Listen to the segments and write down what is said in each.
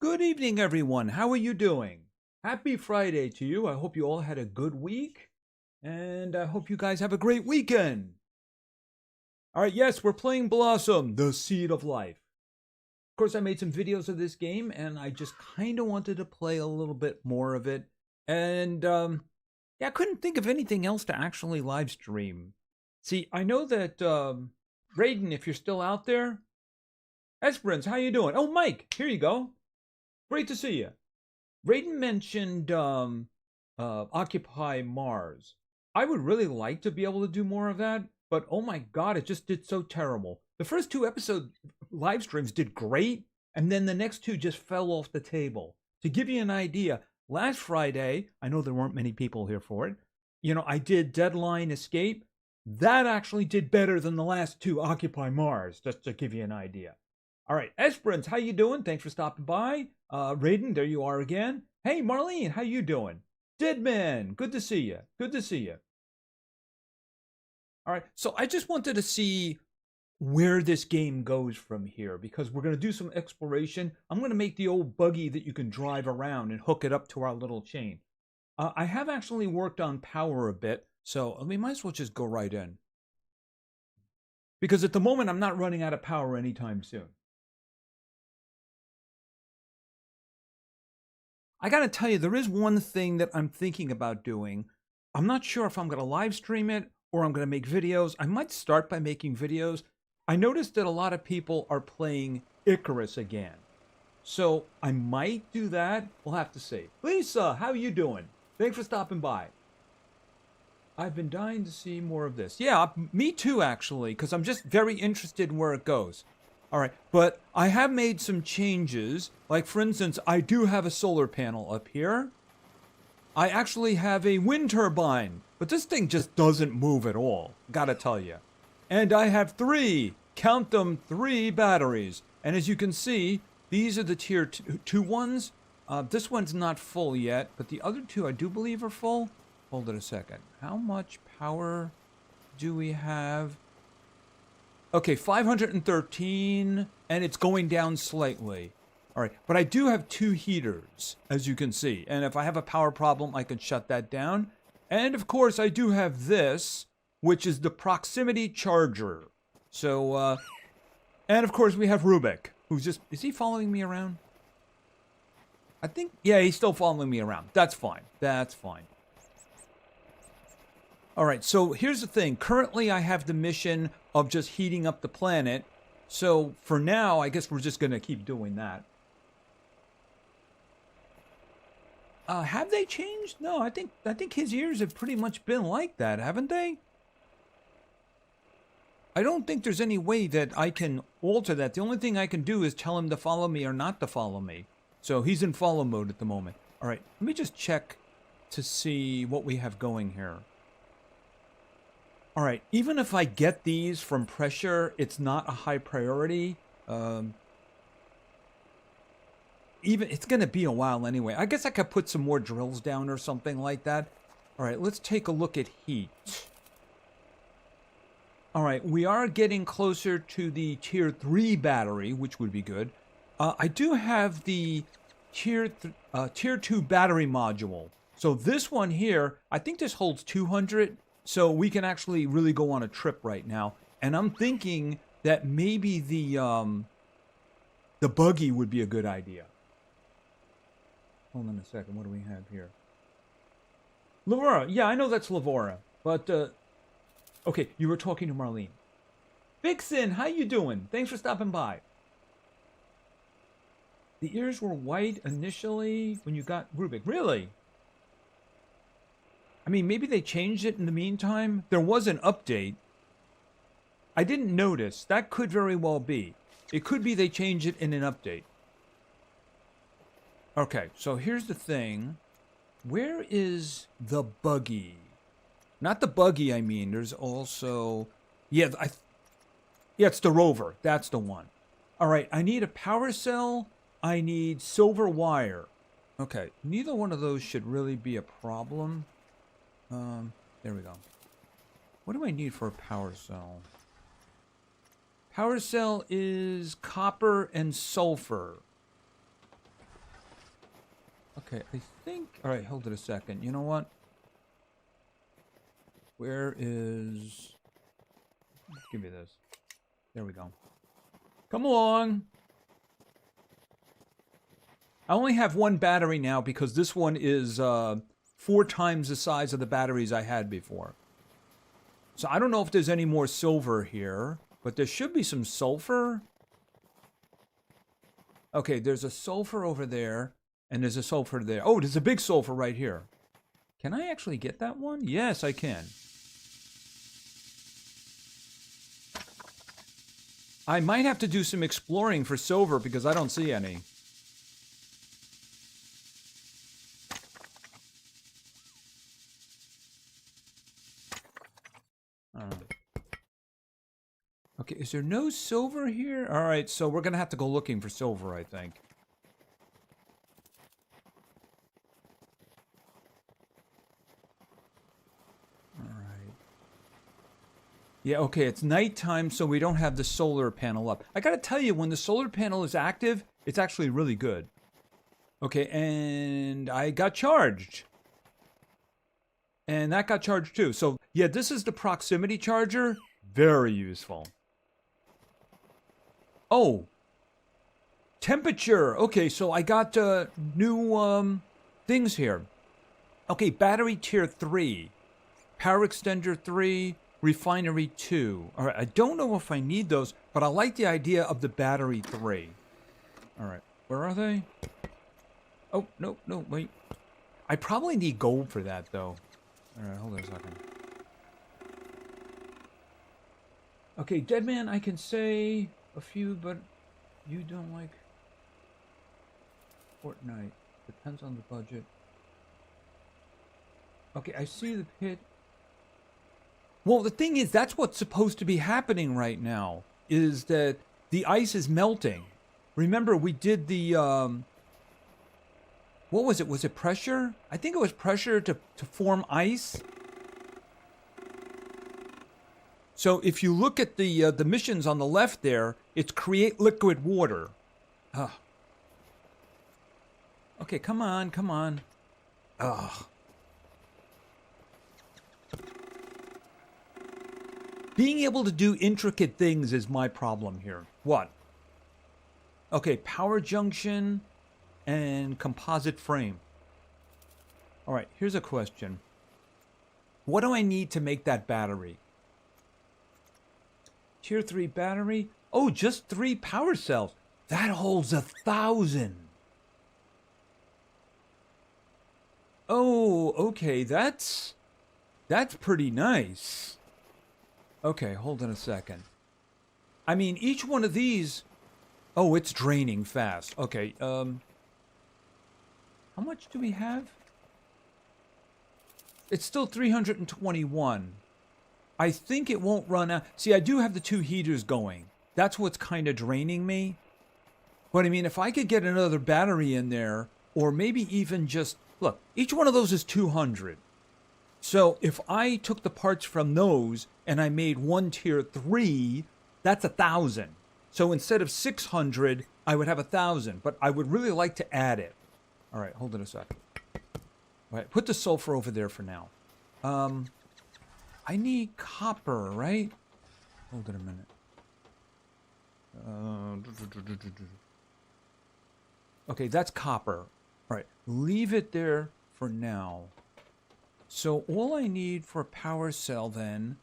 Good evening, everyone. How are you doing? Happy Friday to you. I hope you all had a good week, and I hope you guys have a great weekend. All right, yes, we're playing Blossom, the Seed of Life. Of course, I made some videos of this game, and I just kind of wanted to play a little bit more of it. And, yeah, I couldn't think of anything else to actually live stream. See, I know that, Raiden, if you're still out there, Esperance, how you doing? Oh, Mike, here you go. Great to see you. Raiden mentioned Occupy Mars. I would really like to be able to do more of that, but oh my god, it just did so terrible. The first two episode live streams did great, and then the next two just fell off the table. To give you an idea, last Friday, I know there weren't many people here for it, I did Deadline Escape. That actually did better than the last two Occupy Mars, just to give you an idea. All right, Esperance, how you doing? Thanks for stopping by. Raiden, there you are again. Hey, Marlene, how you doing? Deadman, good to see you. Good to see you. All right, so I just wanted to see where this game goes from here because we're going to do some exploration. I'm going to make the old buggy that you can drive around and hook it up to our little chain. I have actually worked on power a bit, so we might as well just go right in. Because at the moment, I'm not running out of power anytime soon. I gotta tell you, there is one thing that I'm thinking about doing. I'm not sure if I'm gonna live stream it or I'm gonna make videos. I might start by making videos. I noticed that a lot of people are playing Icarus again. So I might do that. We'll have to see. Lisa, how you doing? Thanks for stopping by. I've been dying to see more of this. Yeah, me too, actually, because I'm just very interested in where it goes. All right, but I have made some changes. Like, for instance, I do have a solar panel up here. I actually have a wind turbine, but this thing just doesn't move at all, gotta tell you. And I have count them, 3 batteries. And as you can see, these are the tier 2 ones. This one's not full yet, but the other 2 I do believe are full. Hold it a second. How much power do we have? Okay, 513, and it's going down slightly. All right, but I do have 2 heaters, as you can see. And if I have a power problem, I can shut that down. And of course, I do have this, which is the proximity charger. So, and of course, we have Rubik, who's just, is he following me around? I think, yeah, he's still following me around. That's fine. That's fine. All right, so here's the thing. Currently, I have the mission of just heating up the planet. So for now, I guess we're just going to keep doing that. Have they changed? No, I think his ears have pretty much been like that, haven't they? I don't think there's any way that I can alter that. The only thing I can do is tell him to follow me or not to follow me. So he's in follow mode at the moment. All right, let me just check to see what we have going here. All right, even if I get these from pressure, it's not a high priority. It's going to be a while anyway. I guess I could put some more drills down or something like that. All right, let's take a look at heat. All right, we are getting closer to the tier 3 battery, which would be good. I do have the tier 2 battery module. So this one here, I think this holds 200. So we can actually really go on a trip right now. And I'm thinking that maybe the buggy would be a good idea. Hold on a second. What do we have here? Lavora. Yeah, I know that's Lavora. But, okay, you were talking to Marlene. Vixen, how you doing? Thanks for stopping by. The ears were white initially when you got Rubik. Really? I mean, maybe they changed it in the meantime. There was an update. I didn't notice. That could very well be. It could be they changed it in an update. Okay, so here's the thing. Where is the buggy? Not the buggy, I mean. There's also... Yeah, yeah, it's the rover. That's the one. All right, I need a power cell. I need silver wire. Okay, neither one of those should really be a problem. There we go. What do I need for a power cell? Power cell is copper and sulfur. Okay, I think... All right, hold it a second. You know what? Where is... Give me this. There we go. Come along. I only have one battery now because this one is 4 times the size of the batteries I had before. So I don't know if there's any more silver here, but there should be some sulfur. Okay, there's a sulfur over there, and there's a sulfur there. Oh, there's a big sulfur right here. Can I actually get that one? Yes, I can. I might have to do some exploring for silver because I don't see any. Okay, is there no silver here? All right, so we're going to have to go looking for silver, I think. All right. Yeah, okay, it's nighttime, so we don't have the solar panel up. I got to tell you, when the solar panel is active, it's actually really good. Okay, and I got charged. And that got charged too. So, yeah, this is the proximity charger. Very useful. Oh, temperature. Okay, so I got new things here. Okay, battery tier 3, power extender 3, refinery 2. All right, I don't know if I need those, but I like the idea of the battery 3. All right, where are they? Oh, no, wait. I probably need gold for that, though. All right, hold on a second. Okay, Deadman, I can say a few, but you don't like Fortnite. Depends on the budget. Okay, I see the pit. Well, the thing is, that's what's supposed to be happening right now, is that the ice is melting. Remember, we did the, what was it? Was it pressure? I think it was pressure to form ice. So if you look at the missions on the left there, it's create liquid water. Okay, come on, come on. Ugh. Being able to do intricate things is my problem here. What? Okay, power junction and composite frame. All right, here's a question. What do I need to make that battery? Tier 3 battery? Oh, just 3 power cells. That holds 1,000. Oh, okay, that's pretty nice. Okay, hold on a second. I mean, each one of these... Oh, it's draining fast. Okay, how much do we have? It's still 321. I think it won't run out. See, I do have the 2 heaters going. That's what's kind of draining me. But I mean, if I could get another battery in there, or maybe even just... Look, each one of those is 200. So if I took the parts from those and I made one tier 3, that's 1,000. So instead of 600, I would have 1,000. But I would really like to add it. All right, hold it a second. All right, put the sulfur over there for now. I need copper, right? Hold it a minute. Okay, that's copper. All right, leave it there for now. So all I need for a power cell then...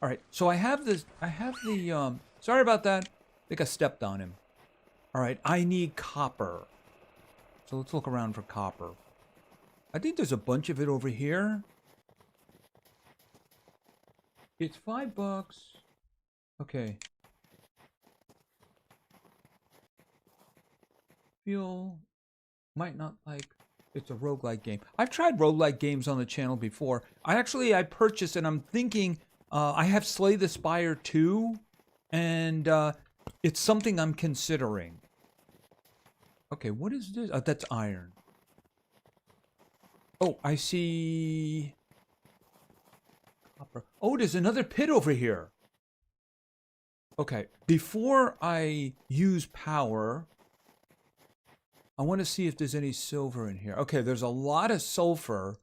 All right, so I have this... I have the... Sorry about that. I think I stepped on him. All right, I need copper. So let's look around for copper. I think there's a bunch of it over here. It's $5. Okay. Fuel. Might not like... It's a roguelike game. I've tried roguelike games on the channel before. I purchased, and I'm thinking... I have Slay the Spire 2. And it's something I'm considering. Okay, what is this? Oh, that's iron. Oh, I see... Copper. Oh, there's another pit over here. Okay, before I use power, I want to see if there's any silver in here. Okay, there's a lot of sulfur.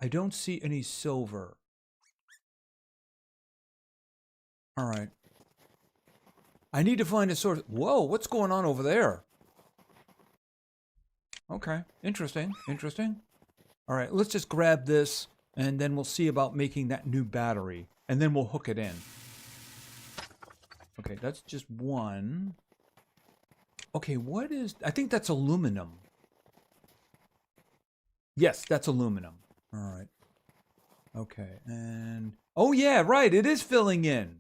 I don't see any silver. All right. I need to find a source. Whoa, what's going on over there? Okay, interesting, interesting. All right, let's just grab this, and then we'll see about making that new battery, and then we'll hook it in. Okay, that's just one. Okay, what is... I think that's aluminum. Yes, that's aluminum. All right. Okay, and... Oh, yeah, right, it is filling in.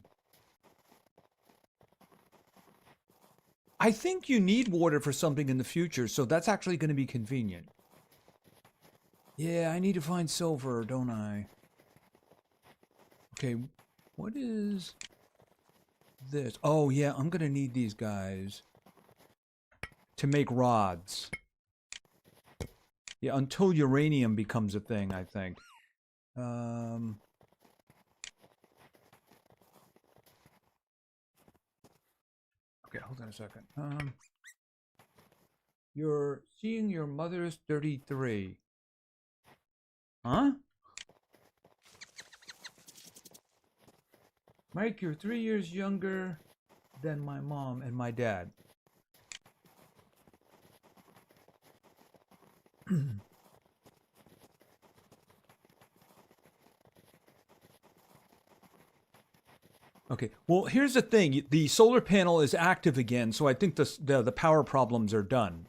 I think you need water for something in the future, so that's actually going to be convenient. Yeah, I need to find silver, don't I? Okay, what is this? Oh, yeah, I'm going to need these guys to make rods. Yeah, until uranium becomes a thing, I think. Okay, hold on a second. You're seeing your mother's 33. Huh? Mike, you're 3 years younger than my mom and my dad. Okay, well, here's the thing. The solar panel is active again, so I think the power problems are done.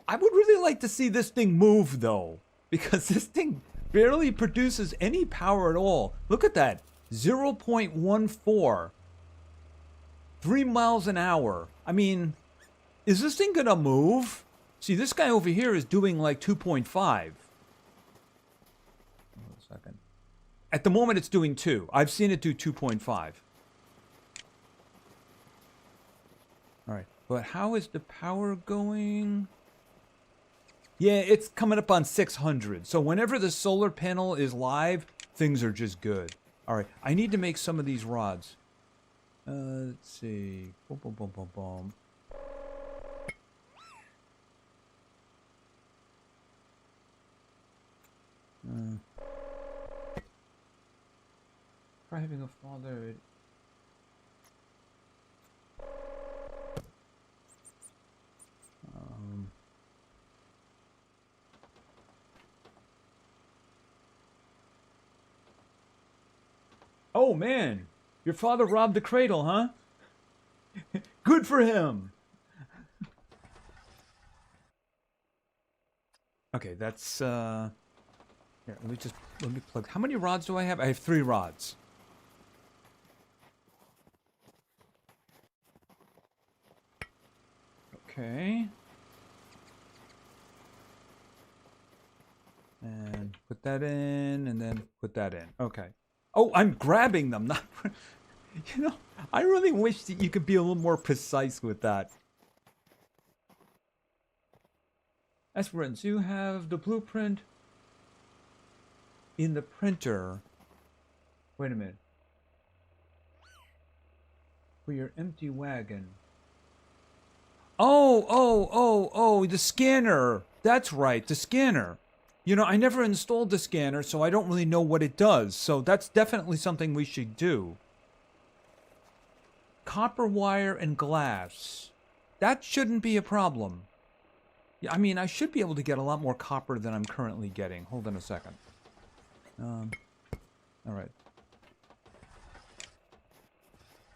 I would really like to see this thing move, though, because this thing barely produces any power at all. Look at that. 0.14. 3 miles an hour. I mean, is this thing gonna move? See, this guy over here is doing like 2.5. Hold on a second. At the moment, it's doing 2. I've seen it do 2.5. All right, but how is the power going? Yeah, it's coming up on 600. So whenever the solar panel is live, things are just good. All right, I need to make some of these rods. Let's see. Boom, boom, boom, boom, boom. Try having a father. Oh man, your father robbed the cradle, huh? Good for him. Okay, that's here, let me plug. How many rods do I have? I have 3 rods. Okay. And put that in, and then put that in. Okay. Oh, I'm grabbing them, not... You know, I really wish that you could be a little more precise with that. Esperance, you have the blueprint in the printer. Wait a minute. For your empty wagon. Oh, the scanner. That's right, the scanner. You know, I never installed the scanner, so I don't really know what it does. So that's definitely something we should do. Copper wire and glass. That shouldn't be a problem. Yeah, I mean, I should be able to get a lot more copper than I'm currently getting. Hold on a second. All right.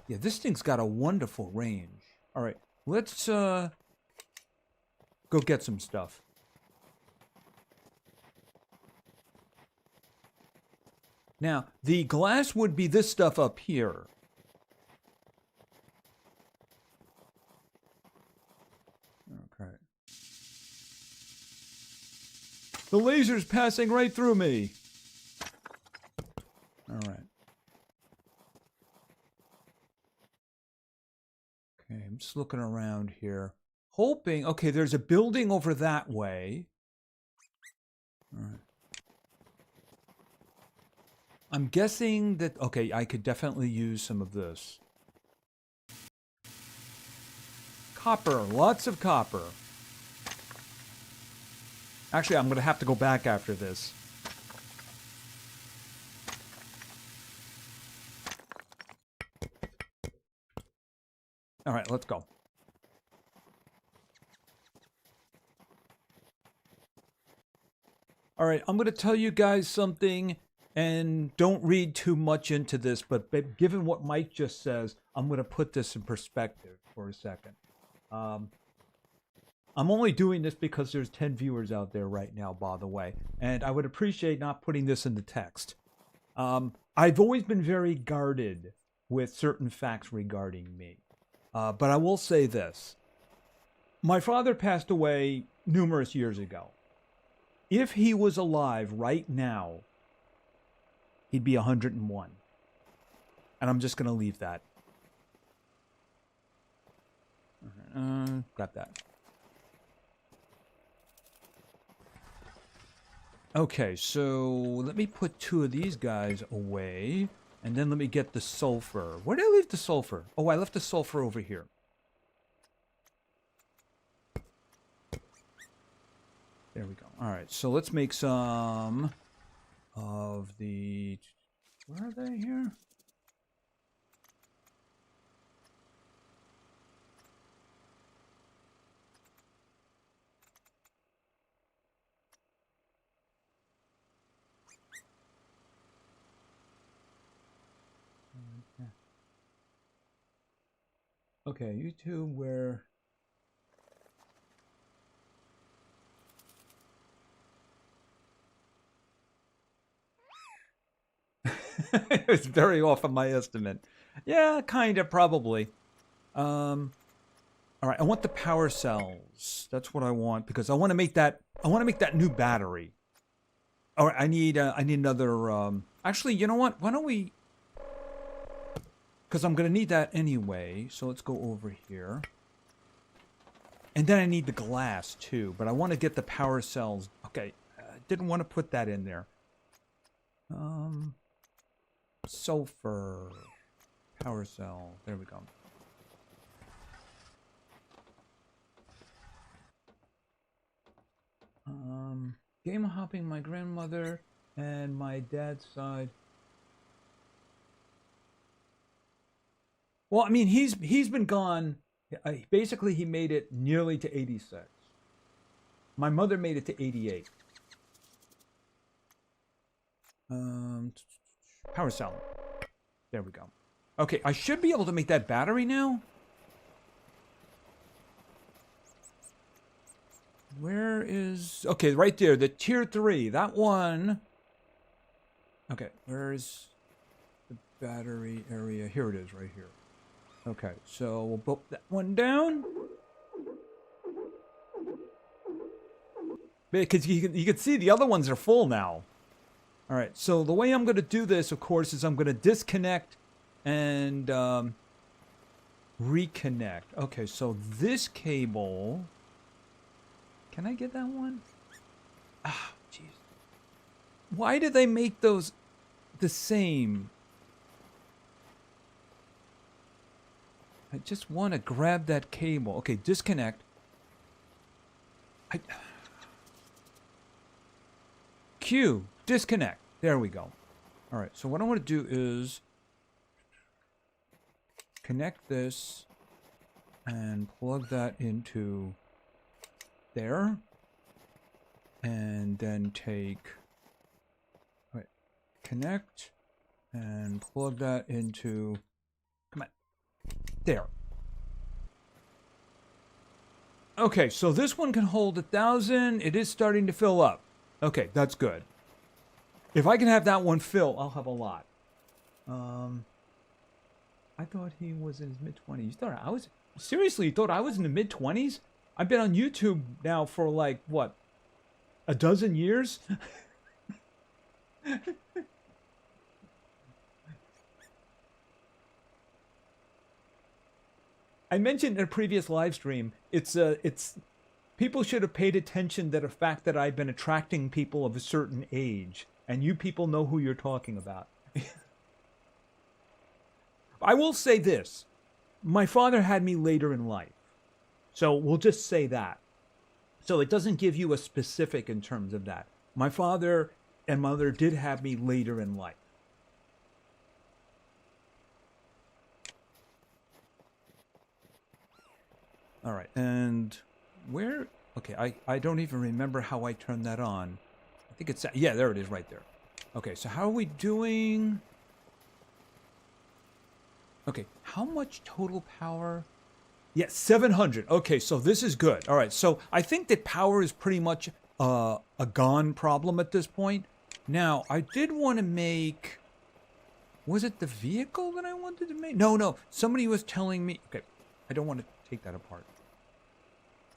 Yeah, this thing's got a wonderful range. All right, let's go get some stuff. Now, the glass would be this stuff up here. Okay. The laser's passing right through me. All right. Okay, I'm just looking around here. Hoping, okay, there's a building over that way. All right. I'm guessing that, okay, I could definitely use some of this. copper. Lots of copper. Actually, I'm going to have to go back after this. All right, let's go. All right, I'm going to tell you guys something, and don't read too much into this, but given what Mike just says, I'm going to put this in perspective for a second. I'm only doing this because there's 10 viewers out there right now, by the way, and I would appreciate not putting this in the text. I've always been very guarded with certain facts regarding me, but I will say this. My father passed away numerous years ago. If he was alive right now, he'd be 101. And I'm just going to leave that. Got that. Okay, so let me put 2 of these guys away. And then let me get the sulfur. Where did I leave the sulfur? Oh, I left the sulfur over here. There we go. All right, so let's make some of the... Where are they here? Okay, you two, where... It's very off of my estimate. Yeah, kind of, probably. All right, I want the power cells. That's what I want because I want to make that. I want to make that new battery. All right, I need another. Actually, you know what? Why don't we? Because I'm gonna need that anyway. So let's go over here. And then I need the glass too. But I want to get the power cells. Okay, I didn't want to put that in there. Sulfur. Power cell. There we go. Game hopping, my grandmother and my dad's side. Well, I mean, he's been gone. Basically, he made it nearly to 86. My mother made it to 88. Power cell. There we go. Okay, I should be able to make that battery now. Where is... Okay, right there. The tier 3. That one. Okay, where is the battery area? Here it is, right here. Okay, so we'll bolt that one down. Because you can see the other ones are full now. All right, so the way I'm going to do this, of course, is I'm going to disconnect and reconnect. Okay, so this cable... Can I get that one? Ah, jeez. Why did they make those the same? I just want to grab that cable. Okay, disconnect. Q, disconnect. There we go. All right, so what I want to do is connect this and plug that into there. And then take, wait, connect and plug that into, come on, there. Okay, so this one can hold 1,000. It is starting to fill up. Okay, that's good. If I can have that one fill, I'll have a lot. I thought he was in his mid-20s. You thought I was... Seriously, you thought I was in the mid-20s? I've been on YouTube now for like, what, a dozen years? I mentioned in a previous live stream, it's people should have paid attention to the fact that I've been attracting people of a certain age, and you people know who you're talking about. I will say this. My father had me later in life. So we'll just say that. So it doesn't give you a specific in terms of that. My father and mother did have me later in life. All right, and where? Okay, I don't even remember how I turned that on. I think it's, yeah, there it is right there. Okay, so how are we doing? Okay, how much total power? Yeah, 700. Okay, so this is good. All right, so I think that power is pretty much a gone problem at this point. Now, I did want to make... Was it the vehicle that I wanted to make? No. Somebody was telling me... Okay, I don't want to take that apart.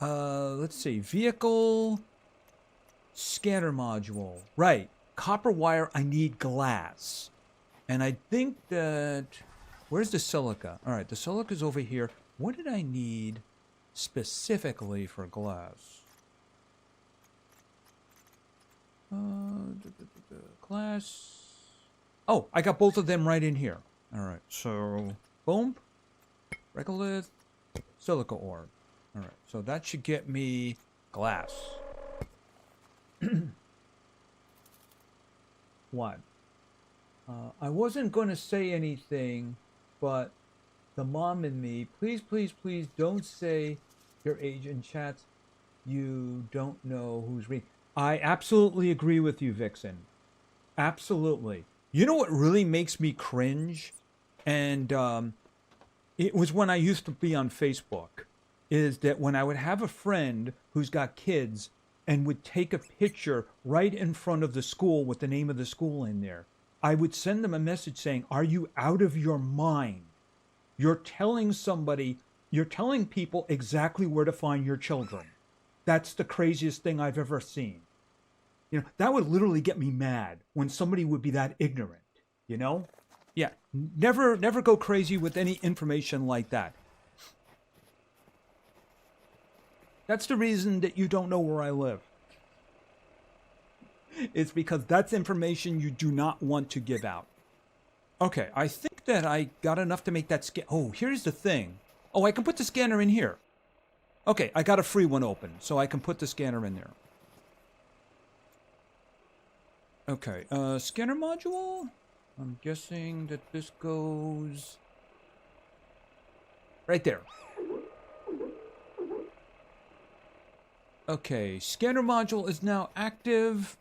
Let's see. Vehicle... Scanner module. Right. Copper wire, I need glass. And I think that... Where's the silica? All right, the silica's over here. What did I need specifically for glass? Glass... Oh, I got both of them right in here. All right, so... Boom. Regolith. Silica ore. All right, so that should get me glass. What? I wasn't going to say anything, but the mom in me, please don't say your age in chats. You don't know who's reading. I absolutely agree with you, Vixen. Absolutely. You know what really makes me cringe? And it was when I used to be on Facebook, is that when I would have a friend who's got kids and would take a picture right in front of the school with the name of the school in there, I would send them a message saying, are you out of your mind? You're telling people exactly where to find your children. That's the craziest thing I've ever seen. You know, that would literally get me mad when somebody would be that ignorant, you know? Yeah, never go crazy with any information like that. That's the reason that you don't know where I live. It's because that's information you do not want to give out. Okay, I think that I got enough to make that scan. Oh, here's the thing. Oh, I can put the scanner in here. Okay, I got a free one open, so I can put the scanner in there. Okay, scanner module? I'm guessing that this goes... right there. Okay, scanner module is now active.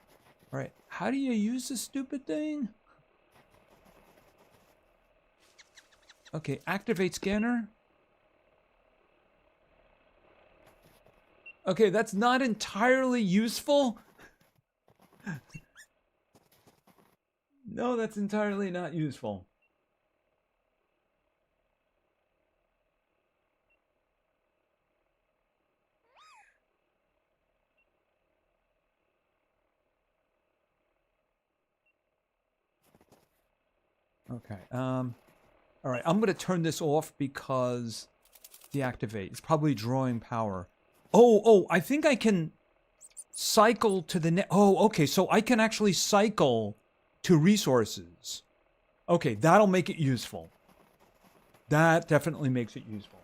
All right, how do you use this stupid thing? Okay, activate scanner. Okay, that's not entirely useful. No, that's entirely not useful. Okay, all right, I'm gonna turn this off because deactivate. It's probably drawing power. Oh, I think I can cycle to the net. Oh, okay, so I can actually cycle to resources. Okay, that'll make it useful. That definitely makes it useful.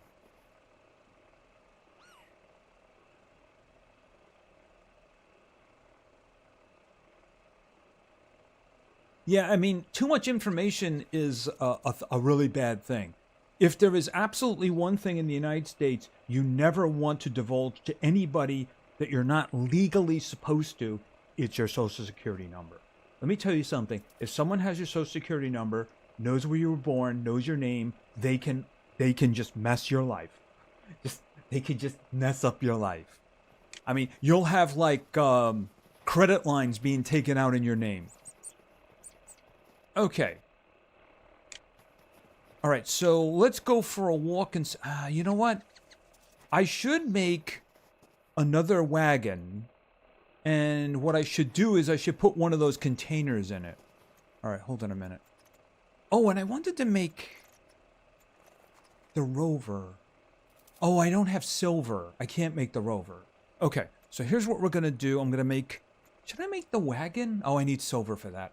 Yeah, I mean, too much information is a really bad thing. If there is absolutely one thing in the United States you never want to divulge to anybody that you're not legally supposed to, it's your social security number. Let me tell you something. If someone has your social security number, knows where you were born, knows your name, they can just mess your life. They can just mess up your life. I mean, you'll have like credit lines being taken out in your name. Okay. All right, so let's go for a walk and... you know what? I should make another wagon. And what I should do is I should put one of those containers in it. All right, hold on a minute. Oh, and I wanted to make the rover. Oh, I don't have silver. I can't make the rover. Okay, so here's what we're going to do. I'm going to make... Should I make the wagon? Oh, I need silver for that.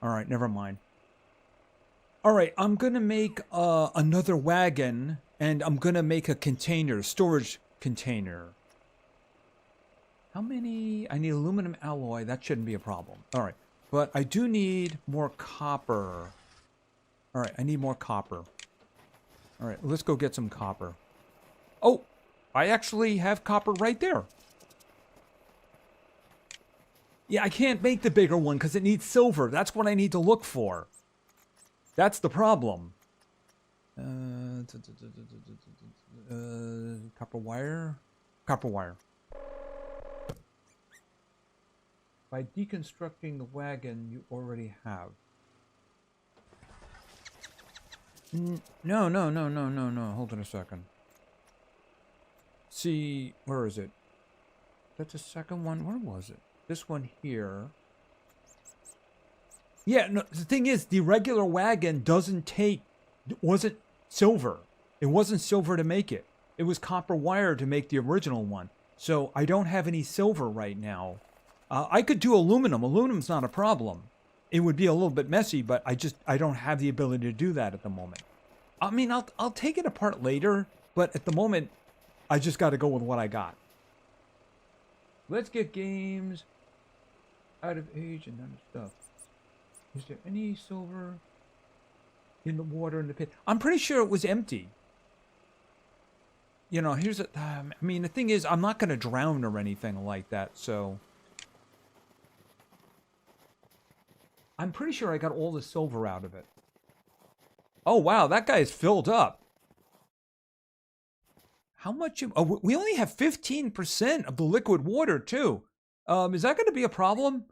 All right, never mind. All right, I'm going to make another wagon, and I'm going to make a container, storage container. How many? I need aluminum alloy. That shouldn't be a problem. All right. But I do need more copper. All right. I need more copper. All right. Let's go get some copper. Oh, I actually have copper right there. Yeah, I can't make the bigger one because it needs silver. That's what I need to look for. That's the problem. Copper wire. Copper wire. By deconstructing the wagon, you already have. No. Hold on a second. See, where is it? That's the second one. Where was it? This one here. Yeah, no, the thing is, the regular wagon wasn't silver. It wasn't silver to make it. It was copper wire to make the original one. So I don't have any silver right now. I could do aluminum. Aluminum's not a problem. It would be a little bit messy, but I don't have the ability to do that at the moment. I mean, I'll take it apart later, but at the moment, I just got to go with what I got. Let's get games out of age and other stuff. Is there any silver in the water in the pit? I'm pretty sure it was empty. You know, here's a... I mean, the thing is, I'm not going to drown or anything like that, so... I'm pretty sure I got all the silver out of it. Oh, wow, that guy is filled up. How much... Oh, we only have 15% of the liquid water, too. Is that going to be a problem?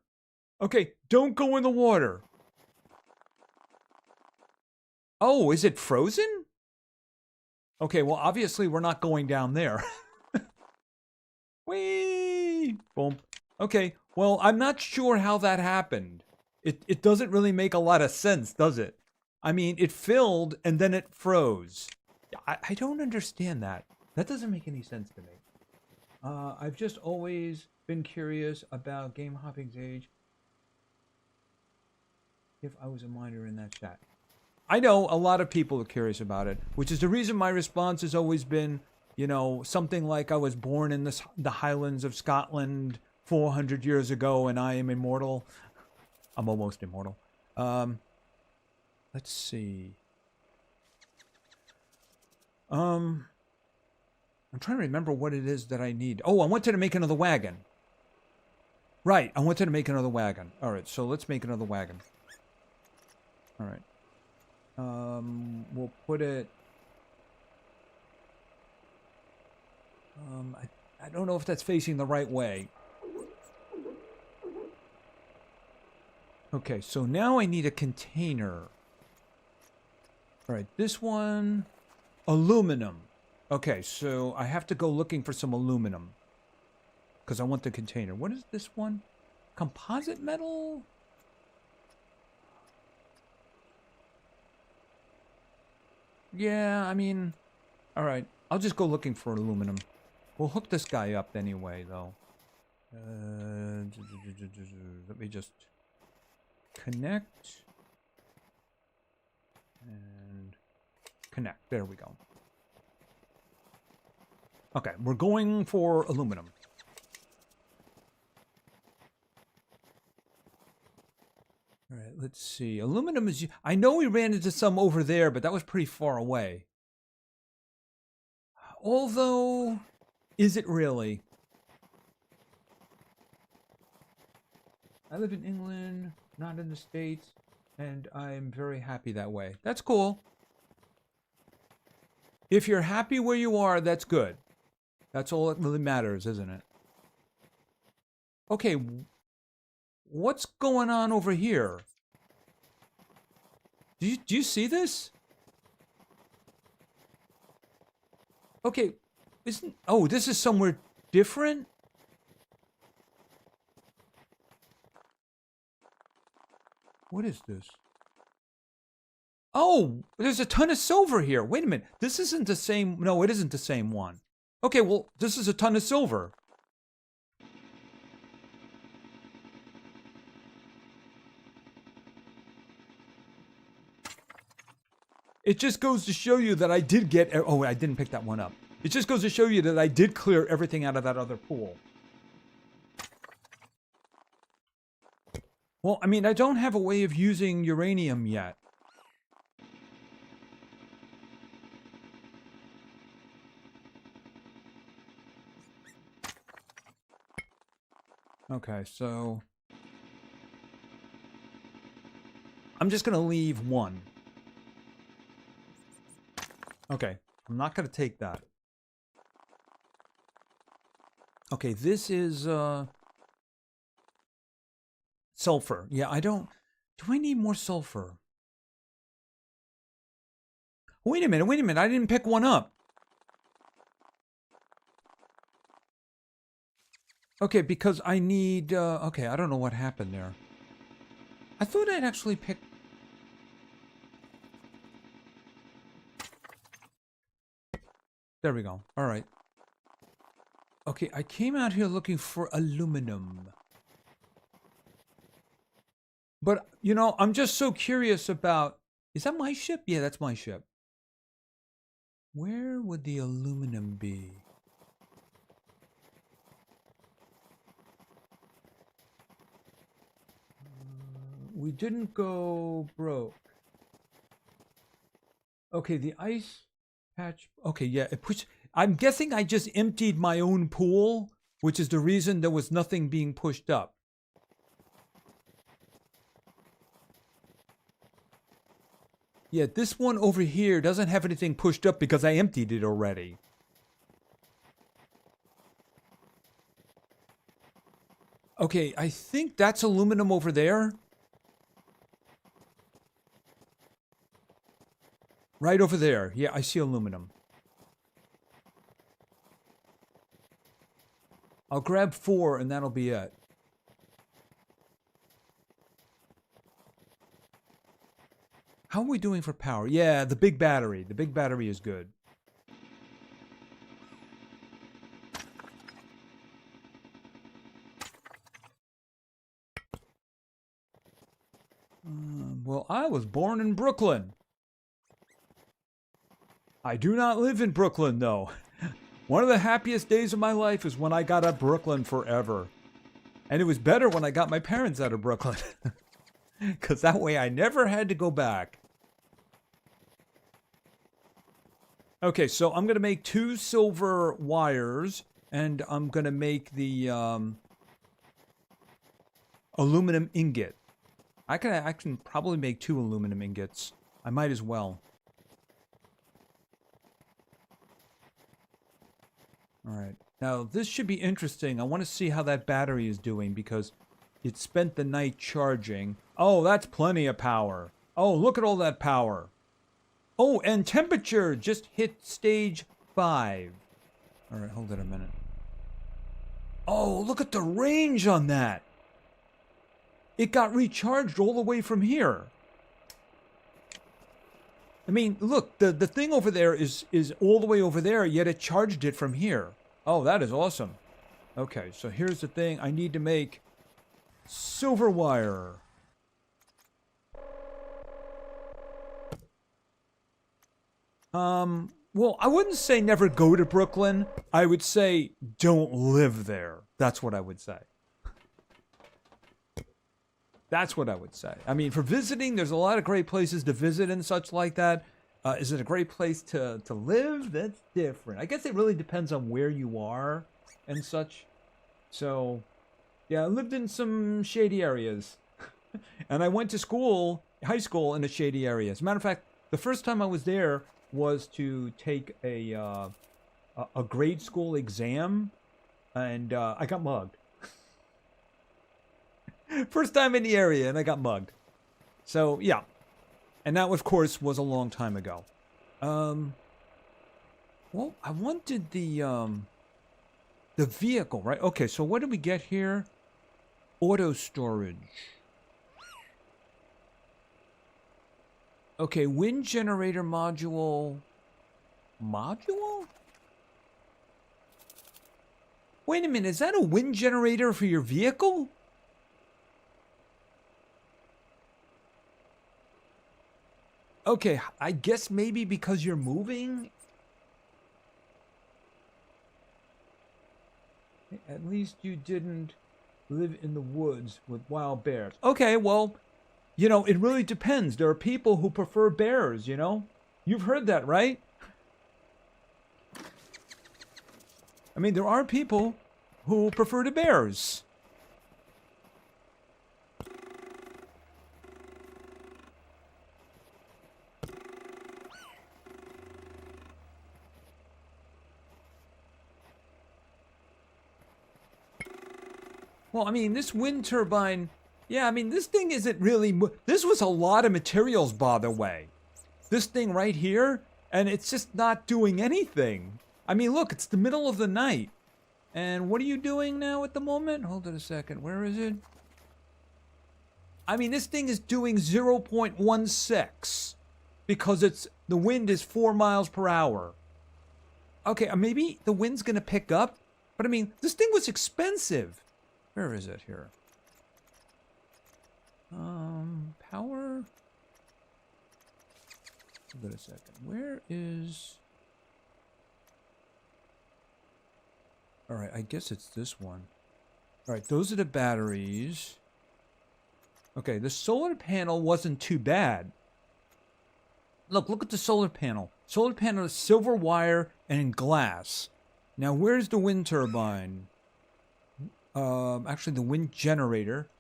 Okay, don't go in the water. Oh, is it frozen? Okay, well, obviously we're not going down there. Whee! Boom. Okay, well, I'm not sure how that happened. It doesn't really make a lot of sense, does it? I mean, it filled and then it froze. I don't understand that. That doesn't make any sense to me. I've just always been curious about GameHopping's age. If I was a miner in that chat. I know a lot of people are curious about it, which is the reason my response has always been, you know, something like I was born in the Highlands of Scotland 400 years ago and I am immortal. I'm almost immortal. Let's see. I'm trying to remember what it is that I need. Oh, I wanted to make another wagon. Right, I wanted to make another wagon. All right, so let's make another wagon. All right. We'll put it... I don't know if that's facing the right way. Okay, so now I need a container. All right, this one... Aluminum. Okay, so I have to go looking for some aluminum. Because I want the container. What is this one? Composite metal? Yeah, I mean... Alright, I'll just go looking for aluminum. We'll hook this guy up anyway, though. Let me just... connect. And... connect. There we go. Okay, we're going for aluminum. All right, let's see. Aluminum is... I know we ran into some over there, but that was pretty far away. Although, is it really? I live in England, not in the States, and I'm very happy that way. That's cool. If you're happy where you are, that's good. That's all that really matters, isn't it? Okay, what's going on over here? Do you see this? Okay, isn't... Oh, this is somewhere different? What is this? Oh, there's a ton of silver here. Wait a minute. This isn't the same... No, it isn't the same one. Okay, well, this is a ton of silver. It just goes to show you that I did get... Oh, I didn't pick that one up. It just goes to show you that I did clear everything out of that other pool. Well, I mean, I don't have a way of using uranium yet. Okay, so I'm just going to leave one. Okay, I'm not going to take that. Okay, this is sulfur. Yeah, I don't... Do I need more sulfur? Wait a minute. I didn't pick one up. Okay, because I need... okay, I don't know what happened there. I thought I'd actually pick... There we go. All right. Okay, I came out here looking for aluminum. But, you know, I'm just so curious about... Is that my ship? Yeah, that's my ship. Where would the aluminum be? We didn't go broke. Okay, the ice patch... Okay, yeah, it pushed... I'm guessing I just emptied my own pool, which is the reason there was nothing being pushed up. Yeah, this one over here doesn't have anything pushed up because I emptied it already. Okay, I think that's aluminum over there. Right over there. Yeah, I see aluminum. I'll grab 4 and that'll be it. How are we doing for power? Yeah, the big battery. The big battery is good. Well, I was born in Brooklyn. I do not live in Brooklyn, though. One of the happiest days of my life is when I got out of Brooklyn forever. And it was better when I got my parents out of Brooklyn. Because that way I never had to go back. Okay, so I'm going to make 2 silver wires. And I'm going to make the aluminum ingot. I can probably make 2 aluminum ingots. I might as well. Alright, now this should be interesting. I want to see how that battery is doing because it spent the night charging. Oh, that's plenty of power. Oh, look at all that power. Oh, and temperature just hit stage 5. Alright, hold it a minute. Oh, look at the range on that. It got recharged all the way from here. I mean, look, the thing over there is all the way over there, yet it charged it from here. Oh, that is awesome. Okay, so here's the thing. I need to make silver wire. Well, I wouldn't say never go to Brooklyn. I would say don't live there. That's what I would say. That's what I would say. I mean, for visiting, there's a lot of great places to visit and such like that. Is it a great place to live? That's different. I guess it really depends on where you are and such. So, yeah, I lived in some shady areas. And I went to school, high school, in a shady area. As a matter of fact, the first time I was there was to take a grade school exam, and I got mugged. First time in the area, and I got mugged. So, yeah. And that, of course, was a long time ago. Well, I wanted the vehicle, right? Okay, so what did we get here? Auto storage. Okay, wind generator module. Module? Wait a minute, is that a wind generator for your vehicle? Okay, I guess maybe because you're moving? At least you didn't live in the woods with wild bears. Okay, well, you know, it really depends. There are people who prefer bears, you know? You've heard that, right? I mean, there are people who prefer the bears. Well, I mean, this wind turbine, yeah, I mean, this thing isn't really, this was a lot of materials, by the way. This thing right here, and it's just not doing anything. I mean, look, it's the middle of the night. And what are you doing now at the moment? Hold it a second. Where is it? I mean, this thing is doing 0.16 because the wind is 4 miles per hour. Okay, maybe the wind's going to pick up. But I mean, this thing was expensive. Where is it here? Power. Hold it a second. Where is... All right, I guess it's this one. All right, those are the batteries. Okay, the solar panel wasn't too bad. Look at the solar panel. Solar panel is silver wire and in glass. Now, where's the wind turbine? Actually, the wind generator.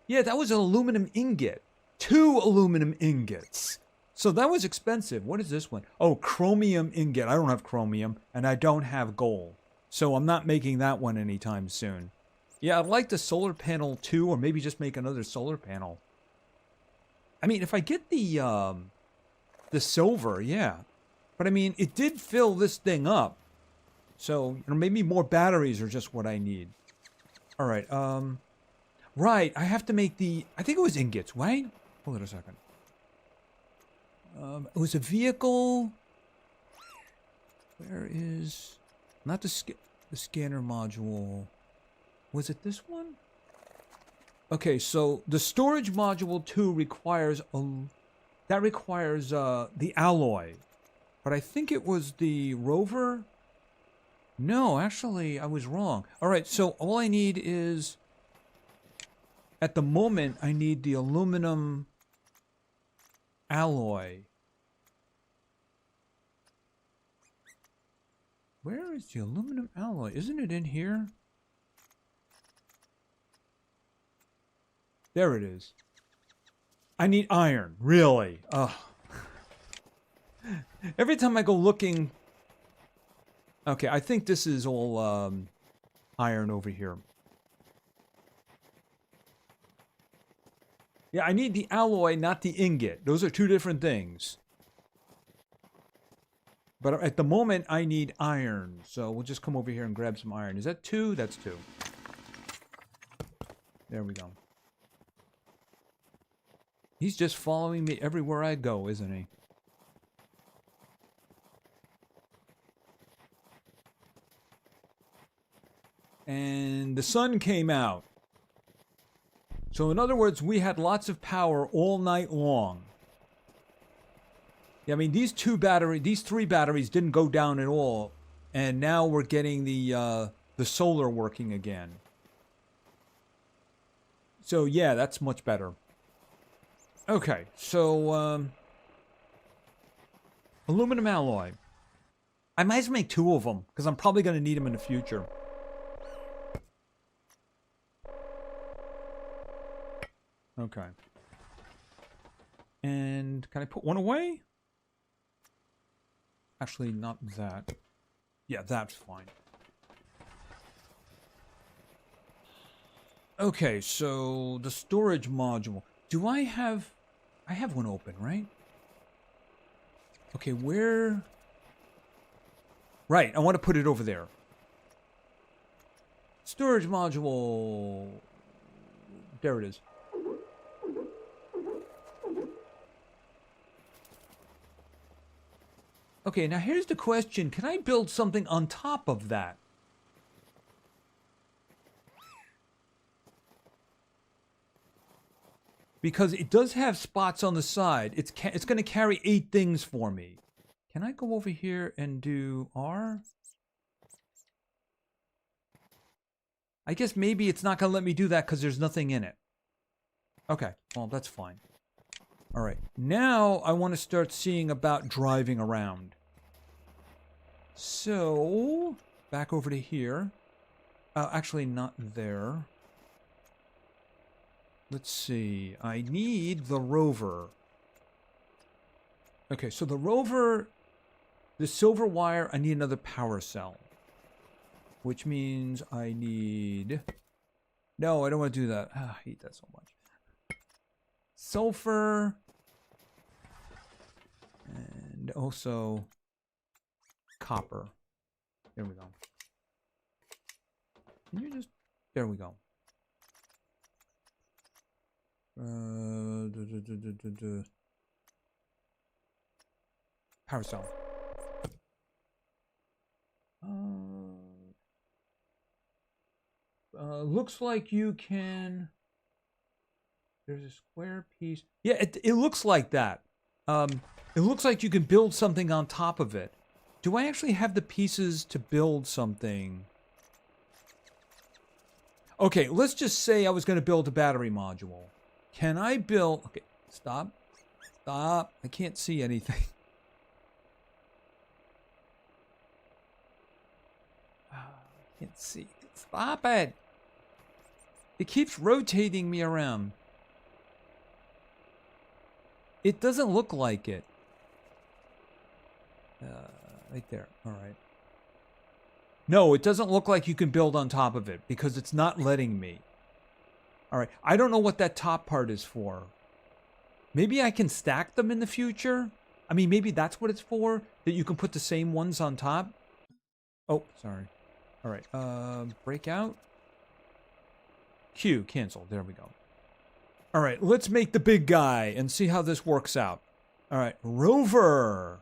Yeah, that was an aluminum ingot. 2 aluminum ingots. So that was expensive. What is this one? Oh, chromium ingot. I don't have chromium, and I don't have gold. So I'm not making that one anytime soon. Yeah, I'd like the solar panel too, or maybe just make another solar panel. I mean, if I get the silver, yeah. But I mean, it did fill this thing up. So, you know, maybe more batteries are just what I need. All right, right, I have to make I think it was ingots, right? Hold it a second. It was a vehicle. Where is... Not the scanner module. Was it this one? Okay, so the storage module 2 requires the alloy. But I think it was the rover. No, actually, I was wrong. All right, so all I need is... At the moment, I need the aluminum alloy. Where is the aluminum alloy? Isn't it in here? There it is. I need iron. Really? Ugh. Every time I go looking... Okay, I think this is all iron over here. Yeah, I need the alloy, not the ingot. Those are 2 different things. But at the moment, I need iron. So we'll just come over here and grab some iron. Is that 2? That's 2. There we go. He's just following me everywhere I go, isn't he? And the sun came out. So in other words, we had lots of power all night long. Yeah, I mean, these 3 batteries didn't go down at all. And now we're getting the solar working again. So yeah, that's much better. Okay, so aluminum alloy. I might as well make 2 of them, because I'm probably going to need them in the future. Okay. And can I put one away? Actually, not that. Yeah, that's fine. Okay, so the storage module. Do I have... I have one open, right? Okay, where... Right, I want to put it over there. Storage module... There it is. Okay, now here's the question. Can I build something on top of that? Because it does have spots on the side. It's going to carry 8 things for me. Can I go over here and do R? I guess maybe it's not going to let me do that because there's nothing in it. Okay, well, that's fine. All right, now I want to start seeing about driving around. So, back over to here. Actually, not there. Let's see. I need the rover. Okay, so the rover, the silver wire, I need another power cell. Which means I need... No, I don't want to do that. I hate that so much. Sulfur. And also copper. There we go. Can you just... There we go. Power cell. Looks like you can... There's a square piece. Yeah, it looks like that. It looks like you can build something on top of it. Do I actually have the pieces to build something? Okay, let's just say I was going to build a battery module. Can I build... Okay, stop. Stop. I can't see anything. I can't see. Stop it. It keeps rotating me around. It doesn't look like it. Right there. All right. No, it doesn't look like you can build on top of it because it's not letting me. All right. I don't know what that top part is for. Maybe I can stack them in the future. I mean, maybe that's what it's for, that you can put the same ones on top. Oh, sorry. All right. Breakout. Q, cancel. There we go. All right, let's make the big guy and see how this works out. All right, rover.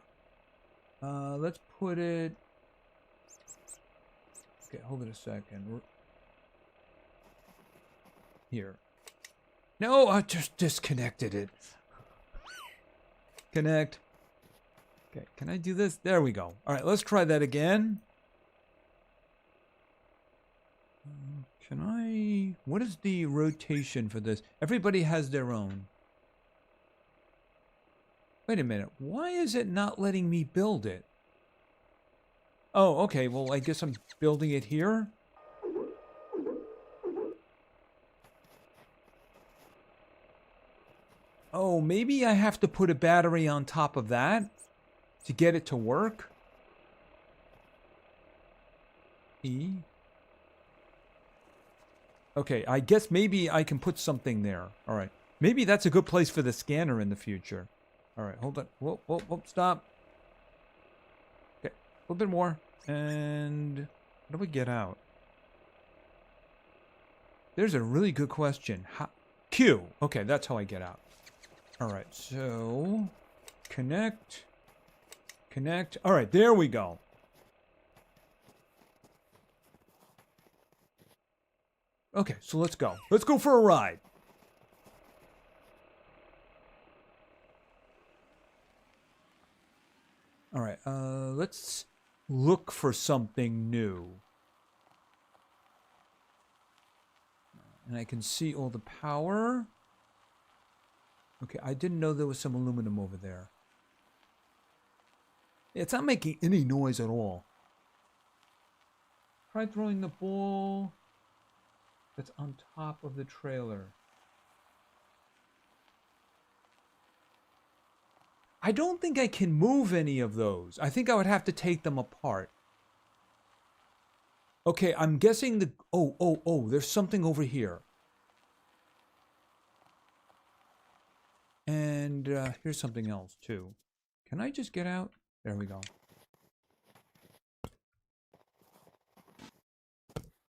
Let's put it... Okay, hold it a second. Here. No, I just disconnected it. Connect. Okay, can I do this? There we go. All right, let's try that again. Can I... What is the rotation for this? Everybody has their own. Wait a minute. Why is it not letting me build it? Oh, okay. Well, I guess I'm building it here. Oh, maybe I have to put a battery on top of that to get it to work. E. Okay, I guess maybe I can put something there. All right. Maybe that's a good place for the scanner in the future. All right, hold on. Whoa, whoa, whoa, stop. Okay, a little bit more. And how do we get out? There's a really good question. How? Q. Okay, that's how I get out. All right, so connect. Connect. All right, there we go. Okay, so let's go. Let's go for a ride. All right, let's look for something new. And I can see all the power. Okay, I didn't know there was some aluminum over there. It's not making any noise at all. Try throwing the ball that's on top of the trailer. I don't think I can move any of those. I think I would have to take them apart. Okay, I'm guessing the... Oh, there's something over here. And here's something else, too. Can I just get out? There we go.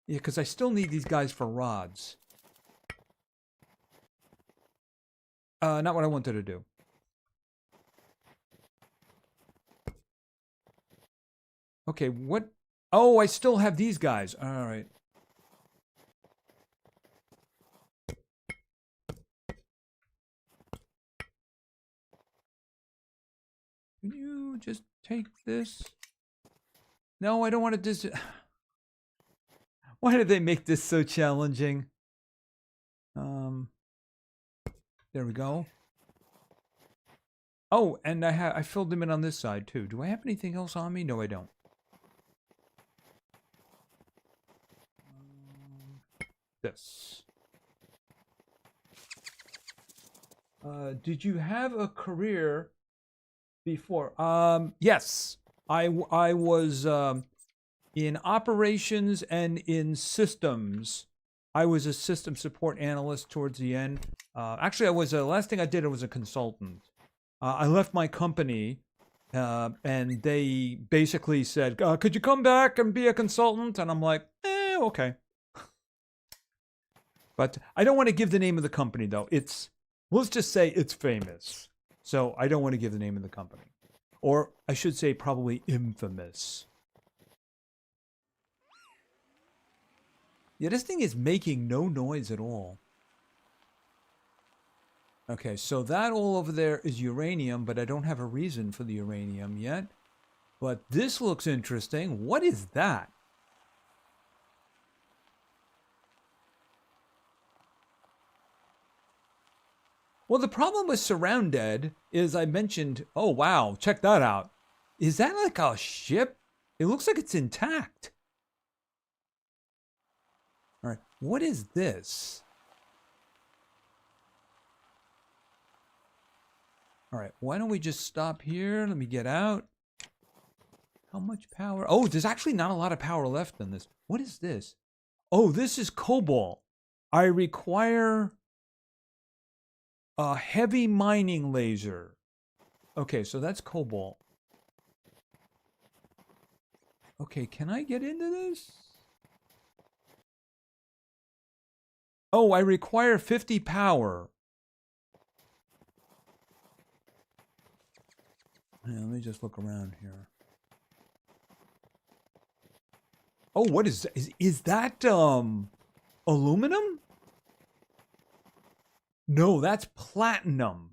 Yeah, because I still need these guys for rods. Not what I wanted to do. Okay, what? Oh, I still have these guys. All right. Can you just take this? No, I don't want to Why did they make this so challenging? There we go. Oh, and I filled them in on this side too. Do I have anything else on me? No, I don't. This. Did you have a career before? Yes. I was in operations and in systems. I was a system support analyst towards the end. Actually, I was last thing I did, I was a consultant. I left my company, and they basically said, "Could you come back and be a consultant?" And I'm like, okay. But I don't want to give the name of the company, though. Let's just say it's famous. So I don't want to give the name of the company. Or I should say probably infamous. Yeah, this thing is making no noise at all. Okay, so that all over there is uranium, but I don't have a reason for the uranium yet. But this looks interesting. What is that? Well, the problem with Surrounded is I mentioned, oh wow, check that out. Is that like a ship? It looks like it's intact. All right, what is this? All right, why don't we just stop here? Let me get out. How much power? Oh, there's actually not a lot of power left in this. What is this? Oh, this is cobalt. I require a heavy mining laser. Okay, so that's cobalt. Okay, can I get into this? Oh, I require 50 power. Yeah, let me just look around here. Oh, what is that aluminum? No, that's platinum.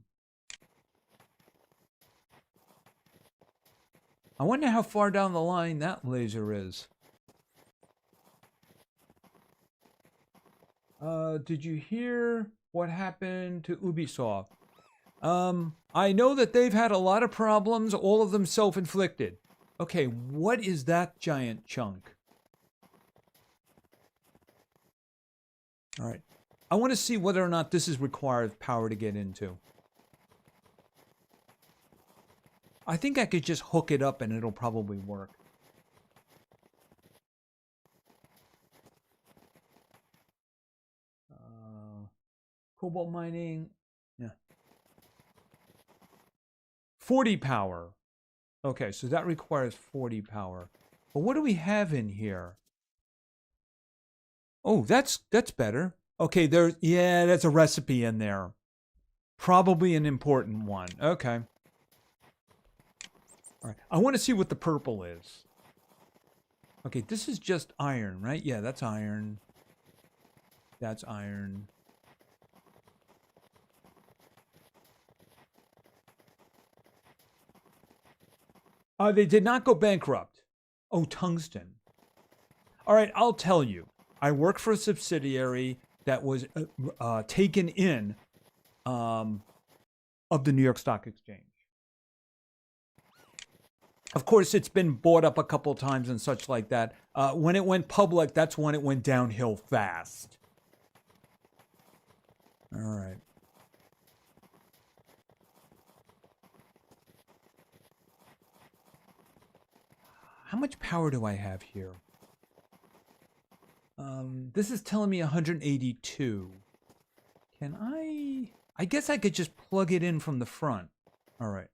I wonder how far down the line that laser is. Did you hear what happened to Ubisoft? I know that they've had a lot of problems, all of them self-inflicted. Okay, what is that giant chunk? All right. I want to see whether or not this is required power to get into. I think I could just hook it up and it'll probably work. Cobalt mining. Yeah. 40 power. Okay, so that requires 40 power. But what do we have in here? Oh, that's better. Okay, that's a recipe in there. Probably an important one. Okay. All right. I want to see what the purple is. Okay, this is just iron, right? Yeah, that's iron. That's iron. They did not go bankrupt. Oh, tungsten. All right, I'll tell you. I work for a subsidiary that was taken in of the New York Stock Exchange. Of course, it's been bought up a couple times and such like that. When it went public, that's when it went downhill fast. All right. How much power do I have here? This is telling me 182. Can I guess I could just plug it in from the front. All right.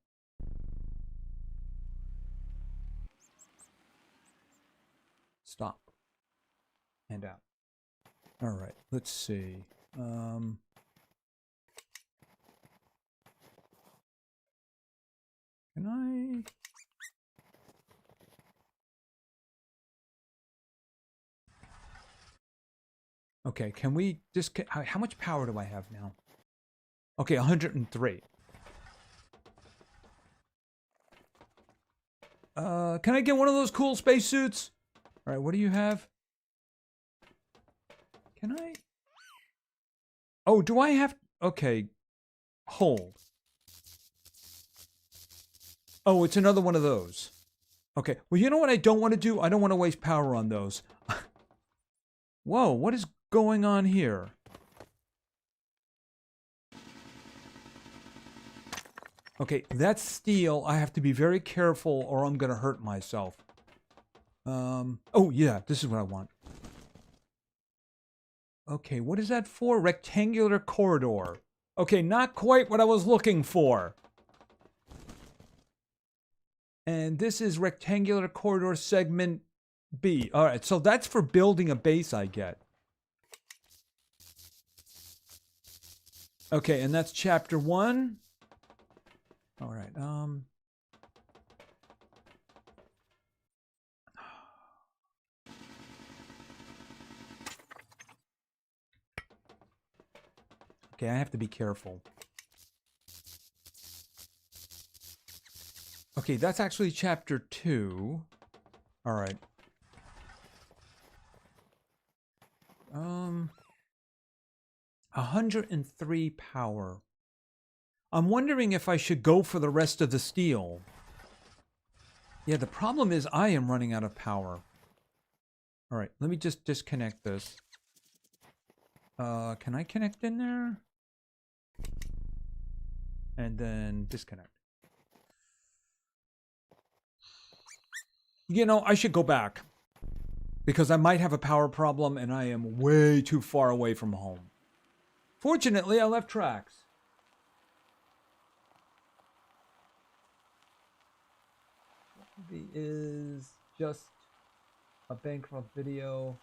Stop. And out. All right. Let's see. Can I? Okay, can we just... How much power do I have now? Okay, 103. Can I get one of those cool spacesuits? All right, what do you have? Oh, do I have... Okay. Hold. Oh, it's another one of those. Okay. Well, you know what I don't want to do? I don't want to waste power on those. Whoa, what is going on here? Okay, that's steel. I have to be very careful or I'm going to hurt myself. Oh, yeah, this is what I want. Okay, what is that for? Rectangular corridor. Okay, not quite what I was looking for. And this is rectangular corridor segment B. All right, so that's for building a base I get. Okay, and that's chapter 1. All right, okay, I have to be careful. Okay, that's actually chapter 2. All right. 103 power. I'm wondering if I should go for the rest of the steel. Yeah, the problem is I am running out of power. All right, let me just disconnect this. Can I connect in there? And then disconnect. You know, I should go back. Because I might have a power problem and I am way too far away from home. Fortunately, I left tracks. Maybe is just a bankrupt video.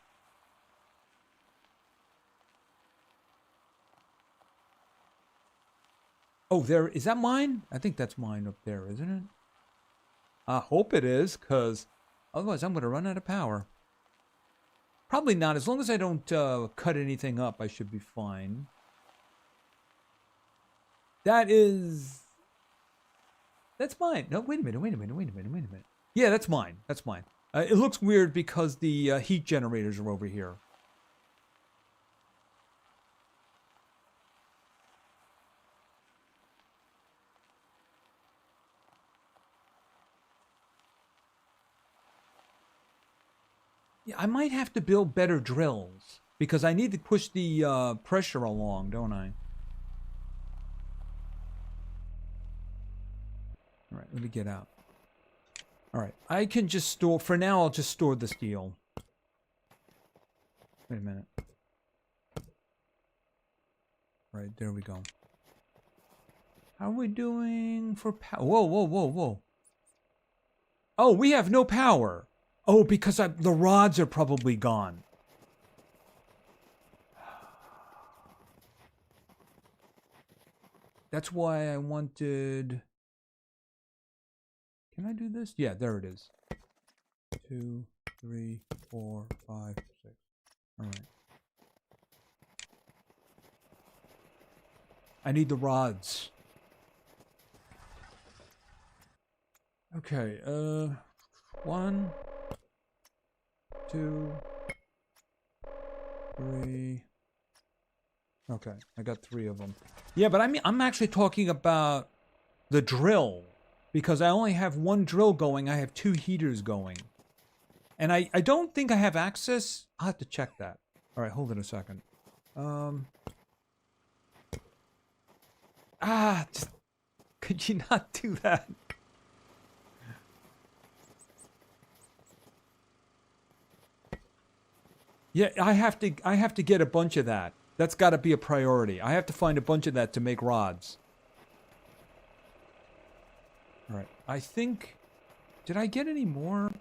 Oh, there is that mine? I think that's mine up there, isn't it? I hope it is, because otherwise I'm going to run out of power. Probably not. As long as I don't cut anything up, I should be fine. That is... That's mine. No, wait a minute. Yeah, that's mine. That's mine. It looks weird because the heat generators are over here. Yeah, I might have to build better drills because I need to push the pressure along, don't I? All right, let me get out. All right, I can just store, for now, I'll just store the steel. Wait a minute. All right, there we go. How are we doing for power? Whoa. Oh, we have no power. Oh, because the rods are probably gone. That's why I wanted... Can I do this? Yeah, there it is. 2, 3, 4, 5, 6. All right. I need the rods. Okay, 1, 2, 3. Okay, I got 3 of them. Yeah, but I mean, I'm actually talking about the drill. Because I only have 1 drill going, I have 2 heaters going. And I don't think I have access. I'll have to check that. All right, hold it a second. Just, could you not do that? Yeah, I have to get a bunch of that. That's got to be a priority. I have to find a bunch of that to make rods. All right. I think... Did I get any more?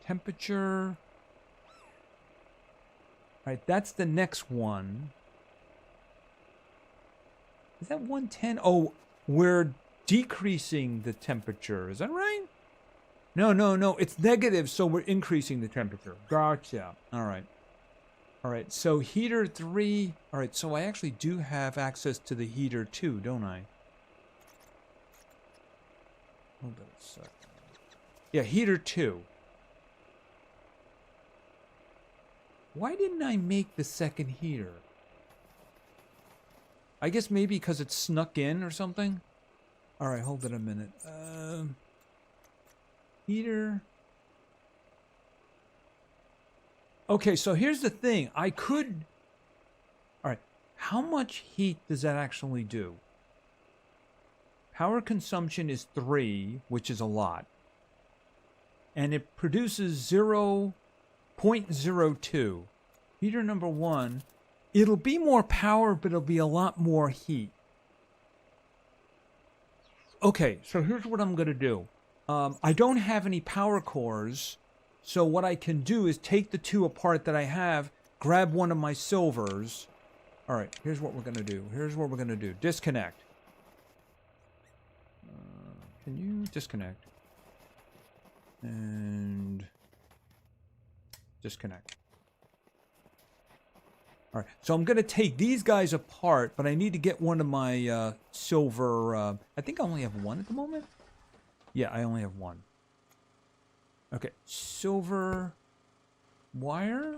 Temperature. All right, that's the next one. Is that 110? Oh, we're decreasing the temperature. Is that right? No. It's negative, so we're increasing the temperature. Gotcha. All right. All right, so heater 3. All right, so I actually do have access to the heater 2, don't I? Hold on a second. Yeah, heater 2. Why didn't I make the second heater? I guess maybe because it snuck in or something. All right, hold it a minute. Heater. Okay, so here's the thing. I could... All right, how much heat does that actually do? Power consumption is 3, which is a lot. And it produces 0.02. Heater number 1. It'll be more power, but it'll be a lot more heat. Okay, so here's what I'm going to do. I don't have any power cores, so what I can do is take the 2 apart that I have, grab one of my silvers. All right, here's what we're going to do. Here's what we're going to do. Disconnect. Can you disconnect? And disconnect. All right, so I'm going to take these guys apart, but I need to get one of my silver... I think I only have 1 at the moment. Yeah, I only have 1. Okay, silver wire.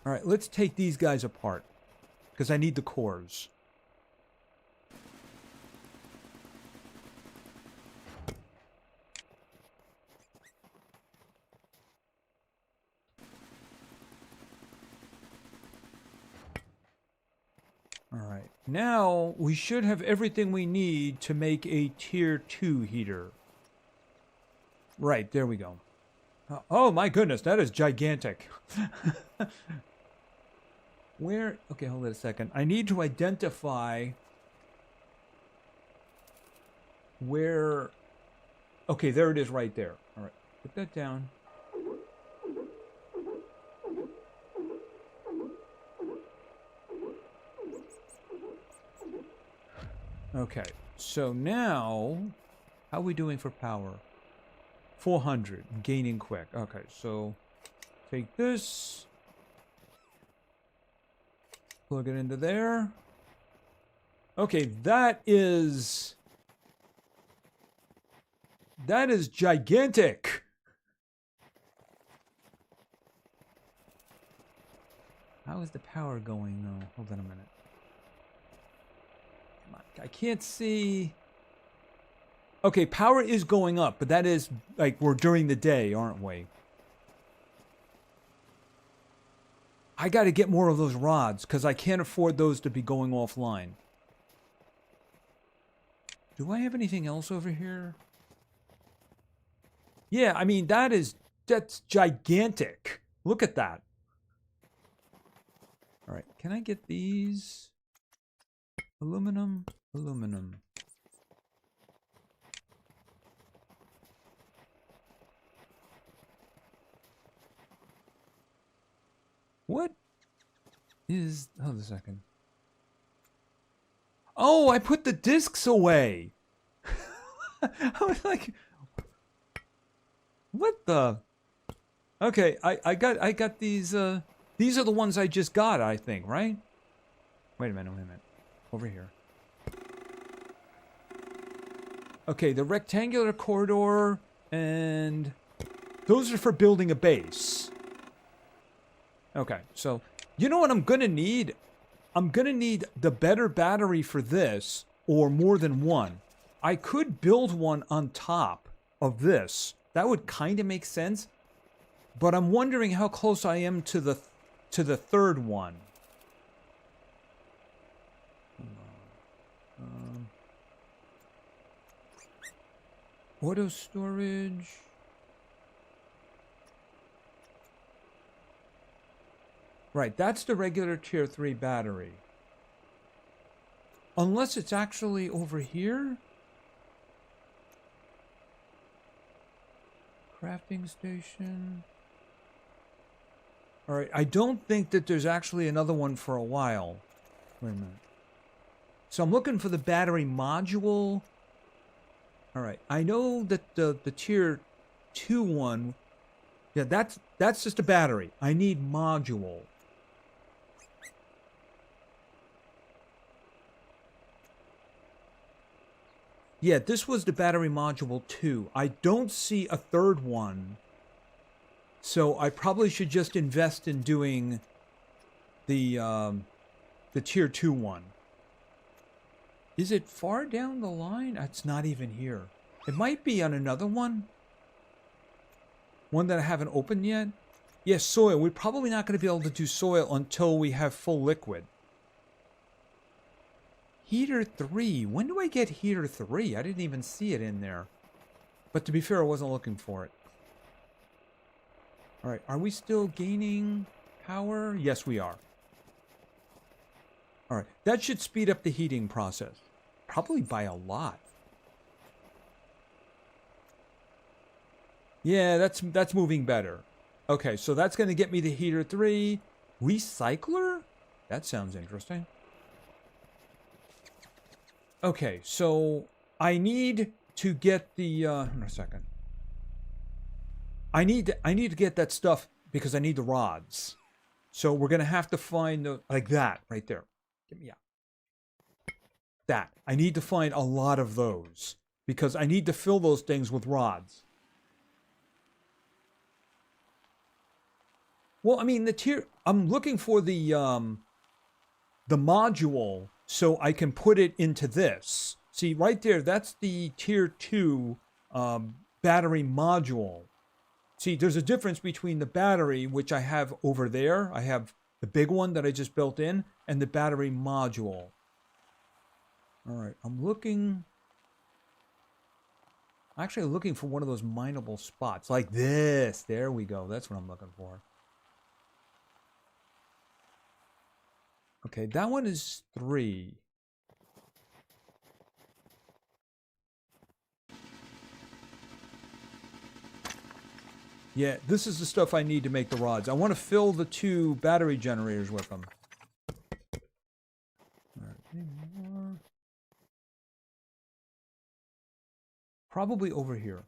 All right, let's take these guys apart, because I need the cores. Alright, now we should have everything we need to make a tier 2 heater. Right, there we go. Oh my goodness, that is gigantic. Where... Okay, hold it a second. I need to identify where... Okay, there it is right there. Alright, put that down. Okay, so now, how are we doing for power? 400, gaining quick. Okay, so take this, plug it into there. Okay, that is gigantic. How is the power going though? Hold on a minute. I can't see. Okay, power is going up, but that is like we're during the day, aren't we? I got to get more of those rods because I can't afford those to be going offline. Do I have anything else over here? Yeah, I mean, that's gigantic. Look at that. All right, can I get these? Aluminum, aluminum. What is... Hold a second. Oh, I put the discs away. I was like, what the... Okay, I got these are the ones I just got, I think, right? Wait a minute. Over here. Okay, the rectangular corridor, and those are for building a base. Okay, so you know what I'm gonna need? I'm gonna need the better battery for this, or more than one. I could build one on top of this. That would kind of make sense. But I'm wondering how close I am to the third one. Auto storage. Right, that's the regular tier 3 battery. Unless it's actually over here. Crafting station. Alright, I don't think that there's actually another one for a while. Wait a minute. So I'm looking for the battery module. Alright, I know that the tier 2 one... Yeah, that's just a battery. I need module. Yeah, this was the battery module 2. I don't see a third one. So I probably should just invest in doing the tier 2 one. Is it far down the line? It's not even here. It might be on another one. One that I haven't opened yet. Yes, soil. We're probably not going to be able to do soil until we have full liquid. Heater 3. When do I get heater 3? I didn't even see it in there. But to be fair, I wasn't looking for it. Alright, are we still gaining power? Yes, we are. Alright, that should speed up the heating process. Probably by a lot. Yeah, that's moving better. Okay, so that's going to get me the heater 3. Recycler? That sounds interesting. Okay, so I need to get the a second. I need to get that stuff because I need the rods. So we're going to have to find the, like that right there. Yeah. That. I need to find a lot of those because I need to fill those things with rods. Well, I mean, I'm looking for the module so I can put it into this. See, right there, that's the tier 2 battery module. See, there's a difference between the battery, which I have over there. I have the big one that I just built in, and the battery module. All right, I'm actually looking for one of those mineable spots, like this. There we go. That's what I'm looking for. Okay, that one is 3. Yeah, this is the stuff I need to make the rods. I want to fill the 2 battery generators with them. All right, any more? Probably over here.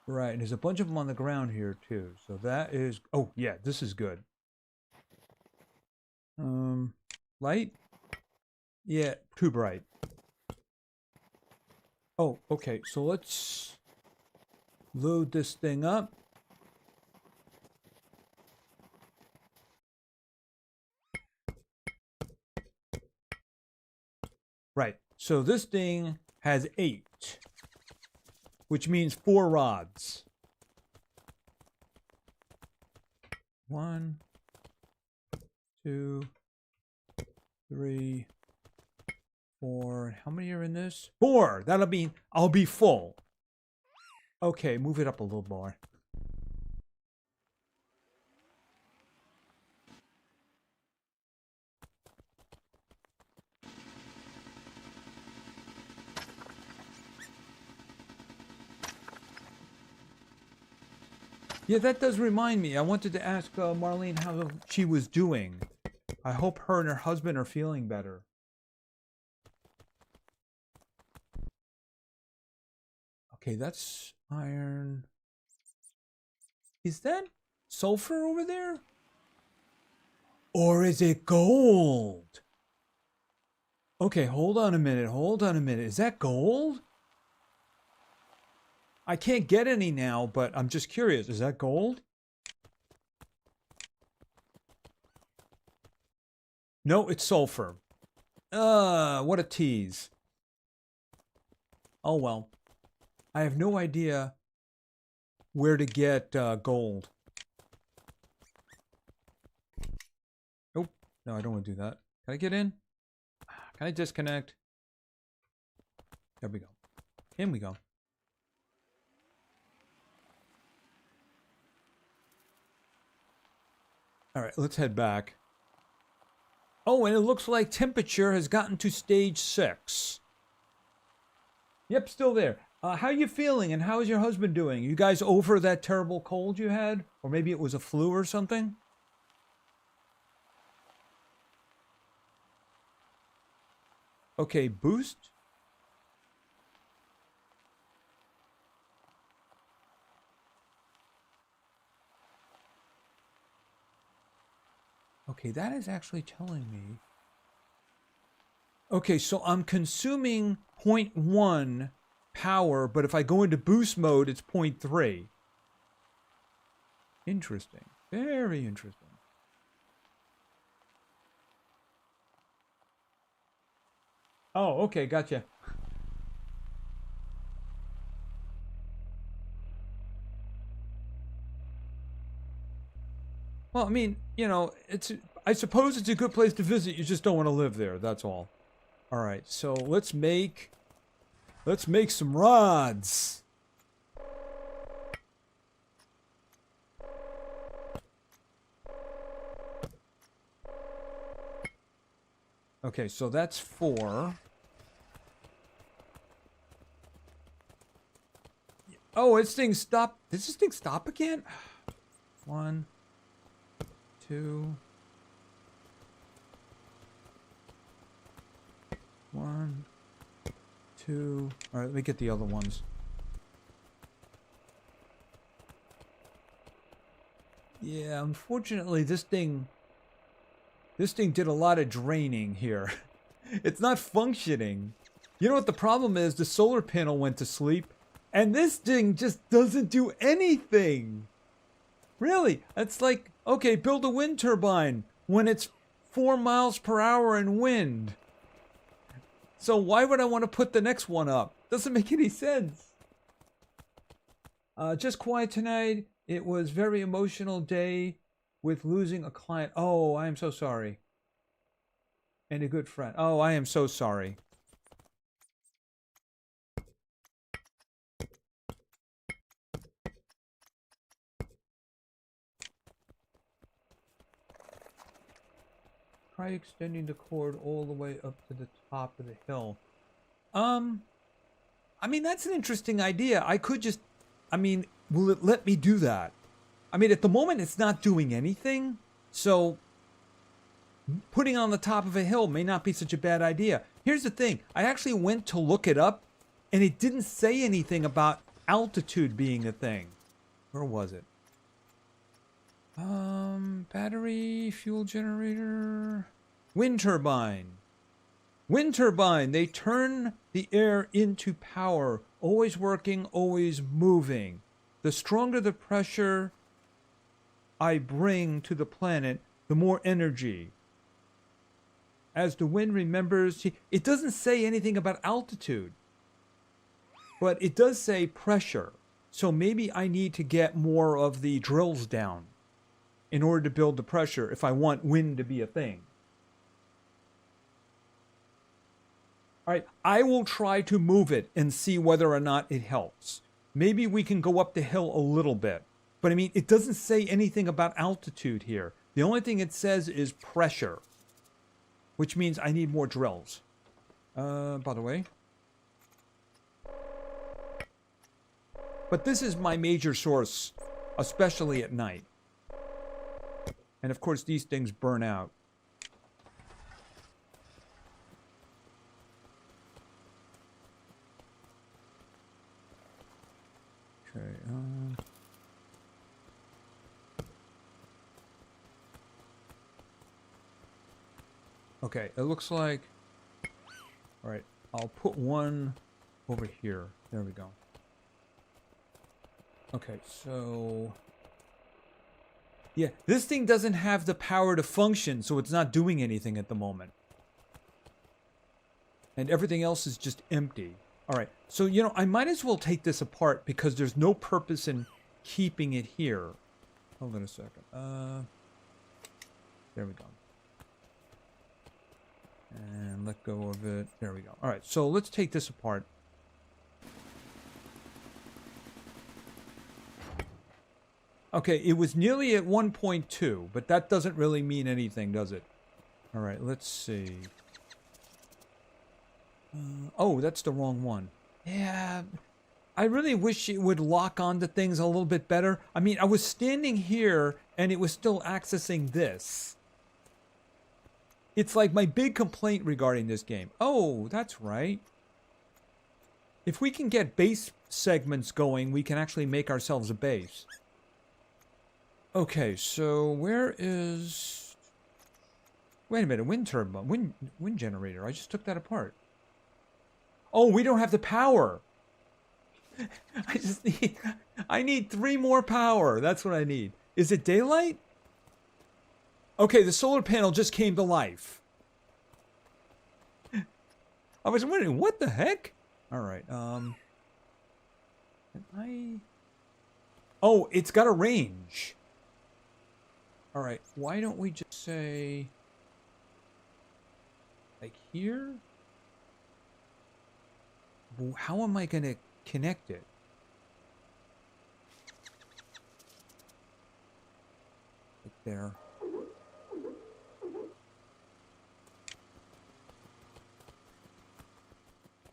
Right, and there's a bunch of them on the ground here too. So that is, oh yeah, this is good. Light? Yeah, too bright. Oh, okay, so let's load this thing up. Right, so this thing has 8, which means 4 rods. 1, 2, 3, 4. How many are in this? 4. That'll be, I'll be full. Okay, move it up a little more. Yeah, that does remind me. I wanted to ask Marlene how she was doing. I hope her and her husband are feeling better. Okay, that's iron. Is that sulfur over there? Or is it gold? Okay, hold on a minute. Hold on a minute. Is that gold? I can't get any now, but I'm just curious. Is that gold? No, it's sulfur. What a tease. Oh well. I have no idea where to get gold. Nope. No, I don't want to do that. Can I get in? Can I disconnect? There we go. In we go. All right, let's head back. Oh, and it looks like temperature has gotten to stage 6. Yep, still there. How you feeling and how is your husband doing? You guys over that terrible cold you had? Or maybe it was a flu or something? Okay, boost. Okay, that is actually telling me Okay, so I'm consuming 0.1 power, but if I go into boost mode, it's 0.3. Interesting. Very interesting. Oh, okay, gotcha. Well, I mean, you know, I suppose it's a good place to visit. You just don't want to live there. That's all. All right, so let's make some rods. Okay, so that's 4. Oh, this thing stopped. Does this thing stop again? 1, 2. 1, 2. All right, let me get the other ones. Yeah, unfortunately, this thing did a lot of draining here. It's not functioning. You know what the problem is? The solar panel went to sleep, and this thing just doesn't do anything. Really, it's like, okay, build a wind turbine when it's 4 miles per hour in wind. So why would I want to put the next one up? Doesn't make any sense. Just quiet tonight. It was very emotional day with losing a client. Oh, I am so sorry. And a good friend. Oh, I am so sorry. Try extending the cord all the way up to the top of the hill. I mean, that's an interesting idea. I could just, I mean, will it let me do that? I mean, at the moment, it's not doing anything. So, putting it on the top of a hill may not be such a bad idea. Here's the thing. I actually went to look it up, and it didn't say anything about altitude being a thing. Where was it? Battery, fuel generator, wind turbine. Wind turbine, they turn the air into power, always working, always moving. The stronger the pressure I bring to the planet, the more energy. As the wind remembers, it doesn't say anything about altitude, but it does say pressure. So maybe I need to get more of the drills down in order to build the pressure if I want wind to be a thing. All right, I will try to move it and see whether or not it helps. Maybe we can go up the hill a little bit. But I mean, it doesn't say anything about altitude here. The only thing it says is pressure, which means I need more drills. By the way. But this is my major source, especially at night. And of course, these things burn out. Okay. Okay, it looks like... All right, I'll put one over here. There we go. Okay, so... Yeah, this thing doesn't have the power to function, so it's not doing anything at the moment. And everything else is just empty. All right, so, you know, I might as well take this apart because there's no purpose in keeping it here. Hold on a second. There we go. And let go of it. There we go. All right, so let's take this apart. Okay, it was nearly at 1.2, but that doesn't really mean anything, does it? All right, let's see. Oh, that's the wrong one. Yeah, I really wish it would lock onto things a little bit better. I mean, I was standing here, and it was still accessing this. It's like my big complaint regarding this game. Oh, that's right. If we can get base segments going, we can actually make ourselves a base. Okay, so where's Wait a minute, wind turbine, wind generator. I just took that apart. Oh, we don't have the power. I need 3 more power. That's what I need. Is it daylight? Okay, the solar panel just came to life. I was wondering, what the heck? All right, can I... Oh, it's got a range. All right, why don't we just say... like here? How am I going to connect it? Like there.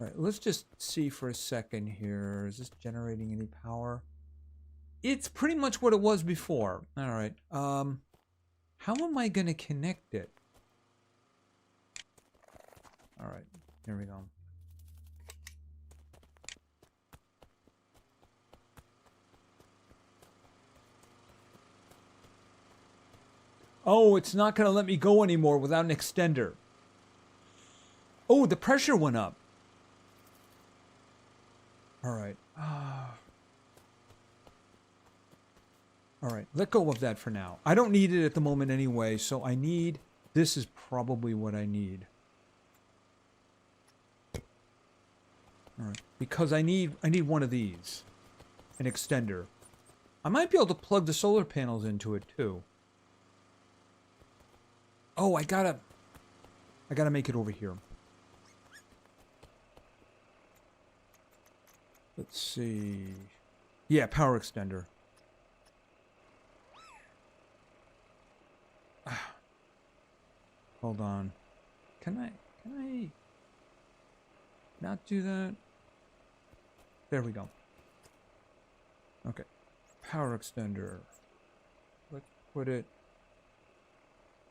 All right, let's just see for a second here. Is this generating any power? It's pretty much what it was before. All right. How am I going to connect it? All right, here we go. Oh, it's not going to let me go anymore without an extender. Oh, the pressure went up. All right. All right, let go of that for now. I don't need it at the moment anyway, so I need... This is probably what I need. All right, because I need one of these. An extender. I might be able to plug the solar panels into it too. Oh, I gotta make it over here. Let's see. Yeah, power extender. Hold on. Can I not do that? There we go. Okay. Power extender. Let's put it...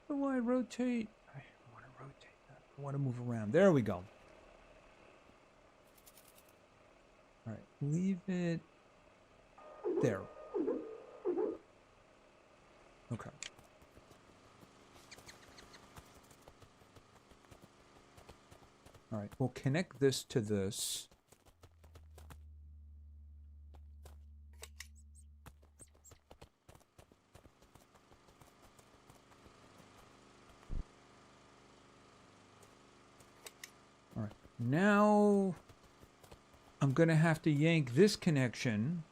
How do I rotate? I want to rotate that. I want to move around. There we go. All right. Leave it there. Okay. All right. We'll connect this to this. All right. Now I'm going to have to yank this connection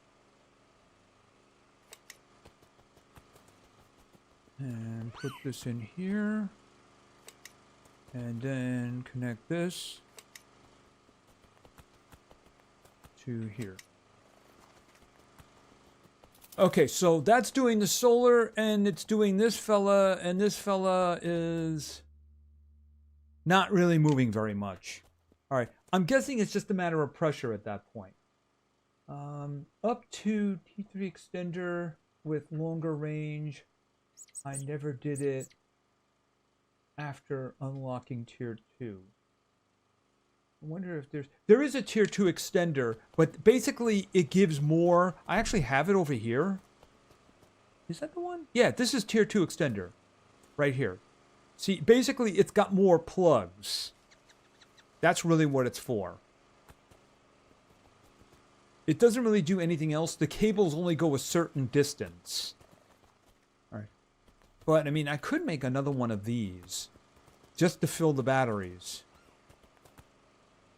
and put this in here. And then connect this to here. Okay, so that's doing the solar, and it's doing this fella, and this fella is not really moving very much. All right, I'm guessing it's just a matter of pressure at that point. Up to T3 extender with longer range. I never did it after unlocking tier 2. I wonder if there is a tier 2 extender, but basically it gives more. I actually have it over here. Is that the one? Yeah, this is tier 2 extender right here. See, basically it's got more plugs. That's really what it's for. It doesn't really do anything else. The cables only go a certain distance. All right. But, I mean, I could make another one of these just to fill the batteries.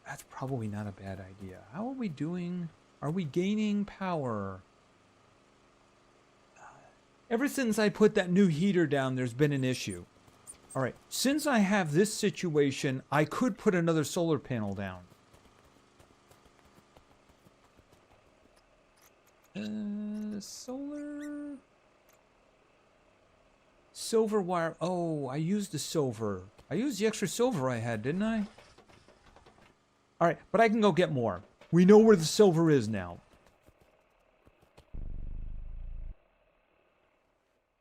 That's probably not a bad idea. How are we doing? Are we gaining power? Ever since I put that new heater down, there's been an issue. All right. Since I have this situation, I could put another solar panel down. Solar... Silver wire. Oh, I used the silver. I used the extra silver I had, didn't I? All right, but I can go get more. We know where the silver is now.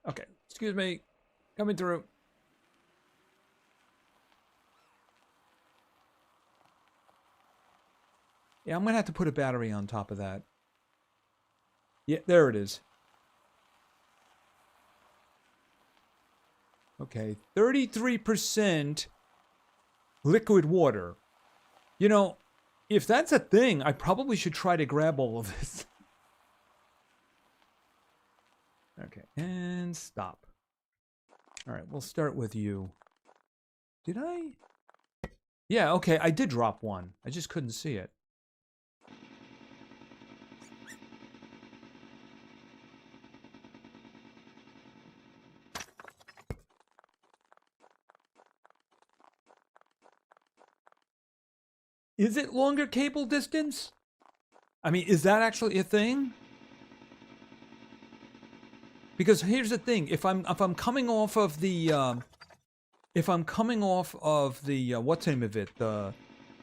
Okay, excuse me. Coming through. Yeah, I'm going to have to put a battery on top of that. Yeah, there it is. Okay, 33% liquid water. You know, if that's a thing, I probably should try to grab all of this. Okay, and stop. All right, we'll start with you. Did I? Yeah, okay, I did drop one. I just couldn't see it. Is it longer cable distance? I mean, is that actually a thing? Because here's the thing: if I'm coming off of the what's the name of it, the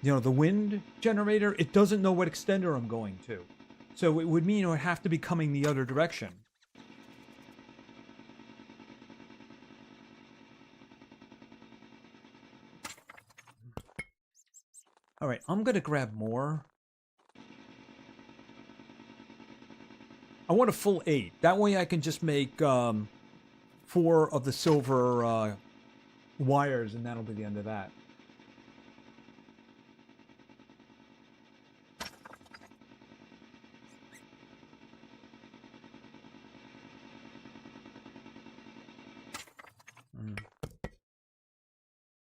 the wind generator, it doesn't know what extender I'm going to, so it would mean it would have to be coming the other direction. All right, I'm gonna grab more. I want a full 8. That way I can just make 4 of the silver wires, and that'll be the end of that.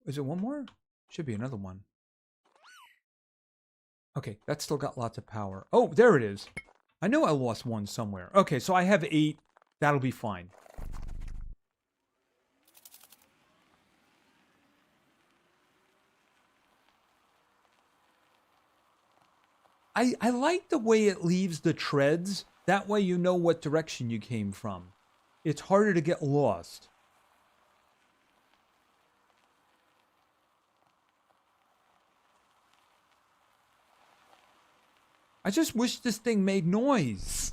Is it one more? Should be another one. Okay, that's still got lots of power. Oh, there it is. I know I lost one somewhere. Okay, so I have 8. That'll be fine. I like the way it leaves the treads. That way you know what direction you came from. It's harder to get lost. I just wish this thing made noise.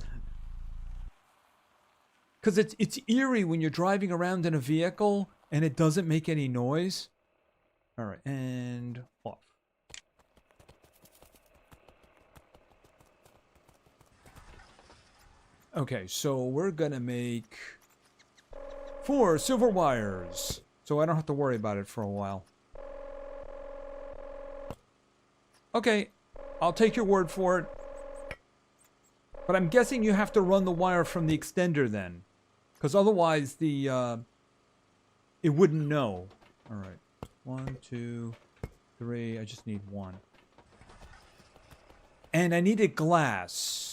Because it's eerie when you're driving around in a vehicle and it doesn't make any noise. All right, and off. Okay, so we're gonna make 4 silver wires, so I don't have to worry about it for a while. Okay, I'll take your word for it. But I'm guessing you have to run the wire from the extender then, because otherwise the it wouldn't know. All right, 1, 2, 3. I just need 1, and I needed glass.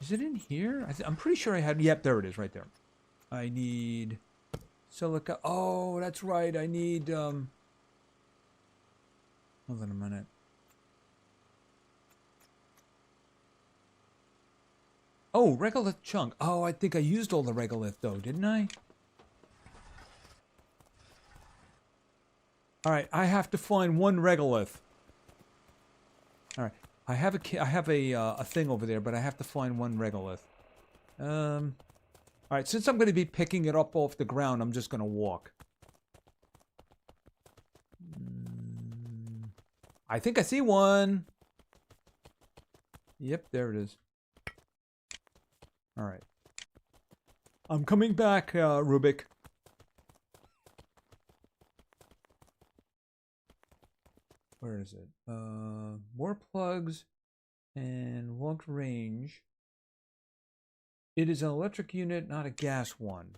Is it in here? I'm pretty sure I had... Yep, there it is, right there. I need silica. Oh, that's right. I need... Hold on a minute. Oh, regolith chunk. Oh, I think I used all the regolith, though, didn't I? All right, I have to find 1 regolith. All right. I have a thing over there, but I have to find 1 regolith. All right, since I'm going to be picking it up off the ground, I'm just going to walk. I think I see 1. Yep, there it is. All right. I'm coming back, Rubik. Where is it? More plugs and locked range. It is an electric unit, not a gas one.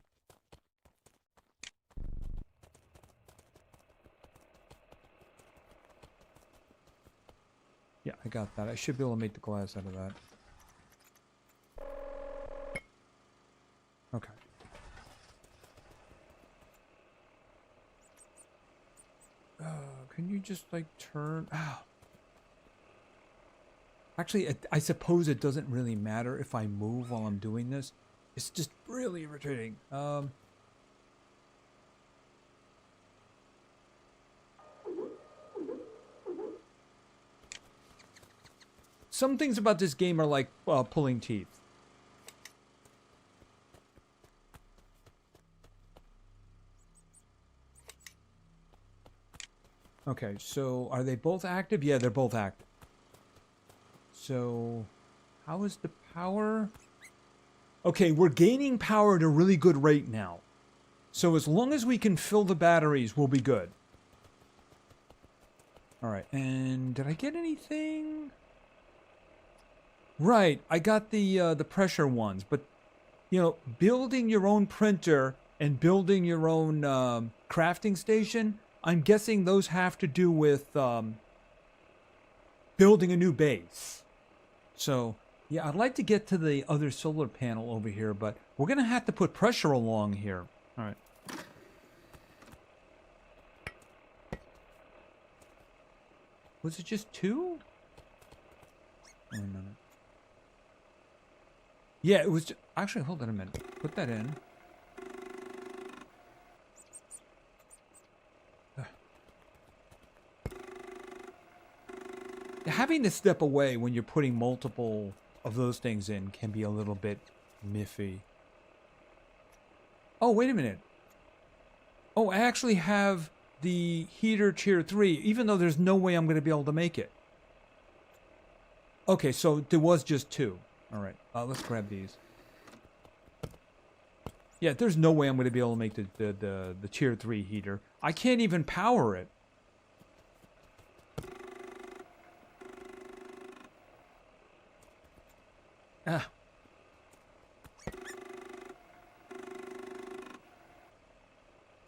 Yeah, I got that. I should be able to make the glass out of that. Okay. Can you just, like, turn... Oh. Actually, I suppose it doesn't really matter if I move while I'm doing this. It's just really irritating. Some things about this game are like pulling teeth. Okay, so are they both active? Yeah, they're both active. So, how is the power? Okay, we're gaining power at a really good rate now. So as long as we can fill the batteries, we'll be good. All right, and did I get anything? Right, I got the pressure ones, but you know, building your own printer and building your own crafting station, I'm guessing those have to do with building a new base. So, yeah, I'd like to get to the other solar panel over here, but we're going to have to put pressure along here. All right. Was it just 2? Wait a minute. Yeah, it was... Actually, hold on a minute. Put that in. Having to step away when you're putting multiple of those things in can be a little bit miffy. Oh, wait a minute. Oh, I actually have the heater tier 3, even though there's no way I'm going to be able to make it. Okay, so there was just 2. All right, let's grab these. Yeah, there's no way I'm going to be able to make the tier 3 heater. I can't even power it. Ah.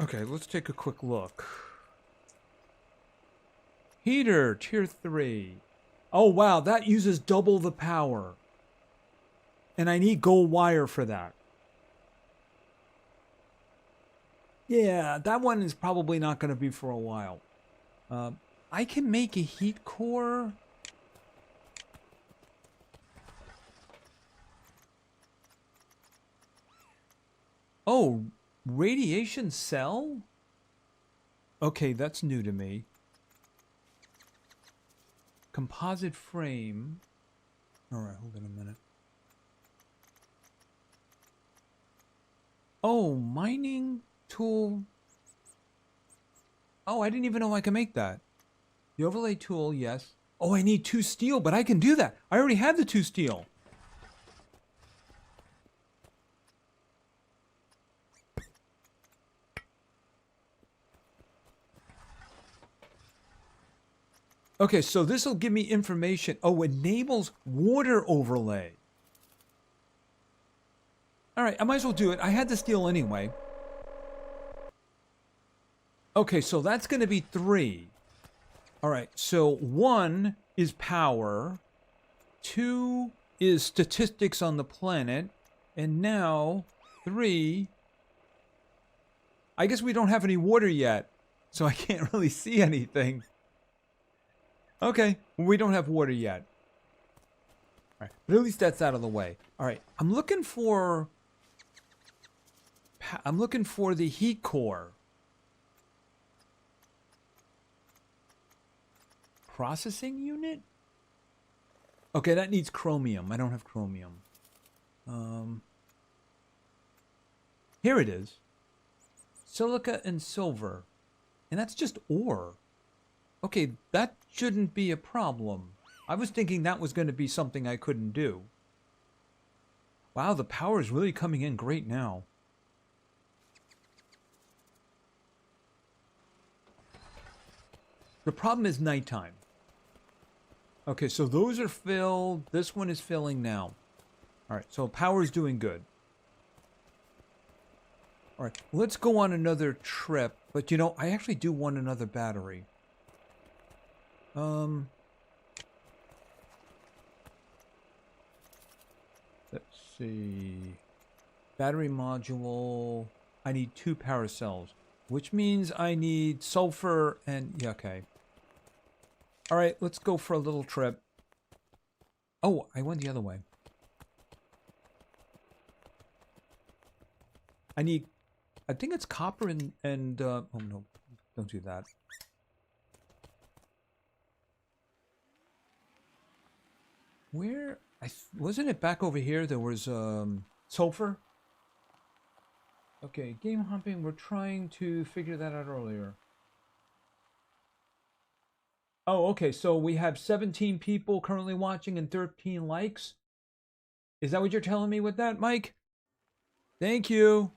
Okay, let's take a quick look. Heater, tier 3. Oh, wow, that uses double the power. And I need gold wire for that. Yeah, that one is probably not going to be for a while. I can make a heat core. Oh, radiation cell? Okay, that's new to me. Composite frame. Alright, hold on a minute. Oh, mining tool. Oh, I didn't even know I could make that. The overlay tool, yes. Oh, I need 2 steel, but I can do that. I already have the 2 steel. Okay, so this will give me information. Oh, enables water overlay. All right, I might as well do it. I had the steel anyway. Okay, so that's going to be 3. All right, so 1 is power. 2 is statistics on the planet. And now 3... I guess we don't have any water yet, so I can't really see anything. Okay, we don't have water yet. All right, but at least that's out of the way. All right, I'm looking for the heat core. Processing unit? Okay, that needs chromium. I don't have chromium. Here it is. Silica and silver. And that's just ore. Okay, that shouldn't be a problem. I was thinking that was going to be something I couldn't do. Wow, the power is really coming in great now. The problem is nighttime. Okay, so those are filled. This one is filling now. All right, so power is doing good. All right, let's go on another trip. But you know, I actually do want another battery. Let's see. Battery module. I need 2 power cells, which means I need sulfur and... Yeah, okay. All right, let's go for a little trip. Oh, I went the other way. I need... I think it's copper and oh no, don't do that. Where... wasn't it back over here? There was sulfur. Okay, GameHopping. We're trying to figure that out earlier. Oh, okay. So we have 17 people currently watching and 13 likes. Is that what you're telling me with that, Mike? Thank you.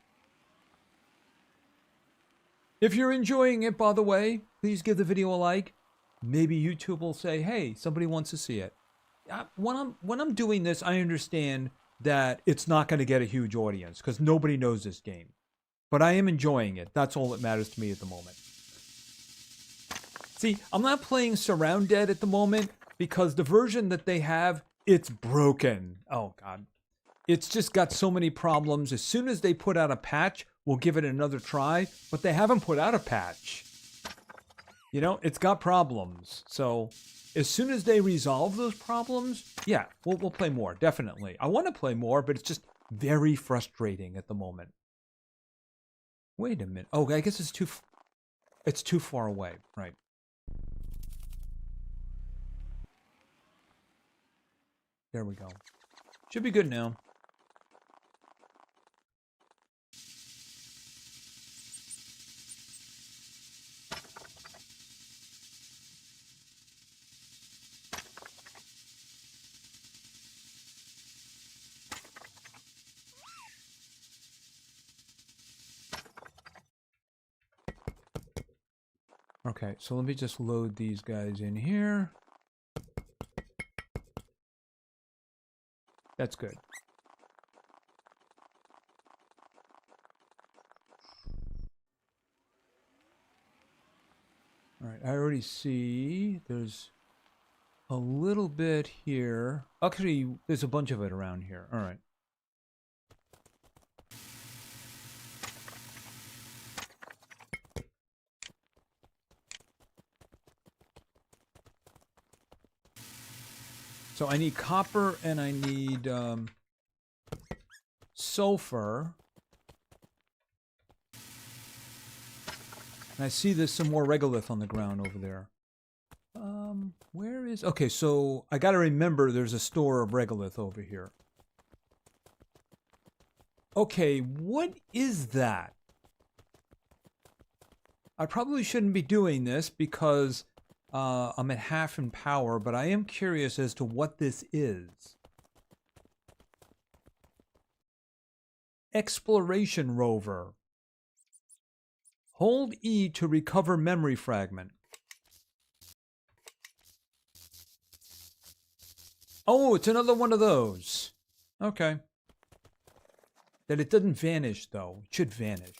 If you're enjoying it, by the way, please give the video a like. Maybe YouTube will say, hey, somebody wants to see it. When I'm doing this, I understand that it's not going to get a huge audience because nobody knows this game. But I am enjoying it. That's all that matters to me at the moment. See, I'm not playing Surround Dead at the moment because the version that they have, it's broken. Oh, God. It's just got so many problems. As soon as they put out a patch, we'll give it another try. But they haven't put out a patch. You know, it's got problems. So as soon as they resolve those problems, yeah, we'll play more, definitely. I want to play more, but it's just very frustrating at the moment. Wait a minute. Oh, I guess it's too far away, right? There we go. Should be good now. Okay, so let me just load these guys in here. That's good. All right, I already see there's a little bit here. Actually, there's a bunch of it around here. All right. So I need copper and I need sulfur. And I see there's some more regolith on the ground over there. Where is... Okay, so I got to remember there's a store of regolith over here. Okay, what is that? I probably shouldn't be doing this because I'm at half in power, but I am curious as to what this is. Exploration rover. Hold E to recover memory fragment. Oh, it's another one of those. Okay. That it doesn't vanish, though. It should vanish.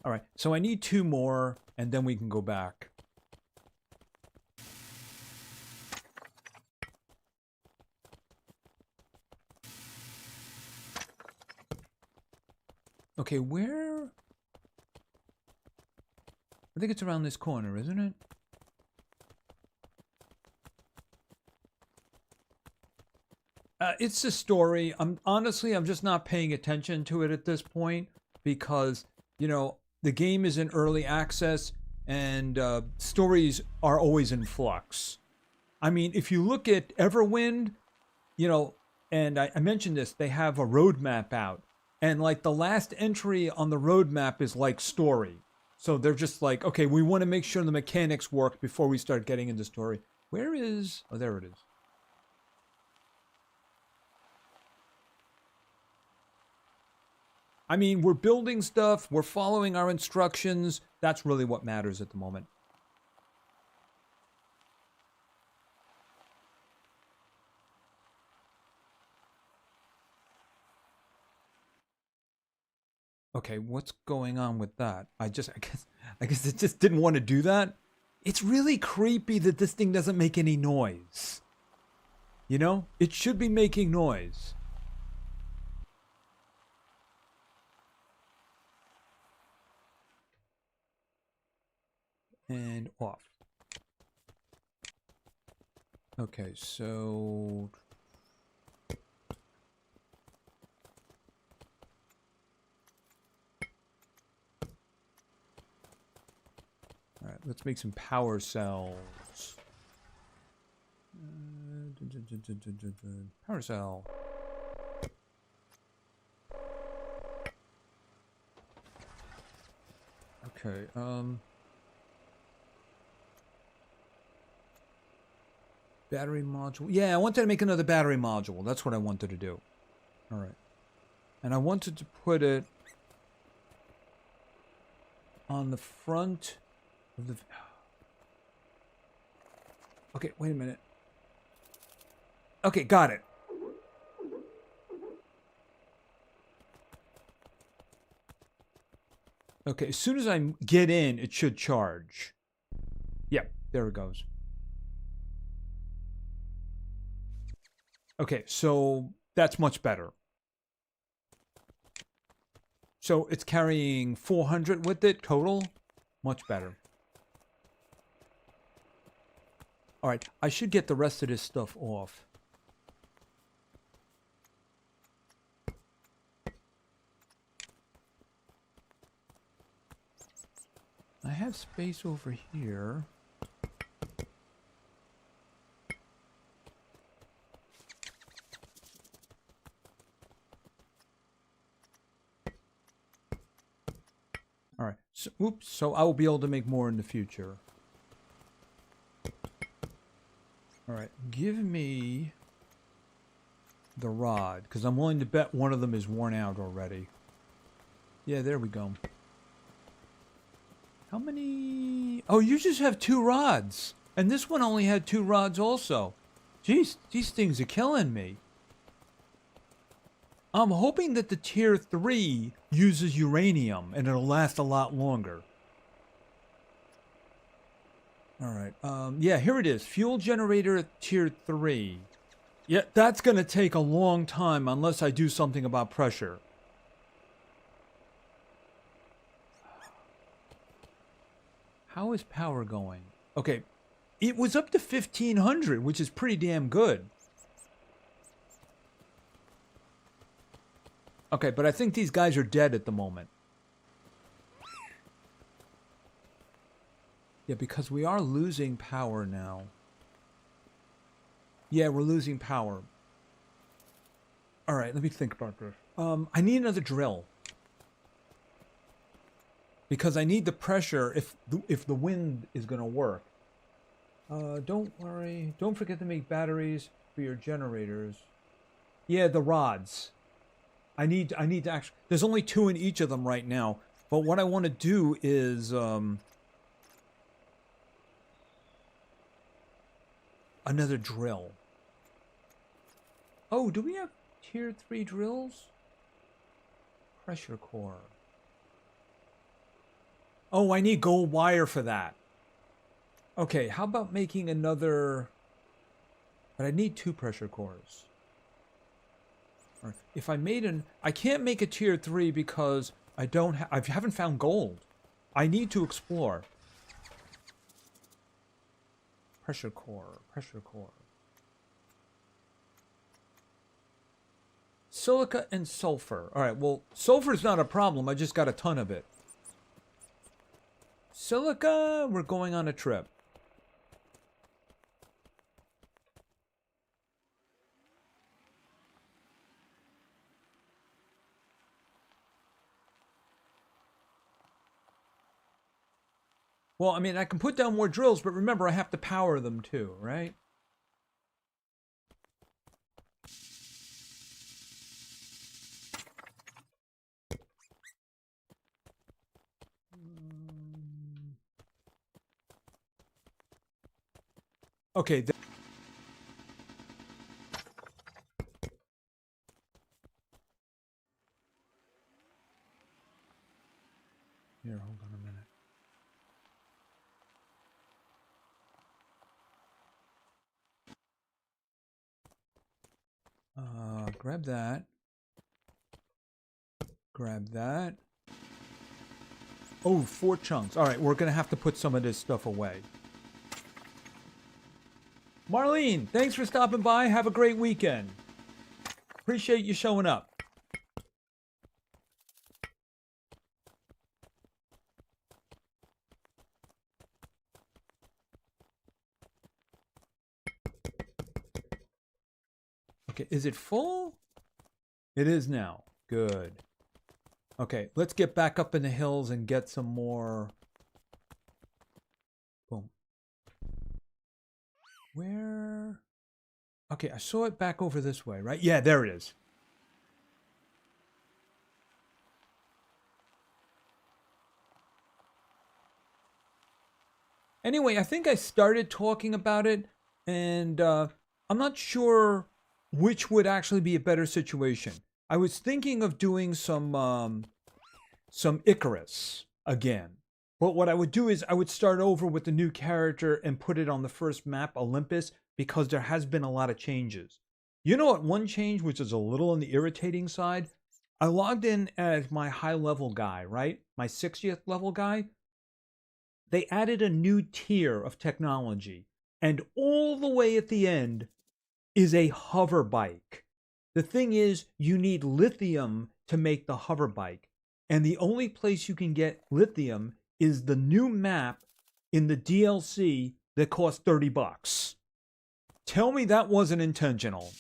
All right, so I need 2 more, and then we can go back. Okay, where... I think it's around this corner, isn't it? It's a story. Honestly, I'm just not paying attention to it at this point because, you know, the game is in early access and stories are always in flux. I mean, if you look at Everwind, you know, and I mentioned this, they have a roadmap out. And like the last entry on the roadmap is like story. So they're just like, okay, we want to make sure the mechanics work before we start getting into story. Where is... Oh, there it is. I mean, we're building stuff, we're following our instructions. That's really what matters at the moment. Okay, what's going on with that? I guess it just didn't want to do that. It's really creepy that this thing doesn't make any noise. You know? It should be making noise. And off. Okay, so... All right, let's make some power cells. Power cell. Okay, Battery module. Yeah, I wanted to make another battery module. That's what I wanted to do. All right. And I wanted to put it on the front of the... Okay, wait a minute. Okay, got it. Okay, as soon as I get in, it should charge. Yep, there it goes. Okay, so that's much better. So it's carrying 400 with it total. Much better. All right, I should get the rest of this stuff off. I have space over here. All right. So, oops. So I will be able to make more in the future. All right. Give me the rod, because I'm willing to bet one of them is worn out already. Yeah, there we go. How many? Oh, you just have 2 rods. And this one only had 2 rods also. Jeez, these things are killing me. I'm hoping that the tier 3 uses uranium and it'll last a lot longer. All right. Yeah, here it is. Fuel generator tier 3. Yeah, that's going to take a long time unless I do something about pressure. How is power going? Okay. It was up to 1500, which is pretty damn good. Okay, but I think these guys are dead at the moment. Yeah, because we are losing power now. Yeah, we're losing power. All right, let me think about this. I need another drill. Because I need the pressure if the wind is going to work. Don't worry. Don't forget to make batteries for your generators. Yeah, the rods. I need to actually... There's only 2 in each of them right now. But what I want to do is... another drill. Oh, do we have tier 3 drills? Pressure core. Oh, I need gold wire for that. Okay, how about making another... But I need 2 pressure cores. If I made an... I can't make a tier 3 because I don't I haven't found gold. I need to explore. Pressure core. Pressure core. Silica and sulfur. All right, well, sulfur's not a problem. I just got a ton of it. Silica, we're going on a trip. Well, I mean, I can put down more drills, but remember, I have to power them too, right? Okay. Here, hold on a minute. Grab that. Grab that. Oh, 4 chunks. All right, we're going to have to put some of this stuff away. Marlene, thanks for stopping by. Have a great weekend. Appreciate you showing up. Okay, is it full? It is now. Good. Okay, let's get back up in the hills and get some more. Boom. Where? Okay, I saw it back over this way, right? Yeah, there it is. Anyway, I think I started talking about it, and I'm not sure which would actually be a better situation. I was thinking of doing some Icarus again. But what I would do is I would start over with the new character and put it on the first map, Olympus, because there has been a lot of changes. You know what? One change, which is a little on the irritating side, I logged in as my high level guy, right? My 60th level guy. They added a new tier of technology, and all the way at the end is a hover bike. The thing is, you need lithium to make the hover bike. And the only place you can get lithium is the new map in the DLC that costs $30. Tell me that wasn't intentional.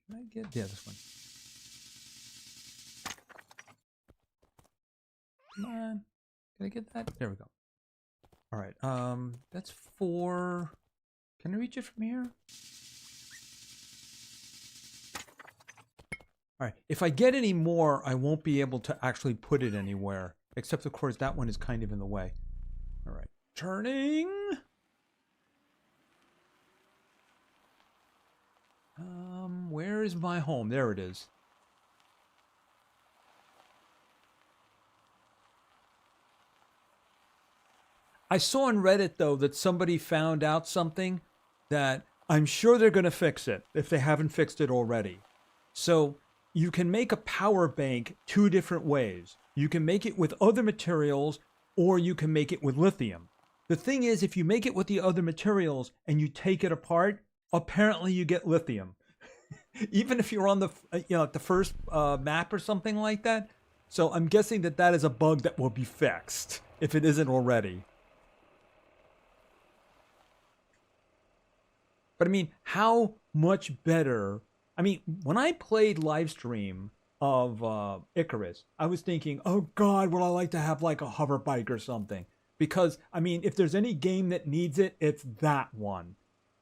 Can I get this one? Come on. Can I get that? There we go. All right. That's 4. Can I reach it from here? All right. If I get any more, I won't be able to actually put it anywhere. Except, of course, that one is kind of in the way. All right. Turning. Where is my home? There it is. I saw on Reddit, though, that somebody found out something that I'm sure they're going to fix it if they haven't fixed it already. So you can make a power bank 2 different ways. You can make it with other materials, or you can make it with lithium. The thing is, if you make it with the other materials and you take it apart, apparently you get lithium. Even if you're on the the first map or something like that. So I'm guessing that that is a bug that will be fixed if it isn't already. But I mean, how much better? I mean, when I played live stream of Icarus, I was thinking, oh God, would I like to have like a hover bike or something? Because I mean, if there's any game that needs it, it's that one.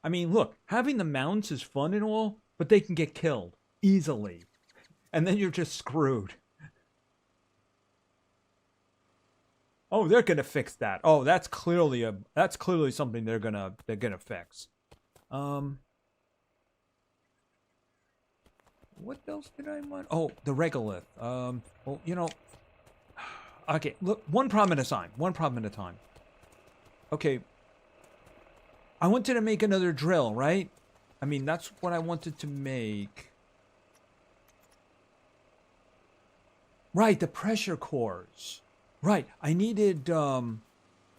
I mean, look, having the mounts is fun and all, but they can get killed easily, and then you're just screwed. Oh, they're gonna fix that. Oh, that's clearly something they're gonna fix. Um, what else did I want? Oh, the regolith. Well, okay. Look, one problem at a time. One problem at a time. Okay. I wanted to make another drill, right? I mean, that's what I wanted to make. Right, the pressure cores. Right, I needed, hold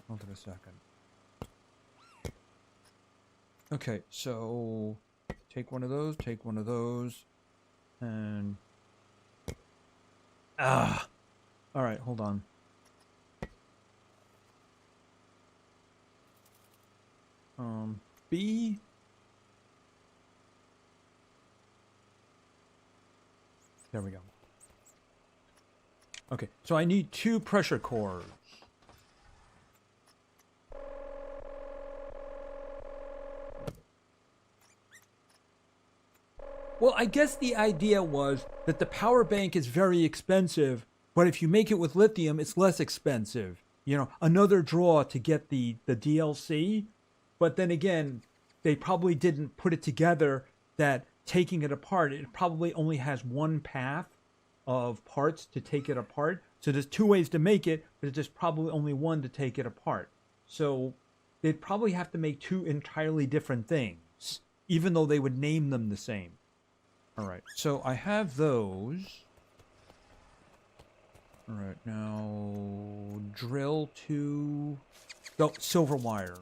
on a second. Okay, so take one of those, and all right, hold on. B. There we go. Okay, so I need 2 pressure cores. Well, I guess the idea was that the power bank is very expensive, but if you make it with lithium, it's less expensive. Another draw to get the DLC. But then again, they probably didn't put it together that taking it apart, it probably only has one path of parts to take it apart. So there's 2 ways to make it, but there's probably only one to take it apart. So they'd probably have to make 2 entirely different things, even though they would name them the same. All right, so I have those. All right, now drill to silver wire.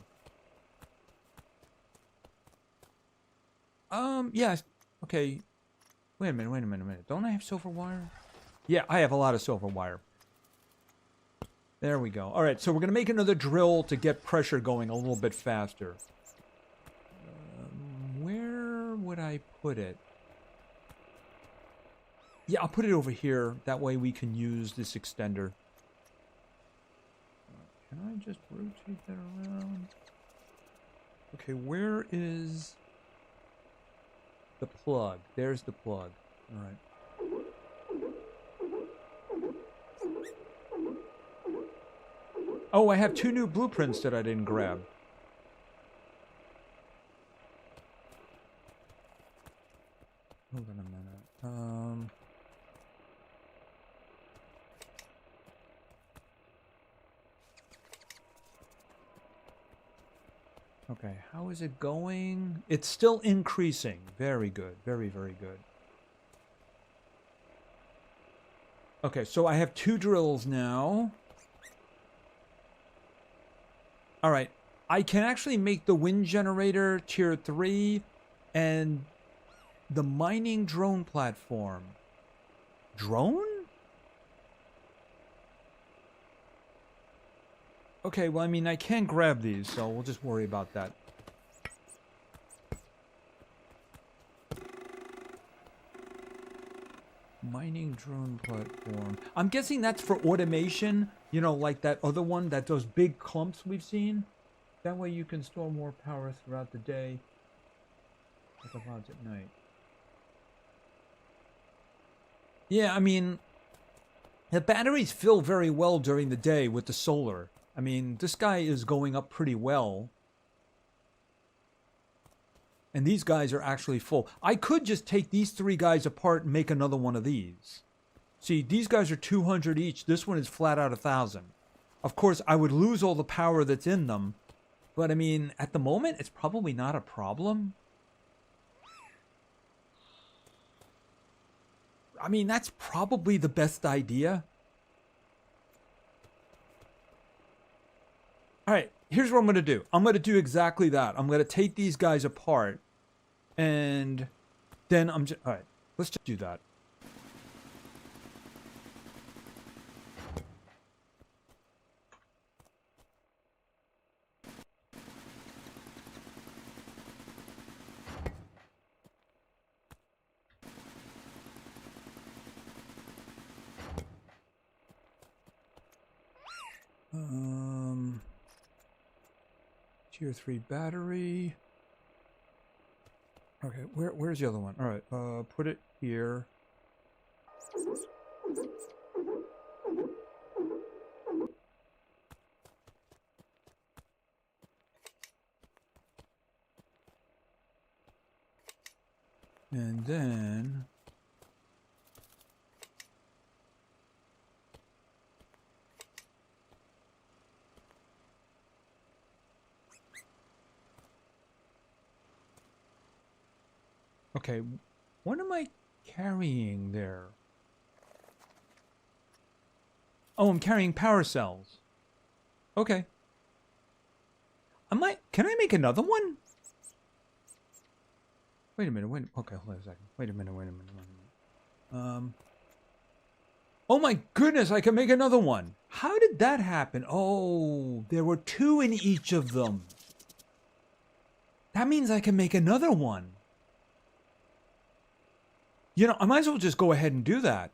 Yeah, okay. Wait a minute. Don't I have silver wire? Yeah, I have a lot of silver wire. There we go. All right, so we're going to make another drill to get pressure going a little bit faster. Where would I put it? Yeah, I'll put it over here. That way we can use this extender. Can I just rotate that around? Okay, where is the plug? There's the plug. All right. Oh, I have 2 new blueprints that I didn't grab. Hold on a minute. Okay, how is it going? It's still increasing. Very good. Very, very good. Okay, so I have 2 drills now. All right. I can actually make the wind generator tier 3 and the mining drone platform. Drone? Okay, well, I mean, I can't grab these, so we'll just worry about that. Mining drone platform. I'm guessing that's for automation, you know, like that other one, that those big clumps we've seen. That way you can store more power throughout the day, like the pods at night. Yeah, I mean, the batteries fill very well during the day with the solar. I mean, this guy is going up pretty well. And these guys are actually full. I could just take these 3 guys apart and make another one of these. See, these guys are 200 each. This one is flat out 1,000. Of course, I would lose all the power that's in them. But I mean, at the moment, it's probably not a problem. I mean, that's probably the best idea. All right, here's what I'm going to do. I'm going to do exactly that. I'm going to take these guys apart. And then I'm just... All right, let's just do that. Tier 3 battery. Okay, where's the other one? All right, put it here. And then... Okay, what am I carrying there? Oh, I'm carrying power cells. Okay. Can I make another one? Wait a minute, okay, hold on a second. Wait a minute. Oh my goodness, I can make another one. How did that happen? Oh, there were 2 in each of them. That means I can make another one. You know, I might as well just go ahead and do that.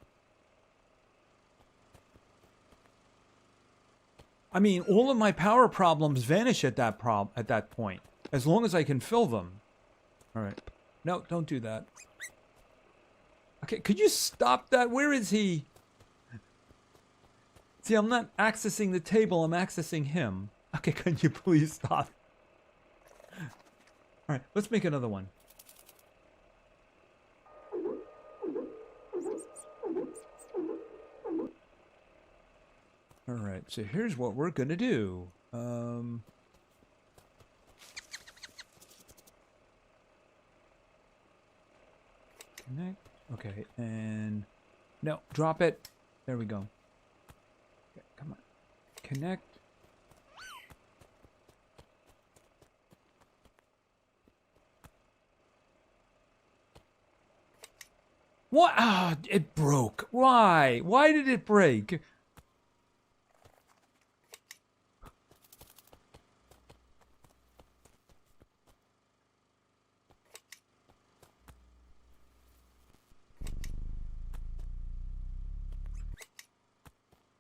I mean, all of my power problems vanish at that point, as long as I can fill them. All right. No, don't do that. Okay, could you stop that? Where is he? See, I'm not accessing the table, I'm accessing him. Okay, can you please stop? All right, let's make another one. All right, so here's what we're gonna do. Connect. Okay, and no, drop it. There we go. Okay, come on. Connect. What? Ah, it broke. Why? Why did it break?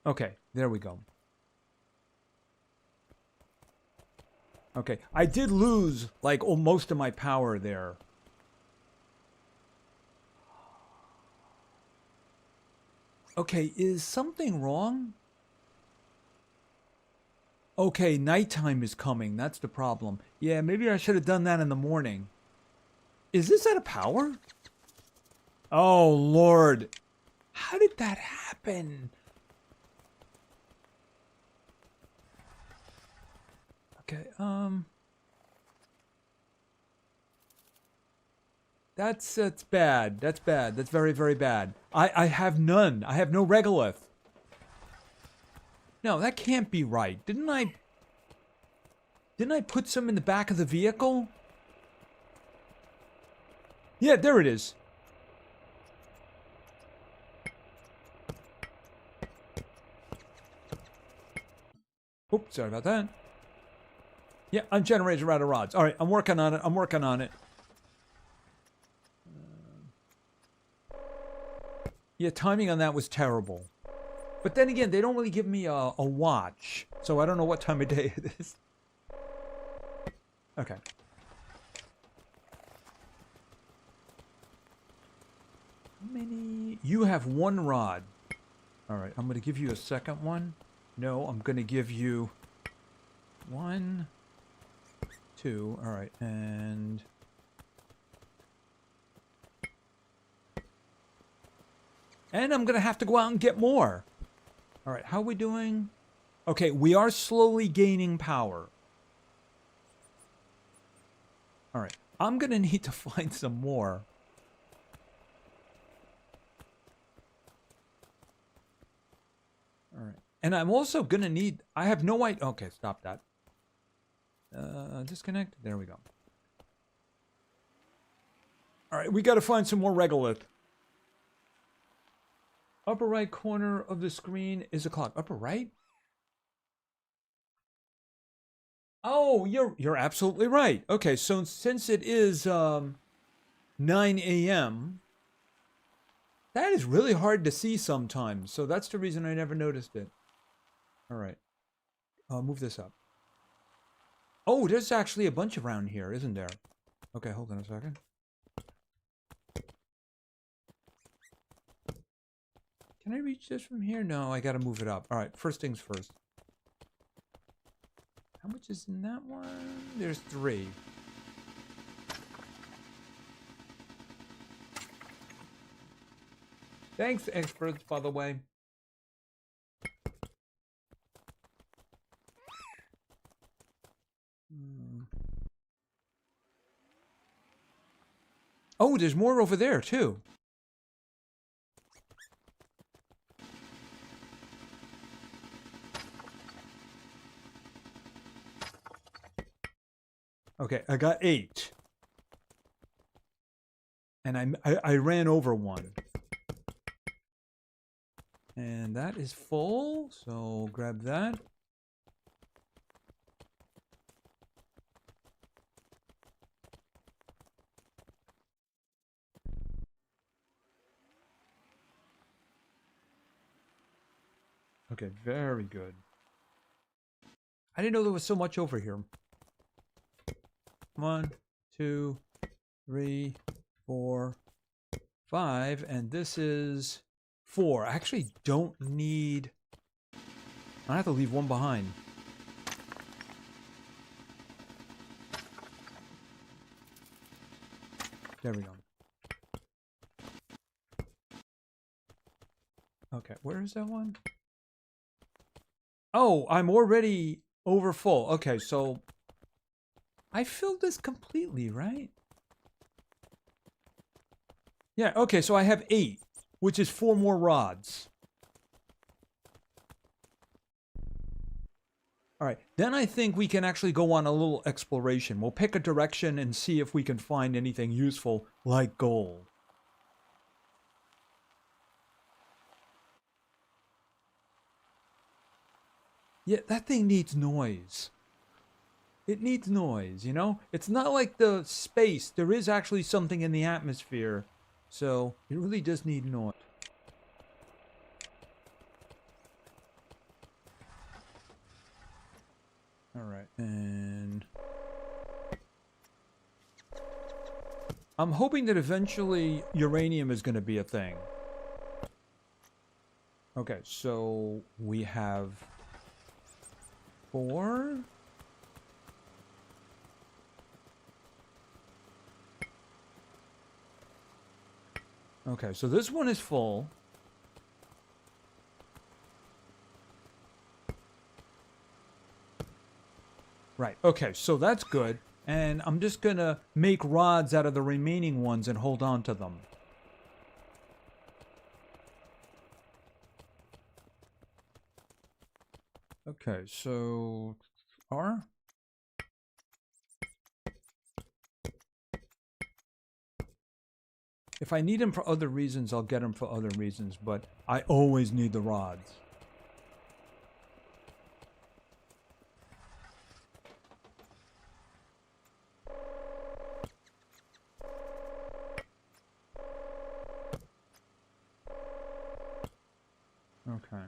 Okay, there we go. Okay, I did lose, like, most of my power there. Okay, is something wrong? Okay, nighttime is coming. That's the problem. Yeah, maybe I should have done that in the morning. Is this out of power? Oh, Lord. How did that happen? Okay, That's bad. That's bad. That's very, very bad. I have none. I have no regolith. No, that can't be right. Didn't I put some in the back of the vehicle? Yeah, there it is. Oops, sorry about that. Yeah, ungenerated router rods. All right, I'm working on it. I'm working on it. Yeah, timing on that was terrible. But then again, they don't really give me a watch, so I don't know what time of day it is. Okay. How many? You have one rod. All right, I'm going to give you a second one. No, I'm going to give you 1, 2. All right, and... And I'm going to have to go out and get more. All right, how are we doing? Okay, we are slowly gaining power. All right, I'm going to need to find some more. All right, and I'm also going to need... I have no idea... Okay, stop that. Disconnect. There we go. All right, we got to find some more regolith. Upper right corner of the screen is a clock. Upper right? Oh, you're absolutely right. Okay, so since it is 9 a.m., that is really hard to see sometimes. So that's the reason I never noticed it. All right. I'll move this up. Oh, there's actually a bunch around here, isn't there? Okay, hold on a second. Can I reach this from here? No, I gotta move it up. All right, first things first. How much is in that one? There's 3. Thanks, experts, by the way. Oh, there's more over there, too. Okay, I got 8. And I ran over 1. And that is full, so grab that. Okay, very good. I didn't know there was so much over here. 1, 2, 3, 4, 5, and this is 4. I actually don't need... I have to leave 1 behind. There we go. Okay, where is that one? Oh, I'm already over full. Okay, so I filled this completely, right? Yeah, okay, so I have 8, which is 4 more rods. All right, then I think we can actually go on a little exploration. We'll pick a direction and see if we can find anything useful like gold. Yeah, that thing needs noise. It needs noise, you know? It's not like the space. There is actually something in the atmosphere. So, it really does need noise. All right, and I'm hoping that eventually uranium is going to be a thing. Okay, so we have 4. Okay, so this one is full. Right, okay, so that's good. And I'm just going to make rods out of the remaining ones and hold on to them. Okay, so R. If I need them for other reasons, I'll get them for other reasons, but I always need the rods. Okay.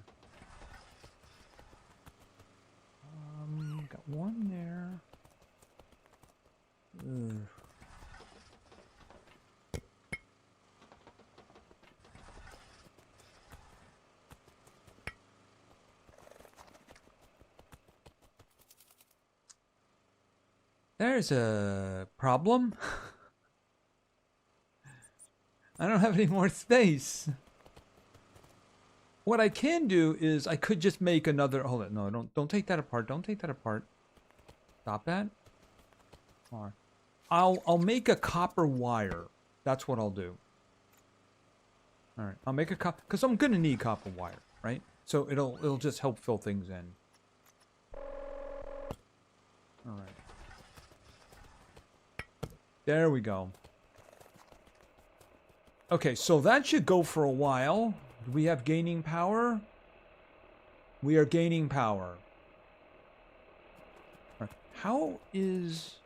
Got one there. Ugh. There's a problem. I don't have any more space. What I can do is I could just make another. Hold it. No, don't take that apart. Don't take that apart. Stop that. I'll make a copper wire. That's what I'll do. All right. I'll make a copper because I'm gonna need copper wire, right? So it'll just help fill things in. All right. There we go. Okay, so that should go for a while. Do we have gaining power? We are gaining power. Right. How is...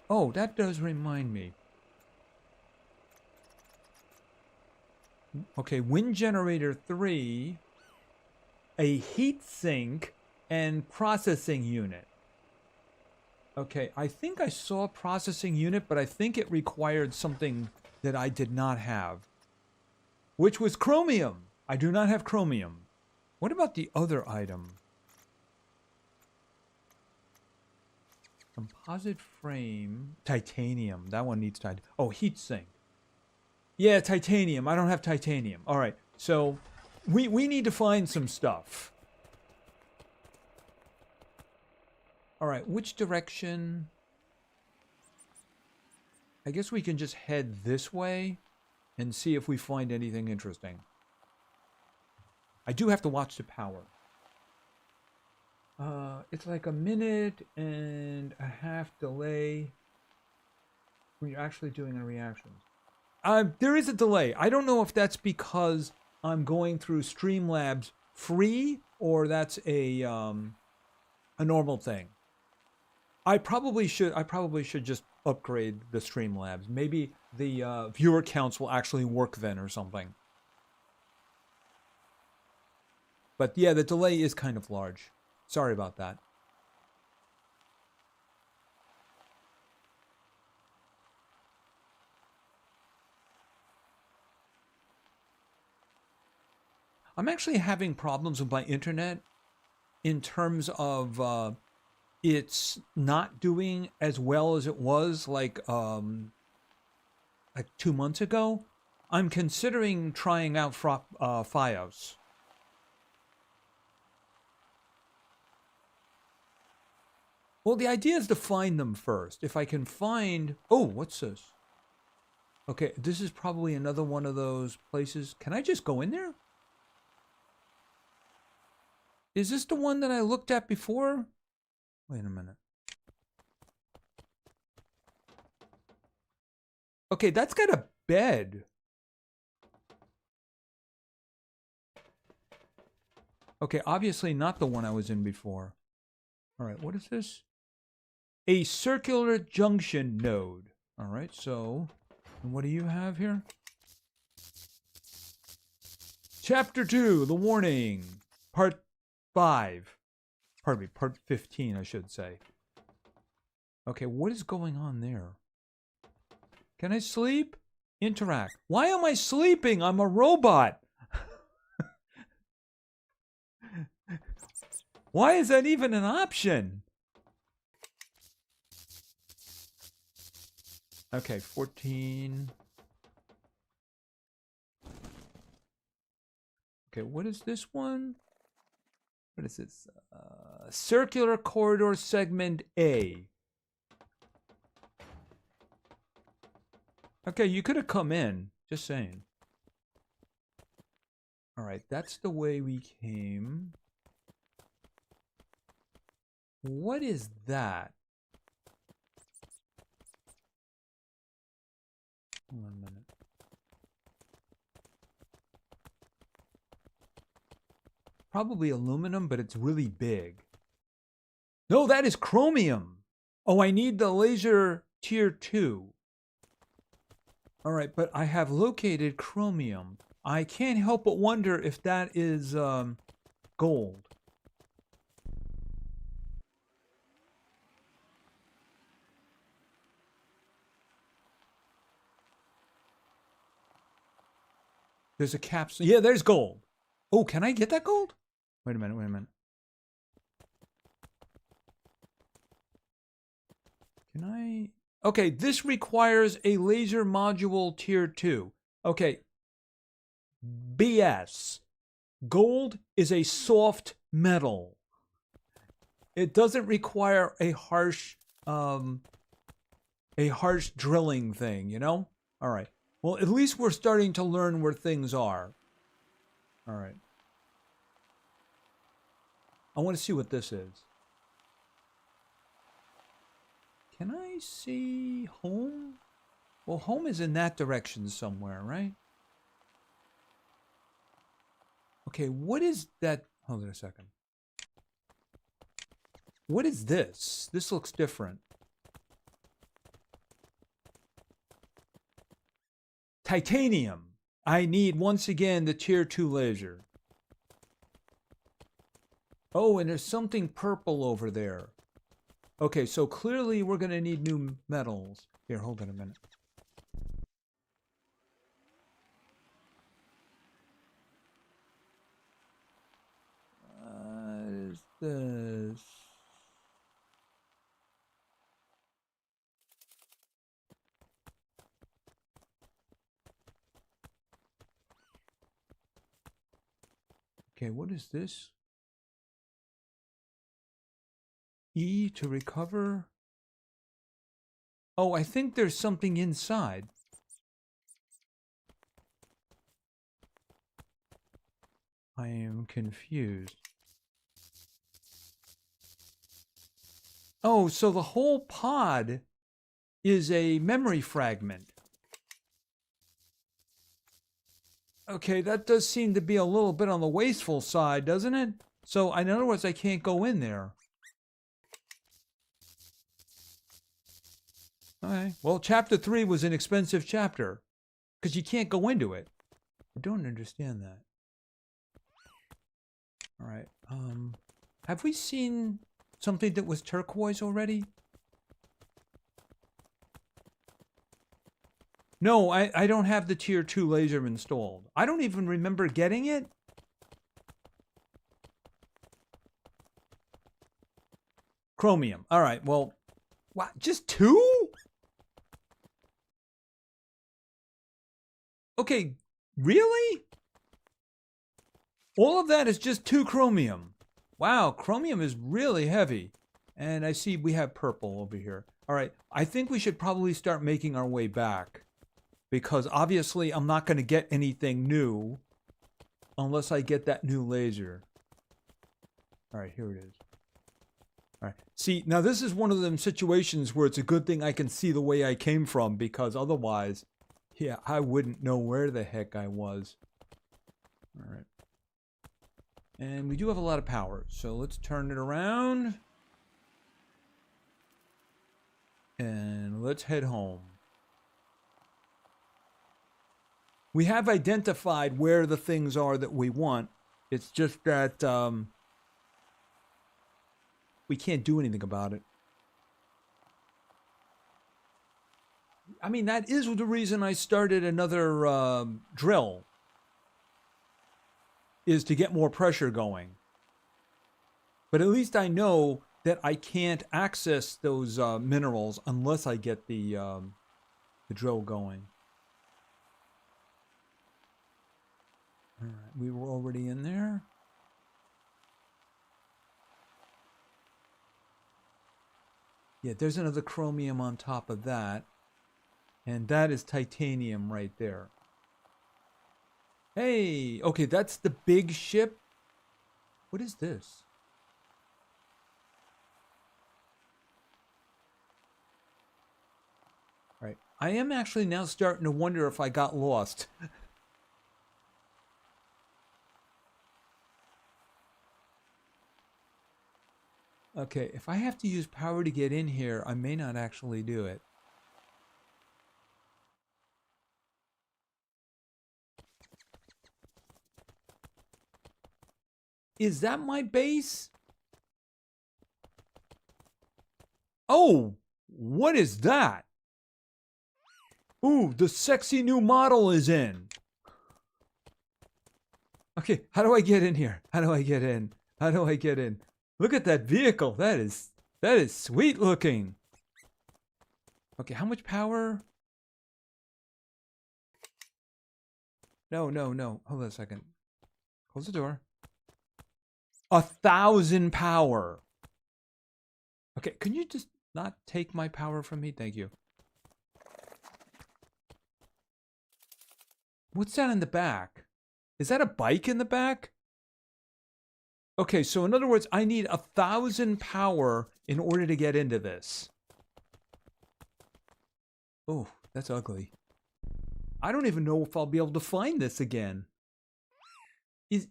Oh, that does remind me. Okay, wind generator 3, a heat sink, and processing unit. Okay, I think I saw a processing unit, but I think it required something that I did not have, which was chromium. I do not have chromium. What about the other item? Composite frame, titanium. That one needs titanium. Oh, heat sink. Yeah, titanium. I don't have titanium. All right, so we need to find some stuff. All right, which direction? I guess we can just head this way and see if we find anything interesting. I do have to watch the power. It's like a minute and a half delay when you're actually doing a reaction. There is a delay. I don't know if that's because I'm going through Streamlabs free or that's a normal thing. I probably should just upgrade the Streamlabs. Maybe the viewer counts will actually work then or something. But yeah, the delay is kind of large. Sorry about that. I'm actually having problems with my internet in terms of it's not doing as well as it was like 2 months ago. I'm considering trying out Fios. Well, the idea is to find them first. If I can find... Oh, what's this? Okay, this is probably another one of those places. Can I just go in there? Is this the one that I looked at before? Wait a minute. Okay, that's got a bed. Okay, obviously not the one I was in before. All right, what is this? A circular junction node. All right, so what do you have here? Chapter 2, the warning, part 5. Pardon me, part 15, I should say. Okay, what is going on there? Can I sleep? Interact. Why am I sleeping? I'm a robot. Why is that even an option? Okay, 14. Okay, what is this one? What is this? Circular corridor segment A. Okay, you could have come in. Just saying. All right, that's the way we came. What is that? 1 minute. Probably aluminum, but it's really big. No, that is chromium. Oh, I need the laser tier 2. All right, but I have located chromium. I can't help but wonder if that is gold. There's a capsule. Yeah, there's gold. Oh, can I get that gold? Wait a minute, wait a minute. Can I? Okay, this requires a laser module tier 2. Okay. BS. Gold is a soft metal. It doesn't require a harsh drilling thing, you know? All right. Well, at least we're starting to learn where things are. All right. I want to see what this is. Can I see home? Well, home is in that direction somewhere, right? Okay, what is that? Hold on a second. What is this? This looks different. Titanium. I need, once again, the tier 2 laser. Oh, and there's something purple over there. Okay, so clearly we're going to need new metals. Here, hold on a minute. What is this? Okay, what is this? E to recover. Oh, I think there's something inside. I am confused. Oh, so the whole pod is a memory fragment. Okay, that does seem to be a little bit on the wasteful side, doesn't it? So, in other words, I can't go in there. Okay. Well, chapter 3 was an expensive chapter because you can't go into it. I don't understand that. All right. Have we seen something that was turquoise already? No, I don't have the tier 2 laser installed. I don't even remember getting it. Chromium. All right. Well, what? Just 2? Okay, really? All of that is just 2 chromium. Wow, chromium is really heavy. And I see we have purple over here. All right, I think we should probably start making our way back. Because obviously I'm not going to get anything new unless I get that new laser. All right, here it is. All right. See, now this is one of them situations where it's a good thing I can see the way I came from, because otherwise, yeah, I wouldn't know where the heck I was. All right. And we do have a lot of power, so let's turn it around. And let's head home. We have identified where the things are that we want. It's just that we can't do anything about it. I mean, that is the reason I started another drill, is to get more pressure going. But at least I know that I can't access those minerals unless I get the drill going. All right, we were already in there. Yeah, there's another chromium on top of that. And that is titanium right there. Hey, okay, that's the big ship. What is this? All right, I am actually now starting to wonder if I got lost. Okay, if I have to use power to get in here, I may not actually do it. Is that my base? Oh, what is that? Ooh, the sexy new model is in. Okay, how do I get in here? How do I get in? How do I get in? Look at that vehicle. That is sweet looking. Okay, how much power? No. Hold on a second. Close the door. 1,000 power. Okay, can you just not take my power from me? Thank you. What's that in the back? Is that a bike in the back? Okay, so in other words, I need 1,000 power in order to get into this. Oh, that's ugly. I don't even know if I'll be able to find this again.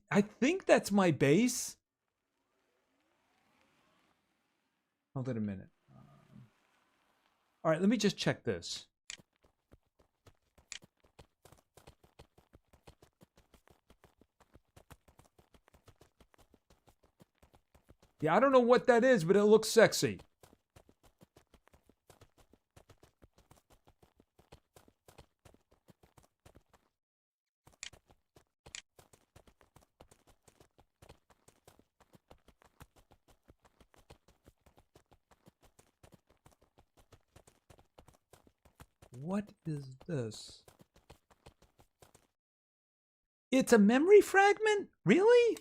I think that's my base. Hold on a minute. All right, let me just check this. Yeah, I don't know what that is, but it looks sexy. What is this? It's a memory fragment? Really?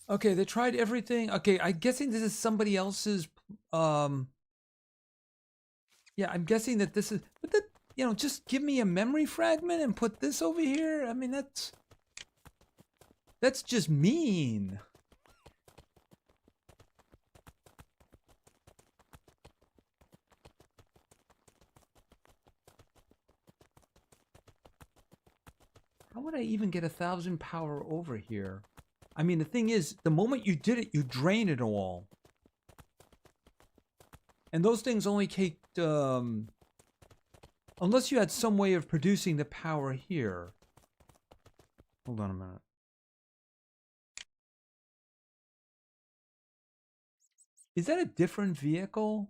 Okay, they tried everything. Okay, I'm guessing this is somebody else's yeah, I'm guessing that this is, but that, you know, just give me a memory fragment and put this over here. I mean, that's just mean. How would I even get 1,000 power over here? I mean, the thing is, the moment you did it, you drain it all. And those things only take, unless you had some way of producing the power here. Hold on a minute. Is that a different vehicle?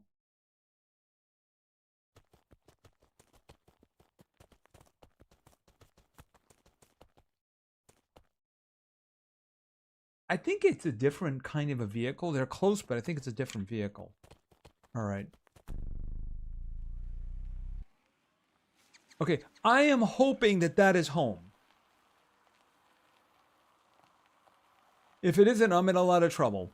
I think it's a different kind of a vehicle. They're close, but I think it's a different vehicle. All right. Okay, I am hoping that that is home. If it isn't, I'm in a lot of trouble.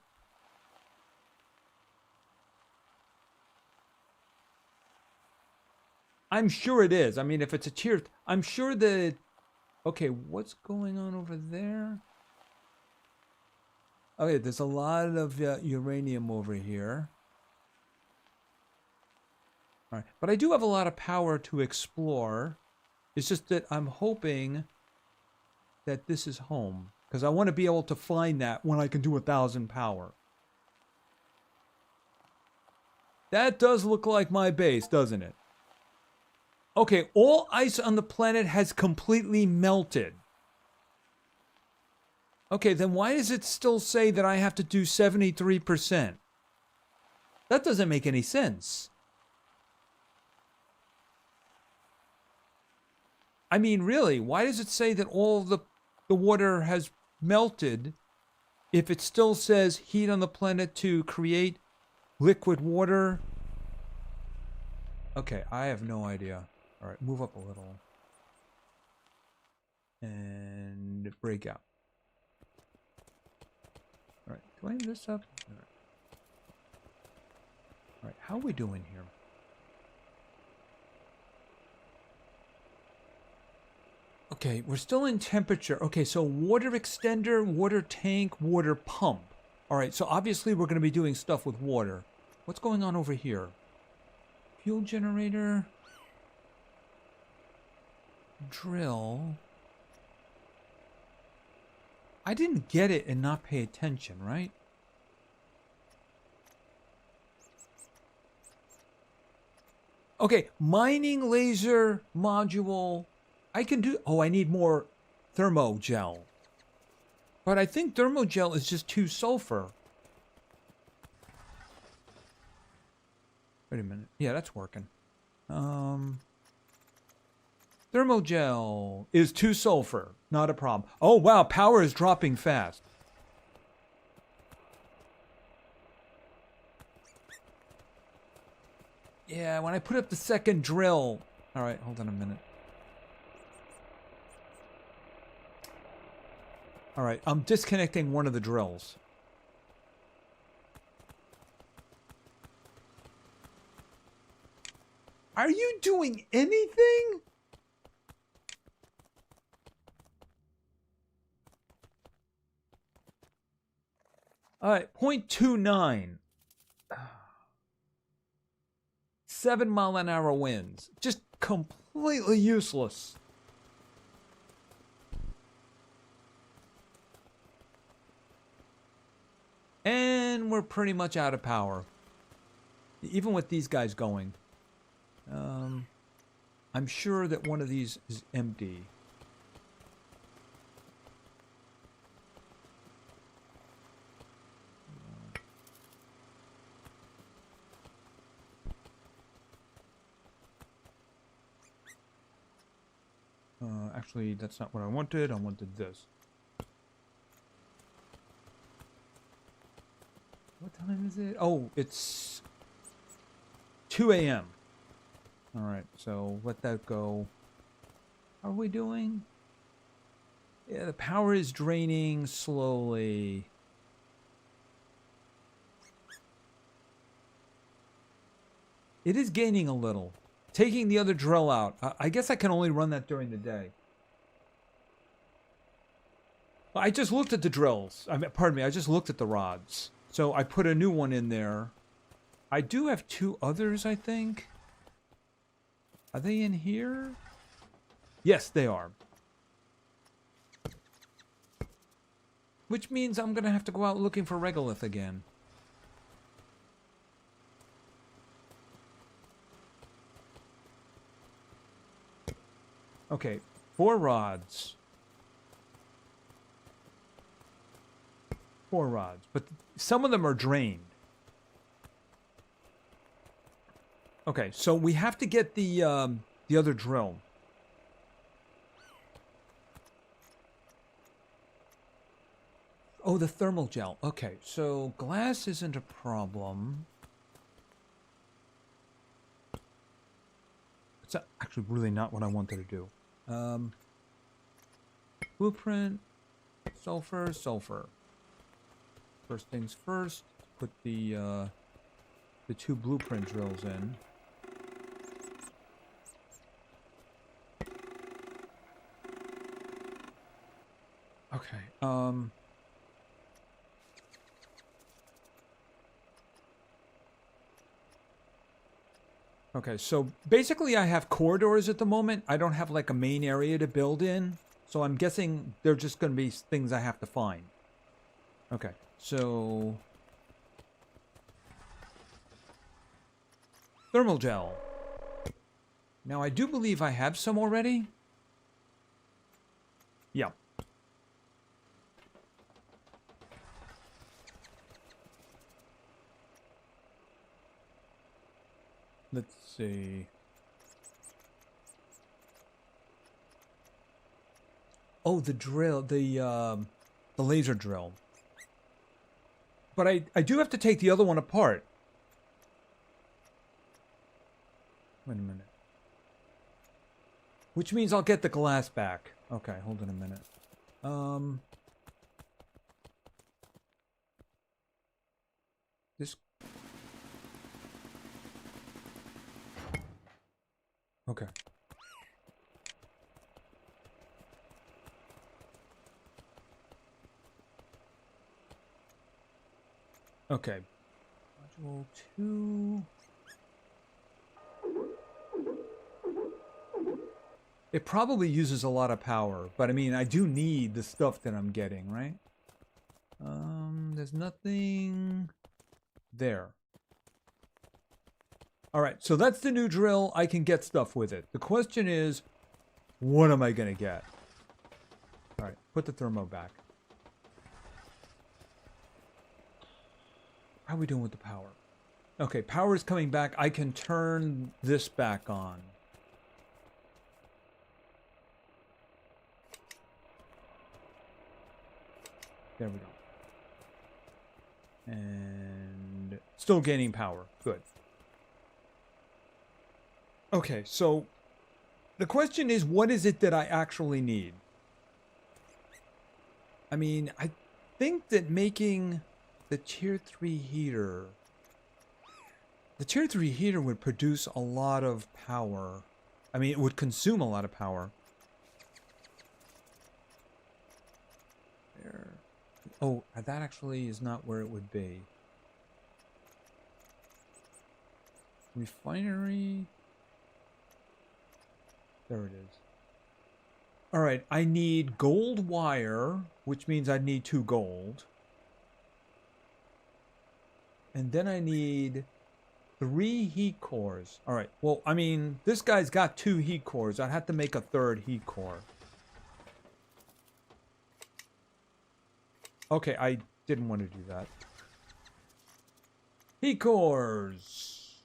I'm sure it is. I mean, if it's a tier, I'm sure that... Okay, what's going on over there? Okay, there's a lot of uranium over here. All right, but I do have a lot of power to explore. It's just that I'm hoping that this is home, because I want to be able to find that when I can do 1,000 power. That does look like my base, doesn't it? Okay, all ice on the planet has completely melted. Okay, then why does it still say that I have to do 73%? That doesn't make any sense. I mean, really, why does it say that all the water has melted if it still says heat on the planet to create liquid water? Okay, I have no idea. All right, move up a little. And break out. All right, do I have this up? All right. All right, how are we doing here? Okay, we're still in temperature. Okay, so water extender, water tank, water pump. All right, so obviously we're going to be doing stuff with water. What's going on over here? Fuel generator. Drill. I didn't get it and not pay attention, right? Okay, mining laser module. I can do... Oh, I need more thermogel. But I think thermogel is just 2 sulfur. Wait a minute. Yeah, that's working. Thermogel is 2 sulfur. Not a problem. Oh, wow. Power is dropping fast. Yeah, when I put up the second drill... All right, hold on a minute. All right, I'm disconnecting one of the drills. Are you doing anything? All right, 0.29. 7-mile-an-hour winds. Just completely useless. And we're pretty much out of power. Even with these guys going. I'm sure that one of these is empty. Actually, that's not what I wanted. I wanted this. What time is it? Oh, it's 2 a.m. All right, so let that go. How are we doing? Yeah, the power is draining slowly. It is gaining a little. Taking the other drill out. I guess I can only run that during the day. I just looked at the drills. I mean, pardon me, I just looked at the rods. So I put a new one in there. I do have 2 others, I think. Are they in here? Yes, they are. Which means I'm going to have to go out looking for regolith again. Okay, 4 rods. 4 rods, but some of them are drained. Okay, so we have to get the other drill. Oh, the thermal gel. Okay, so glass isn't a problem. It's actually really not what I wanted to do. Blueprint, sulfur, sulfur. First things first, put the 2 blueprint drills in. Okay, okay, so basically I have corridors at the moment. I don't have like a main area to build in. So I'm guessing they're just going to be things I have to find. Okay, so... thermal gel. Now I do believe I have some already. Yeah. Let's see. Oh, the drill, the laser drill. But I do have to take the other one apart. Wait a minute. Which means I'll get the glass back. Okay, hold on a minute. This. Okay. Okay. Module 2. It probably uses a lot of power, but I mean, I do need the stuff that I'm getting, right? There's nothing there. All right, so that's the new drill. I can get stuff with it. The question is, what am I going to get? All right, put the thermo back. How are we doing with the power? Okay, power is coming back. I can turn this back on. There we go. And still gaining power. Good. Okay, so the question is, what is it that I actually need? I mean, I think that making the tier 3 heater... The tier 3 heater would produce a lot of power. I mean, it would consume a lot of power. There. Oh, that actually is not where it would be. Refinery. There it is. All right, I need gold wire, which means I need 2 gold. And then I need 3 heat cores. All right, well, I mean, this guy's got 2 heat cores. I'd have to make a 3rd heat core. Okay, I didn't want to do that. Heat cores.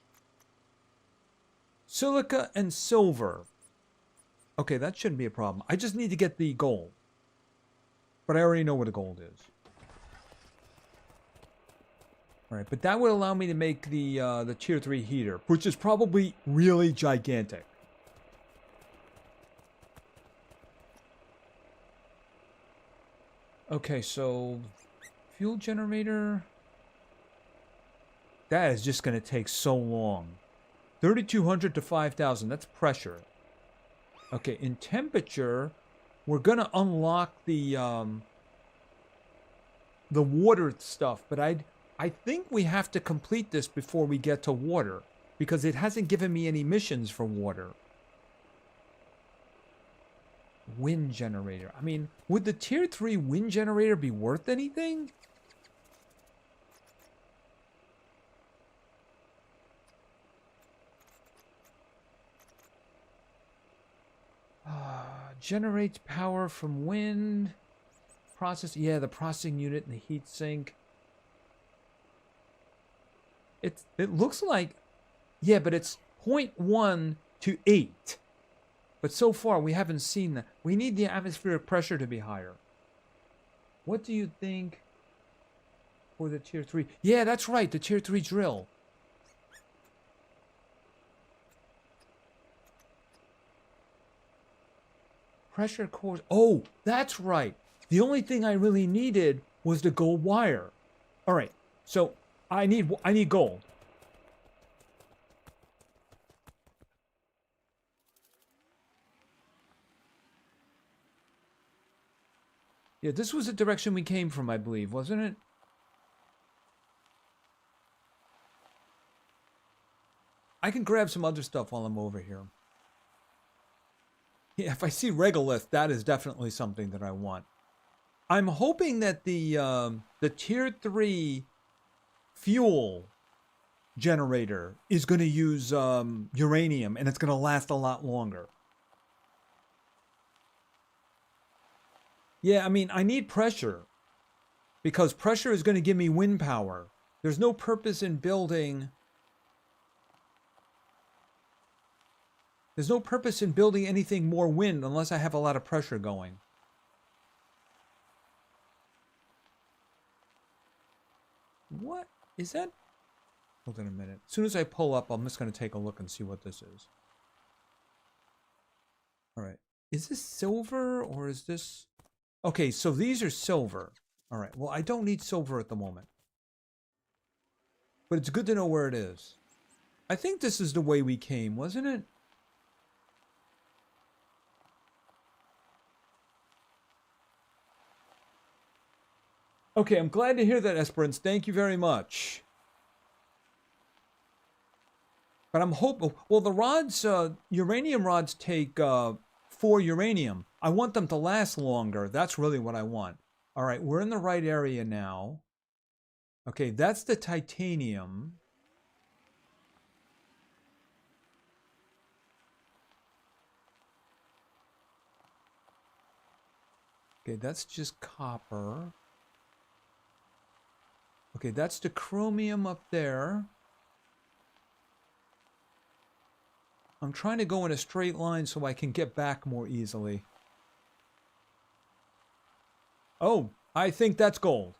Silica and silver. Okay, that shouldn't be a problem. I just need to get the gold. But I already know what the gold is. Alright, but that would allow me to make the tier 3 heater, which is probably really gigantic. Okay, so fuel generator. That is just going to take so long. 3,200 to 5,000. That's pressure. Okay, in temperature, we're going to unlock the water stuff, but I think we have to complete this before we get to water, because it hasn't given me any missions for water. Wind generator. I mean, would the tier 3 wind generator be worth anything? Generates power from wind. Process. Yeah, the processing unit and the heat sink. It looks like, yeah, but it's 0.1 to 8. But so far, we haven't seen that. We need the atmospheric pressure to be higher. What do you think for the tier 3? Yeah, that's right, the tier 3 drill. Pressure cores. Oh, that's right. The only thing I really needed was the gold wire. All right, so I need gold. Yeah, this was the direction we came from, I believe, wasn't it? I can grab some other stuff while I'm over here. Yeah, if I see regolith, that is definitely something that I want. I'm hoping that the tier 3 fuel generator is going to use uranium, and it's going to last a lot longer. Yeah, I mean, I need pressure, because pressure is going to give me wind power. There's no purpose in building... There's no purpose in building anything more wind unless I have a lot of pressure going. What is that? Hold on a minute. As soon as I pull up, I'm just going to take a look and see what this is. All right. Is this silver or is this... Okay, so these are silver. All right. Well, I don't need silver at the moment. But it's good to know where it is. I think this is the way we came, wasn't it? Okay, I'm glad to hear that, Esperance. Thank you very much. But I'm hoping... Well, the rods, uranium rods take 4 uranium. I want them to last longer. That's really what I want. All right, we're in the right area now. Okay, that's the titanium. Okay, that's just copper. Okay, that's the chromium up there. I'm trying to go in a straight line so I can get back more easily. Oh, I think that's gold.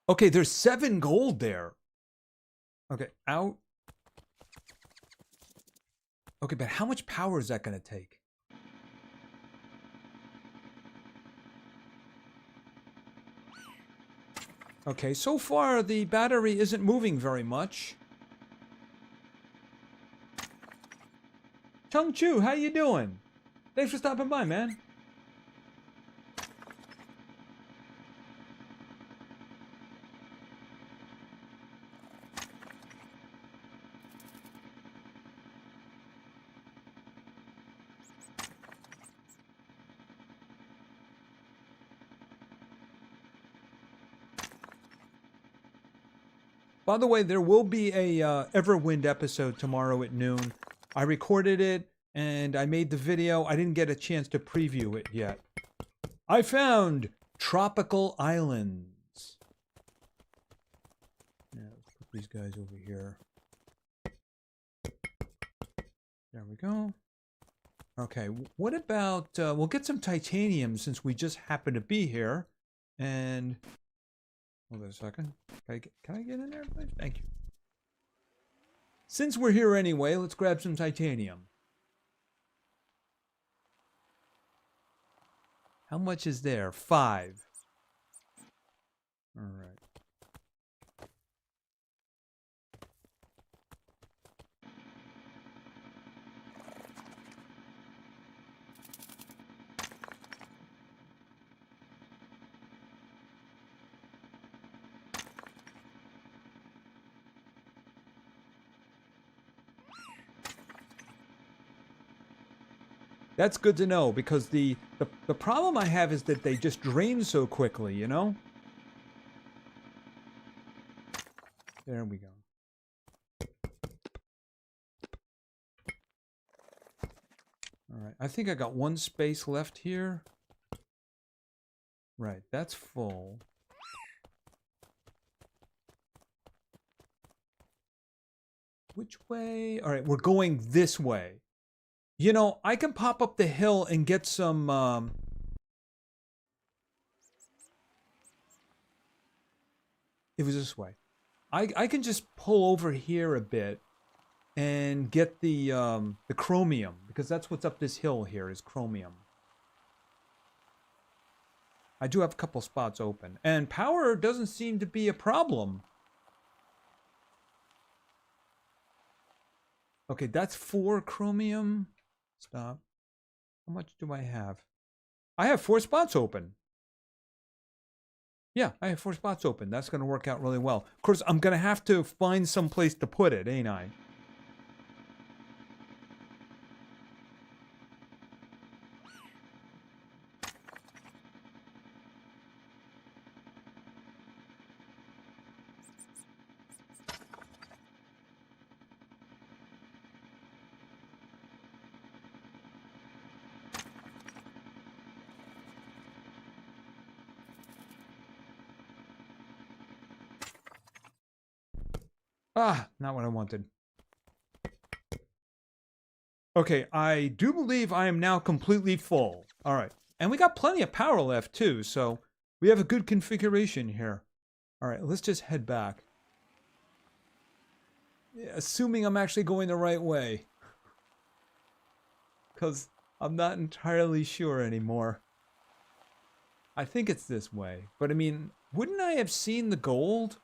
Okay, there's 7 gold there. Okay, out. Okay, but how much power is that going to take? Okay, so far the battery isn't moving very much. Chung Chu, how you doing? Thanks for stopping by, man. By the way, there will be a Everwind episode tomorrow at noon. I recorded it and I made the video. I didn't get a chance to preview it yet. I found tropical islands. Yeah, let's put these guys over here. There we go. Okay, what about, we'll get some titanium since we just happen to be here. And, hold on a second. Can I get in there, please? Thank you. Since we're here anyway, let's grab some titanium. How much is there? 5. All right. That's good to know because the problem I have is that they just drain so quickly, you know? There we go. All right, I think I got 1 space left here. Right, that's full. Which way? All right, we're going this way. You know, I can pop up the hill and get some, it was this way. I can just pull over here a bit and get the chromium, because that's what's up this hill here is chromium. I do have a couple spots open. And power doesn't seem to be a problem. Okay, that's 4 chromium. Stop. How much do I have? I have 4 spots open. Yeah, I have 4 spots open. That's going to work out really well. Of course, I'm going to have to find some place to put it, ain't I? Ah, not what I wanted. Okay, I do believe I am now completely full. All right. And we got plenty of power left, too, so we have a good configuration here. All right, let's just head back. Yeah, assuming I'm actually going the right way. Because I'm not entirely sure anymore. I think it's this way. But I mean, wouldn't I have seen the gold?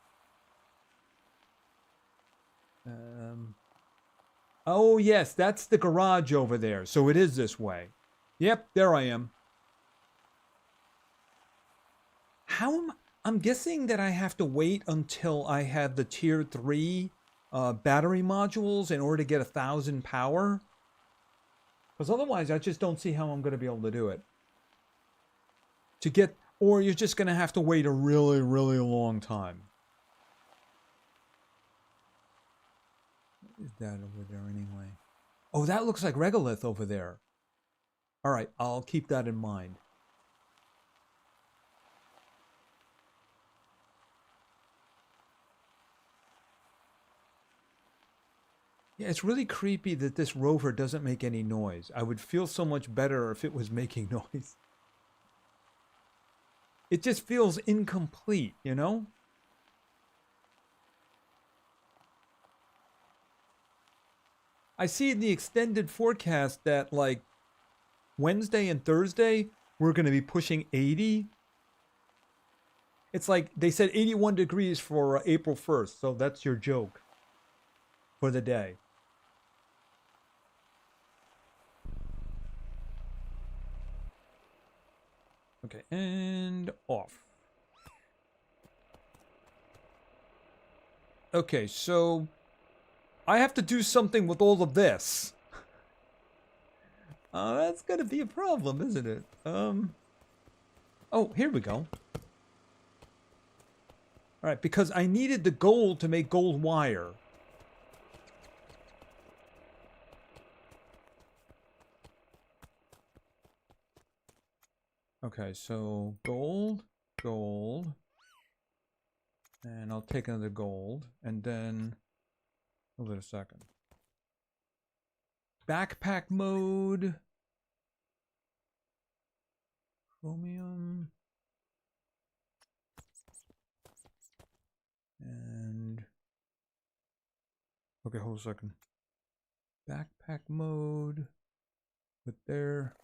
Oh, yes, that's the garage over there. So it is this way. Yep, there I am. I'm guessing that I have to wait until I have the tier 3 battery modules in order to get 1,000 power. Because otherwise, I just don't see how I'm going to be able to do it. Or you're just going to have to wait a really, really long time. What is that over there anyway? Oh, that looks like regolith over there. All right, I'll keep that in mind. Yeah, it's really creepy that this rover doesn't make any noise. I would feel so much better if it was making noise. It just feels incomplete, you know? I see in the extended forecast that, like, Wednesday and Thursday, we're going to be pushing 80. It's like they said 81 degrees for April 1st, so that's your joke for the day. Okay, and off. Okay, so I have to do something with all of this. That's gonna be a problem, isn't it? Oh, here we go. All right, because I needed the gold to make gold wire. Okay, so gold, gold. And I'll take another gold, and then, hold it a second. Backpack mode. Chromium. And, okay, hold a second. Backpack mode. Put there.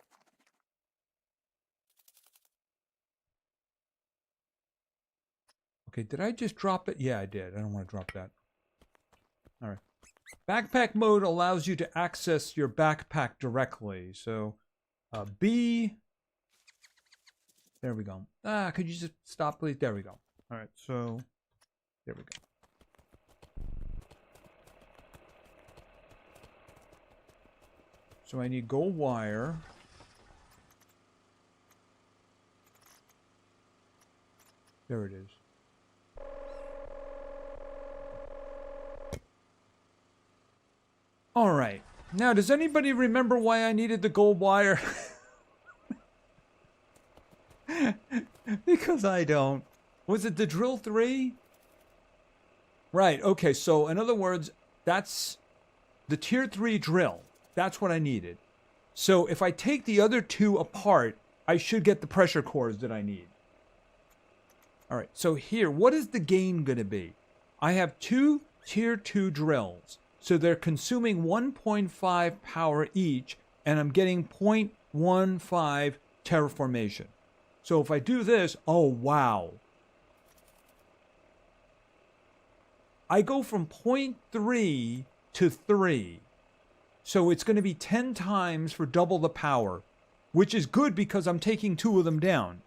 Okay, did I just drop it? Yeah, I did. I don't want to drop that. All right. Backpack mode allows you to access your backpack directly. So, B. There we go. Could you just stop, please? There we go. All right, so there we go. So I need gold wire. There it is. All right. Now, does anybody remember why I needed the gold wire? Because I don't. Was it the drill 3? Right. Okay. So, in other words, that's the tier 3 drill. That's what I needed. So, if I take the other 2 apart, I should get the pressure cores that I need. All right. So, here, what is the gain going to be? I have 2 tier 2 drills. So they're consuming 1.5 power each, and I'm getting 0.15 terraformation. So if I do this, oh wow. I go from 0.3 to 3. So it's going to be 10 times for double the power, which is good because I'm taking 2 of them down.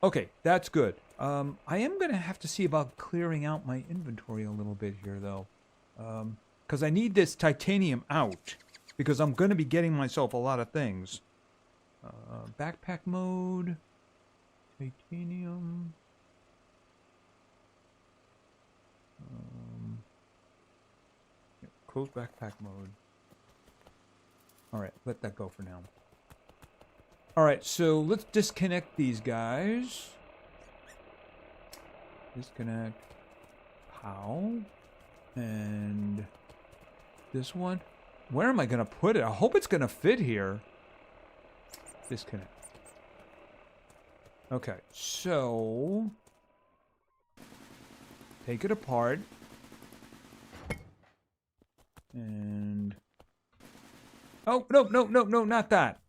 Okay, that's good. I am going to have to see about clearing out my inventory a little bit here, though. Because I need this titanium out, because I'm going to be getting myself a lot of things. Backpack mode, titanium. Yeah, close backpack mode. Alright, let that go for now. Alright, so let's disconnect these guys. Disconnect. How? And this one. Where am I going to put it? I hope it's going to fit here. Disconnect. Okay, so take it apart. And oh, no, no, no, no, not that.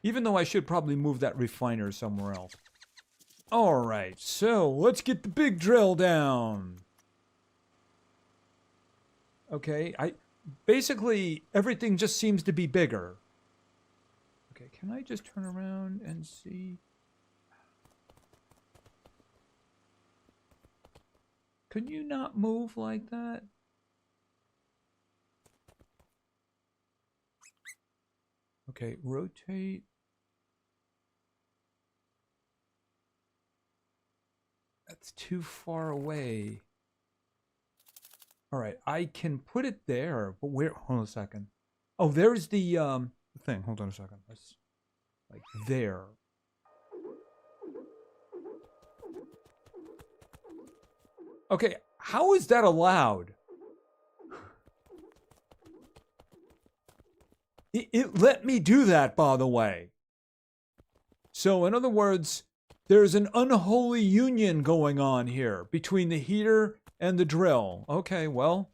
Even though I should probably move that refiner somewhere else. All right, so let's get the big drill down. Okay, basically everything just seems to be bigger. Okay, can I just turn around and see? Could you not move like that? Okay, rotate. That's too far away. All right, I can put it there, but where? Hold on a second. Oh, there's the thing. Hold on a second. That's like there. Okay, how is that allowed? It let me do that, by the way. So, in other words, there's an unholy union going on here between the heater and the drill. Okay, well,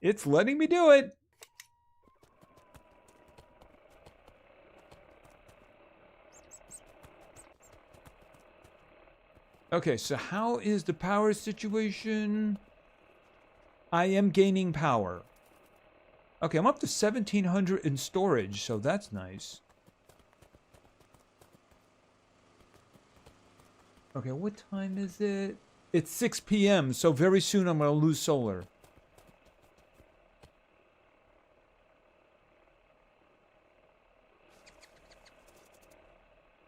it's letting me do it. Okay, so how is the power situation? I am gaining power. Okay, I'm up to 1,700 in storage, so that's nice. Okay, what time is it? It's 6 p.m., so very soon I'm going to lose solar.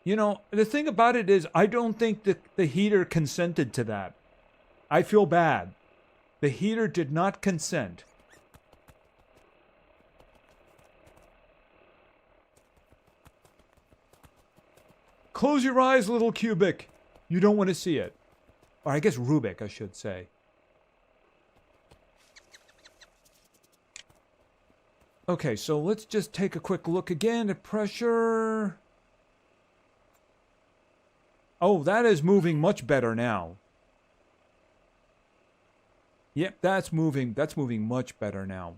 You know, the thing about it is I don't think that the heater consented to that. I feel bad. The heater did not consent. Close your eyes, little cubic. You don't want to see it. Or I guess Rubik, I should say. Okay, so let's just take a quick look again at pressure. Oh, that is moving much better now. Yep, that's moving much better now.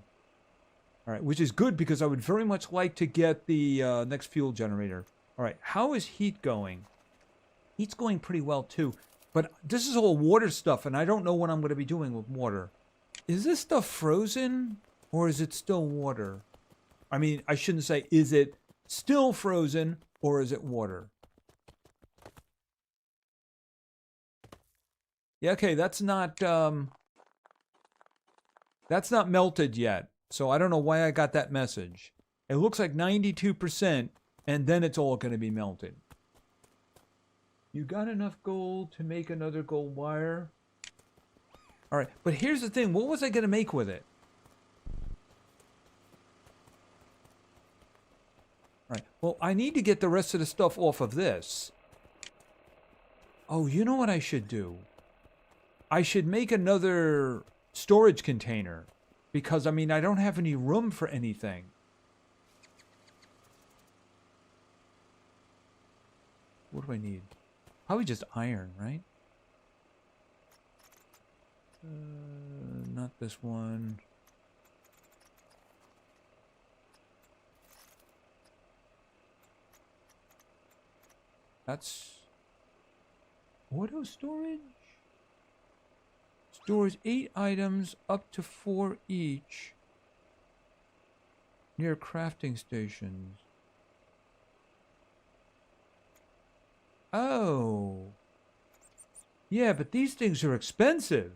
All right, which is good because I would very much like to get the next fuel generator. All right, how is heat going? Heat's going pretty well too, but this is all water stuff, and I don't know what I'm going to be doing with water. Is this stuff frozen, or is it still water? I mean, I shouldn't say, is it still frozen, or is it water? Yeah, okay, that's not melted yet, so I don't know why I got that message. It looks like 92%, and then it's all going to be melted. You got enough gold to make another gold wire? All right, but here's the thing. What was I going to make with it? All right, well, I need to get the rest of the stuff off of this. Oh, you know what I should do? I should make another storage container. Because, I mean, I don't have any room for anything. What do I need? Probably just iron, right? Not this one. That's auto storage. Stores 8 items up to 4 each near crafting stations. Oh. Yeah, but these things are expensive.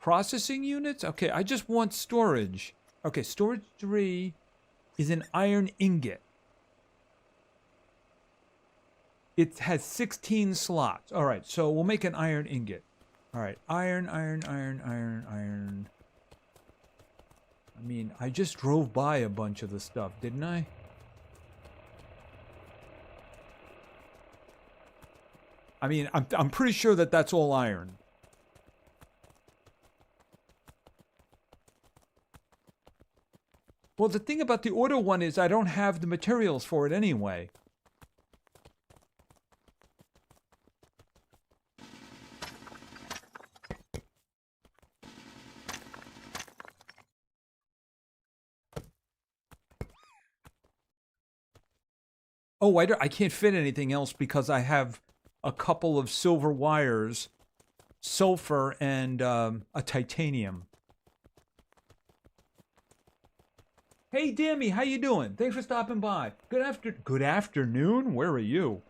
Processing units? Okay, I just want storage. Okay, storage 3 is an iron ingot. It has 16 slots. All right, so we'll make an iron ingot. All right, iron. I mean, I just drove by a bunch of the stuff, didn't I? I mean, I'm pretty sure that that's all iron. Well, the thing about the auto one is I don't have the materials for it anyway. Oh, I can't fit anything else because I have a couple of silver wires, sulfur, and a titanium. Hey, Dammy, how you doing? Thanks for stopping by. Good afternoon. Where are you?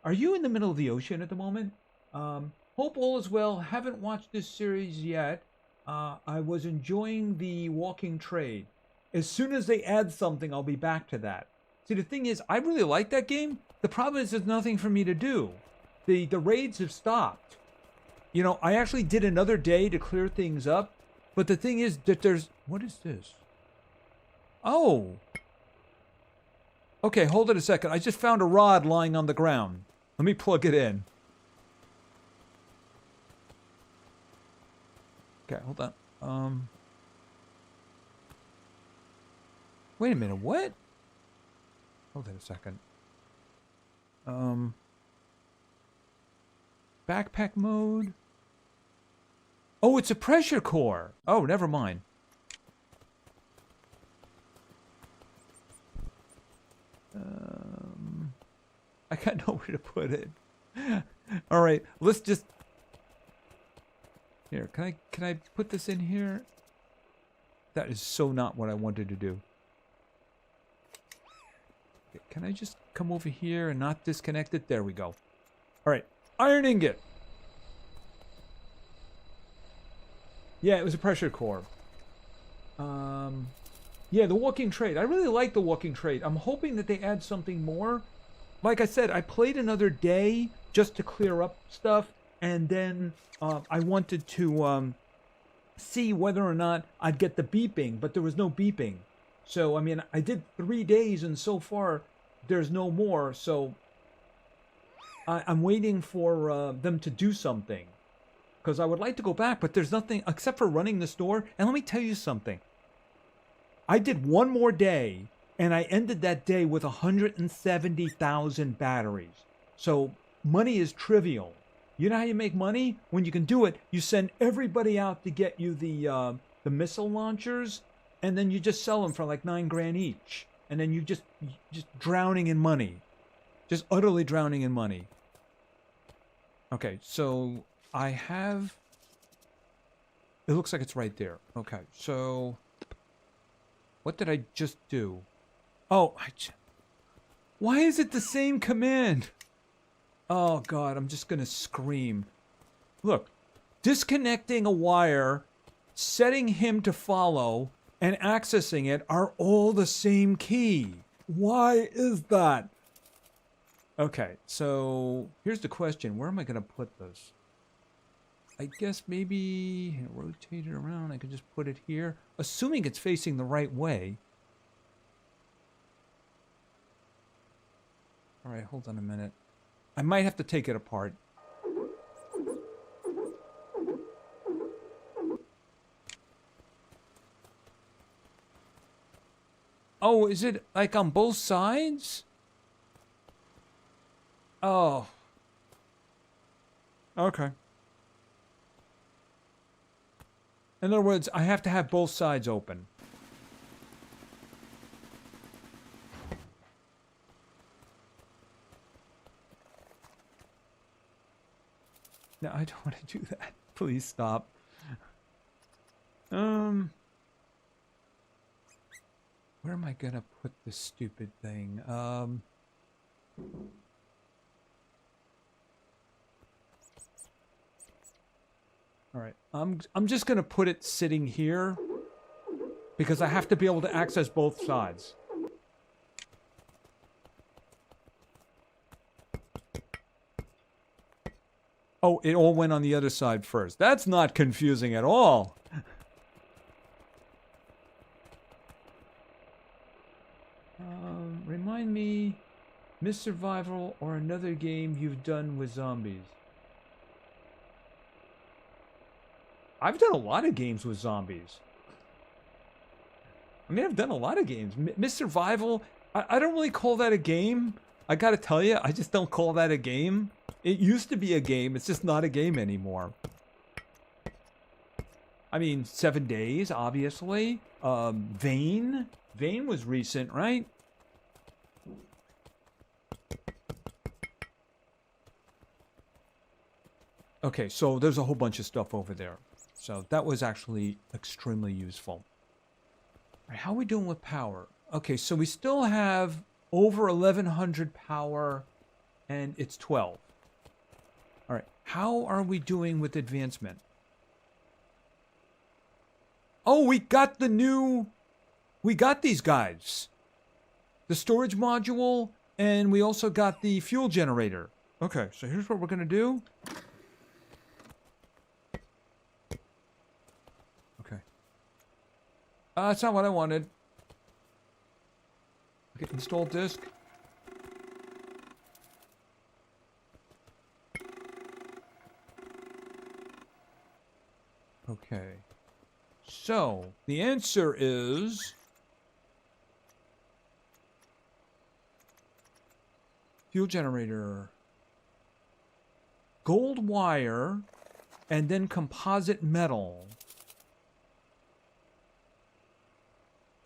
Are you in the middle of the ocean at the moment? Hope all is well. Haven't watched this series yet. I was enjoying the walking trade. As soon as they add something, I'll be back to that. See, the thing is, I really like that game. The problem is there's nothing for me to do. The raids have stopped. You know, I actually did another day to clear things up. But the thing is that there's... What is this? Oh. Okay, hold it a second. I just found a rod lying on the ground. Let me plug it in. Okay, hold on. Wait a minute, what? Hold it a second. Backpack mode. Oh, it's a pressure core. Oh, never mind. I got nowhere to put it. All right, let's just... Here, can I put this in here? That is so not what I wanted to do. Okay, can I just come over here and not disconnect it? There we go. All right, iron ingot. Yeah, it was a pressure core. Yeah, the walking trade. I really like the walking trade. I'm hoping that they add something more. Like I said, I played another day just to clear up stuff, and then I wanted to see whether or not I'd get the beeping, but there was no beeping. So, I mean, I did 3 days, and so far, there's no more. So, I'm waiting for them to do something. Because I would like to go back, but there's nothing except for running the store. And let me tell you something. I did one more day, and I ended that day with 170,000 batteries. So money is trivial. You know how you make money? When you can do it, you send everybody out to get you the missile launchers, and then you just sell them for like $9 grand each. And then you just drowning in money. Just utterly drowning in money. Okay, so... I have... It looks like it's right there. Okay, so... What did I just do? Oh, why is it the same command? Oh, God, I'm just gonna scream. Look. Disconnecting a wire, setting him to follow, and accessing it are all the same key. Why is that? Okay, so... Here's the question. Where am I gonna put this? I guess maybe rotate it around. I could just put it here, assuming it's facing the right way. All right, hold on a minute. I might have to take it apart. Oh, is it like on both sides? Oh. Okay. In other words, I have to have both sides open. No, I don't want to do that. Please stop. Where am I gonna put this stupid thing? All right, I'm just gonna put it sitting here because I have to be able to access both sides. Oh, it all went on the other side first. That's not confusing at all. Remind me. Miss Survival or another game you've done with zombies? I've done a lot of games with zombies. I mean, I've done a lot of games. Miss Survival, I don't really call that a game. I gotta tell you, I just don't call that a game. It used to be a game. It's just not a game anymore. I mean, 7 Days, obviously. Vane. Vane was recent, right? Okay, so there's a whole bunch of stuff over there. So that was actually extremely useful. All right, how are we doing with power? Okay, so we still have over 1100 power, and it's 12. All right, how are we doing with advancement? Oh, we got the new... We got these guys. The storage module, and we also got the fuel generator. Okay, so here's what we're going to do. Okay. That's not what I wanted. Okay, install disk. Okay. So, the answer is... Fuel generator. Gold wire, and then composite metal.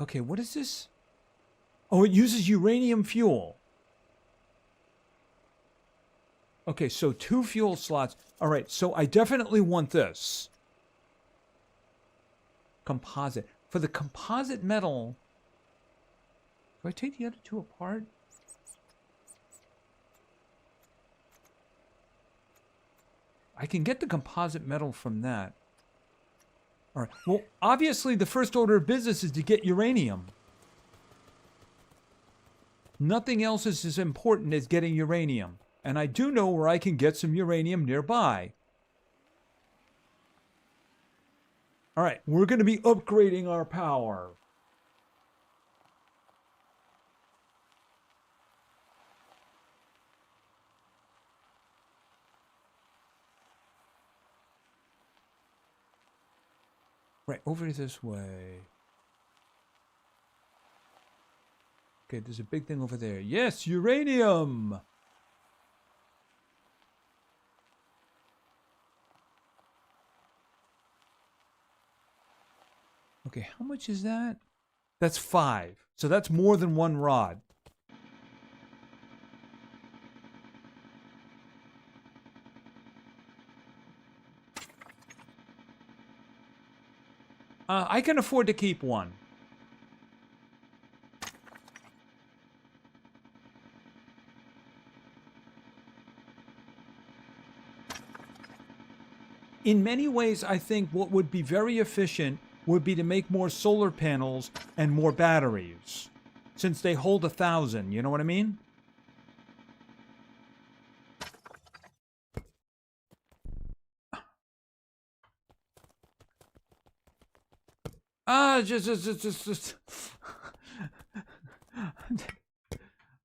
Okay, what is this? Oh, it uses uranium fuel. Okay, so 2 fuel slots. All right, so I definitely want this. Composite. For the composite metal, do I take the other 2 apart? I can get the composite metal from that. All right. Well, obviously, the first order of business is to get uranium. Nothing else is as important as getting uranium. And I do know where I can get some uranium nearby. All right. We're going to be upgrading our power. Right, over this way. Okay, there's a big thing over there. Yes, uranium! Okay, how much is that? That's 5. So that's more than 1 rod. I can afford to keep 1. In many ways, I think what would be very efficient would be to make more solar panels and more batteries. Since they hold 1,000, you know what I mean? Just.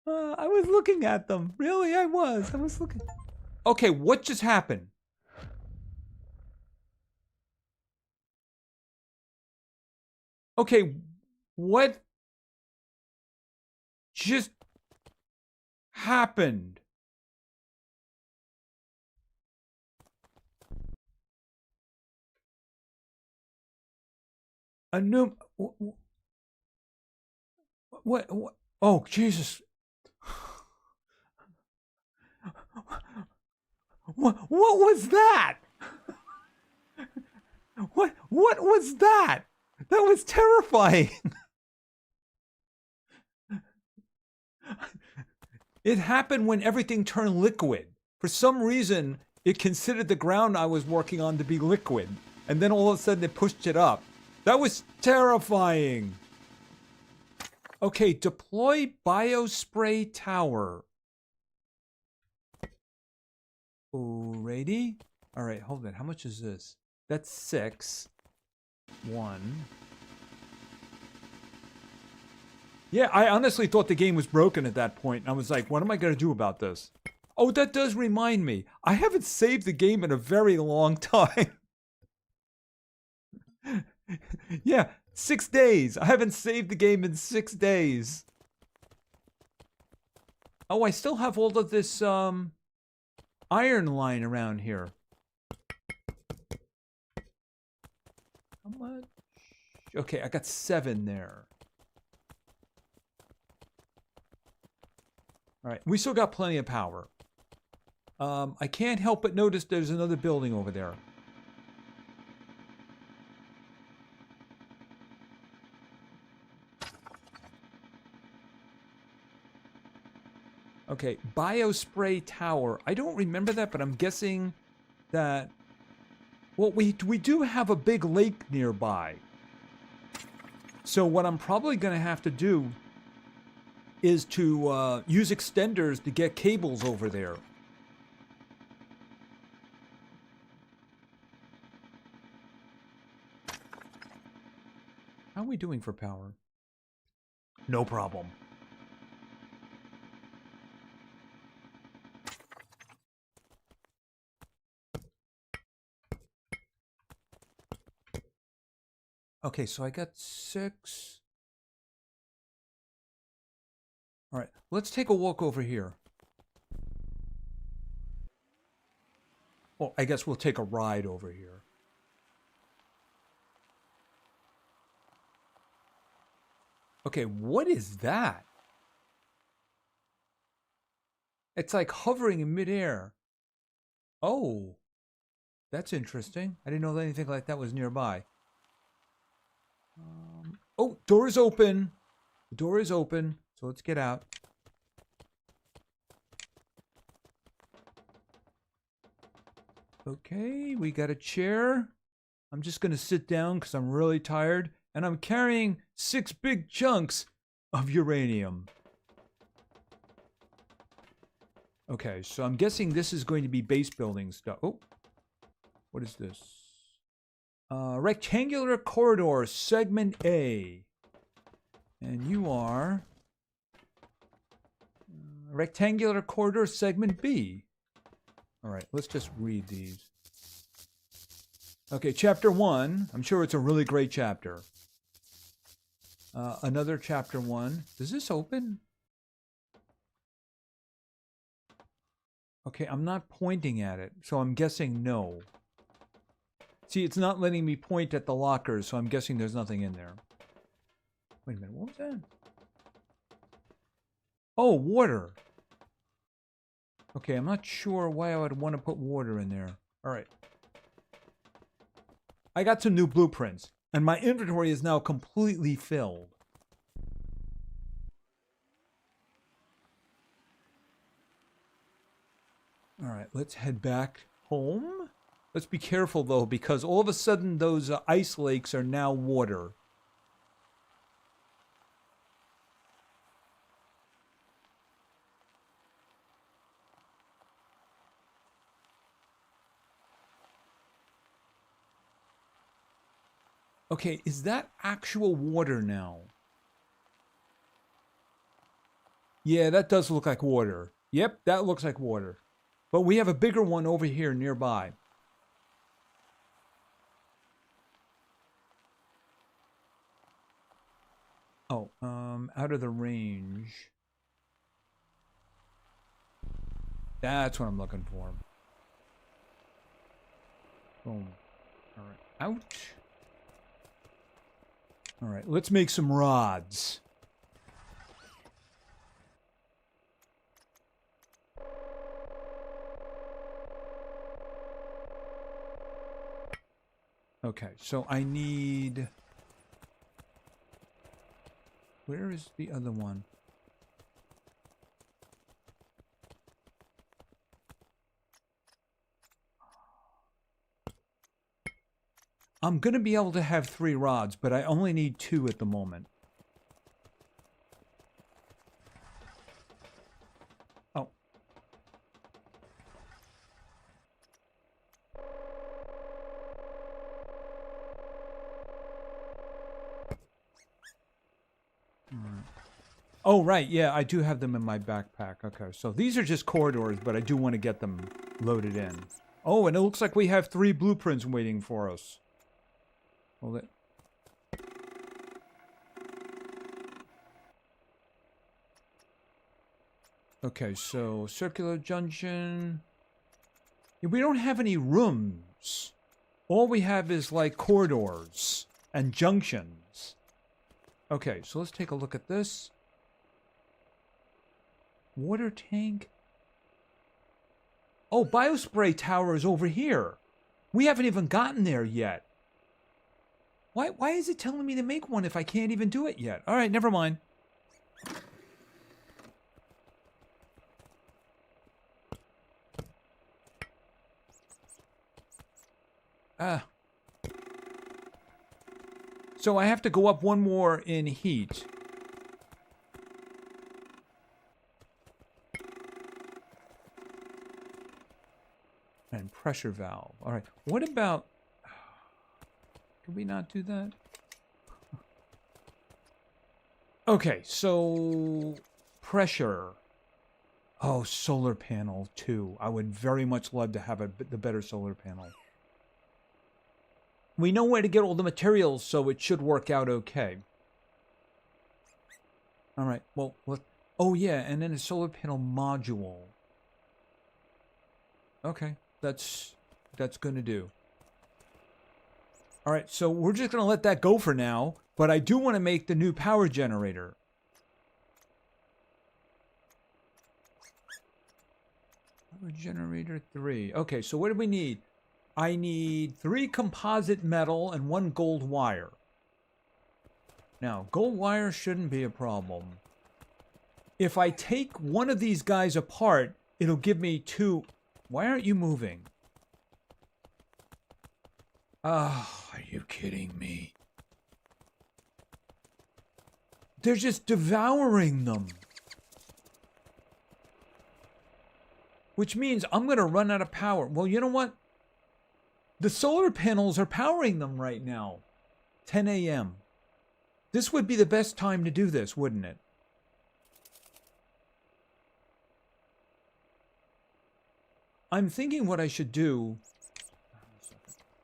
I was looking at them. Really, I was looking. Okay, what just happened? Okay, what just happened? A new... What? Oh, Jesus. What was that? What was that? That was terrifying. It happened when everything turned liquid. For some reason, it considered the ground I was working on to be liquid. And then all of a sudden it pushed it up. That was terrifying. Okay, deploy biospray tower. Alrighty. Alright, hold it. How much is this? That's 6. 1. Yeah, I honestly thought the game was broken at that point. And I was like, what am I going to do about this? Oh, that does remind me. I haven't saved the game in a very long time. Yeah, 6 days. I haven't saved the game in 6 days. Oh, I still have all of this iron line around here. How much? Okay, I got 7 there. All right, we still got plenty of power. I can't help but notice there's another building over there. Okay, Biospray Tower. I don't remember that, but I'm guessing that... Well, we do have a big lake nearby. So what I'm probably going to have to do is to use extenders to get cables over there. How are we doing for power? No problem. Okay, so I got 6. All right, let's take a walk over here. Oh, I guess we'll take a ride over here. Okay, what is that? It's like hovering in midair. Oh, that's interesting. I didn't know that anything like that was nearby. Oh, door is open. The door is open, so let's get out. Okay, we got a chair. I'm just going to sit down because I'm really tired. And I'm carrying 6 big chunks of uranium. Okay, so I'm guessing this is going to be base building stuff. Oh, what is this? Rectangular corridor, segment A. And you are... rectangular corridor, segment B. All right, let's just read these. Okay, chapter 1. I'm sure it's a really great chapter. Another chapter 1. Does this open? Okay, I'm not pointing at it, so I'm guessing no. See, it's not letting me point at the lockers, so I'm guessing there's nothing in there. Wait a minute, what was that? Oh, water. Okay, I'm not sure why I would want to put water in there. All right. I got some new blueprints, and my inventory is now completely filled. All right, let's head back home. Let's be careful, though, because all of a sudden those ice lakes are now water. Okay, is that actual water now? Yeah, that does look like water. Yep, that looks like water. But we have a bigger one over here nearby. Oh, out of the range. That's what I'm looking for. Boom. All right, out. All right, let's make some rods. Okay, so I need... Where is the other one? I'm going to be able to have 3 rods, but I only need 2 at the moment. Oh. Oh, right. Yeah, I do have them in my backpack. Okay, so these are just corridors, but I do want to get them loaded in. Oh, and it looks like we have 3 blueprints waiting for us. Well, okay, so circular junction. Yeah, we don't have any rooms. All we have is like corridors and junctions. Okay, so let's take a look at this. Water tank. Oh, biospray tower is over here. We haven't even gotten there yet. Why is it telling me to make one if I can't even do it yet? All right, never mind. So I have to go up one more in heat. And pressure valve. All right. What about... Can we not do that? Okay, so... Pressure. Oh, solar panel, too. I would very much love to have the better solar panel. We know where to get all the materials, so it should work out okay. All right, well, oh yeah, and then a solar panel module. Okay, that's gonna do. All right, so we're just gonna let that go for now, but I do want to make the new power generator. Power generator 3. Okay, so what do we need? I need 3 composite metal and 1 gold wire. Now, gold wire shouldn't be a problem. If I take one of these guys apart, it'll give me 2... Why aren't you moving? Oh, are you kidding me? They're just devouring them. Which means I'm going to run out of power. Well, you know what? The solar panels are powering them right now. 10 a.m. This would be the best time to do this, wouldn't it? I'm thinking what I should do...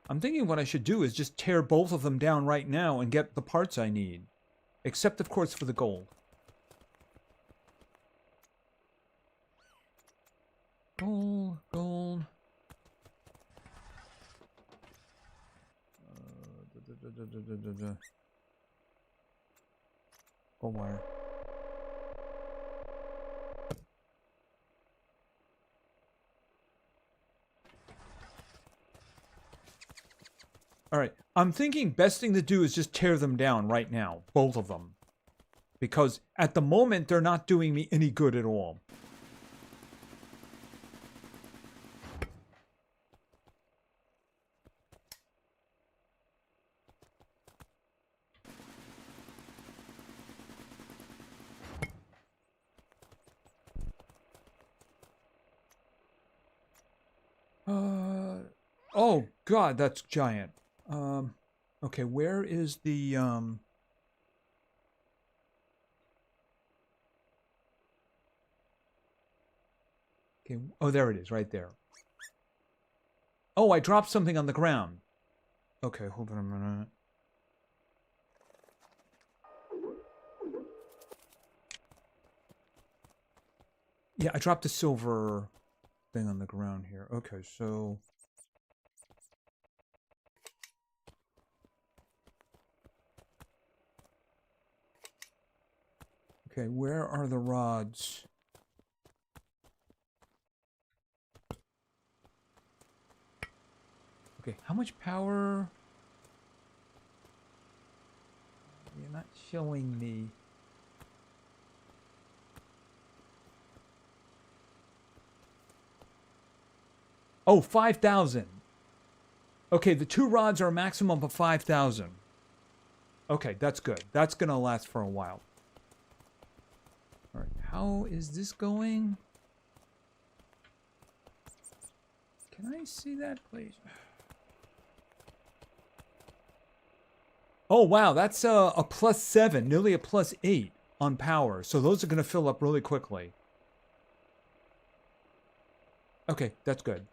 I'm thinking what I should do is just tear both of them down right now and get the parts I need. Except, of course, for the gold. Gold. Gold wire. All right, I'm thinking best thing to do is just tear them down right now, both of them. Because at the moment, they're not doing me any good at all. Oh, God, that's giant. Okay, where is the, Okay, oh, there it is, right there. Oh, I dropped something on the ground. Okay, hold on a minute. Yeah, I dropped a silver thing on the ground here. Okay, so... Okay, where are the rods? Okay, how much power? You're not showing me. Oh, 5,000. Okay, the 2 rods are a maximum of 5,000. Okay, that's good. That's gonna last for a while. All right, how is this going? Can I see that, please? Oh, wow, that's a +7, nearly a +8. on power. So those are going to fill up really quickly. Okay, that's good.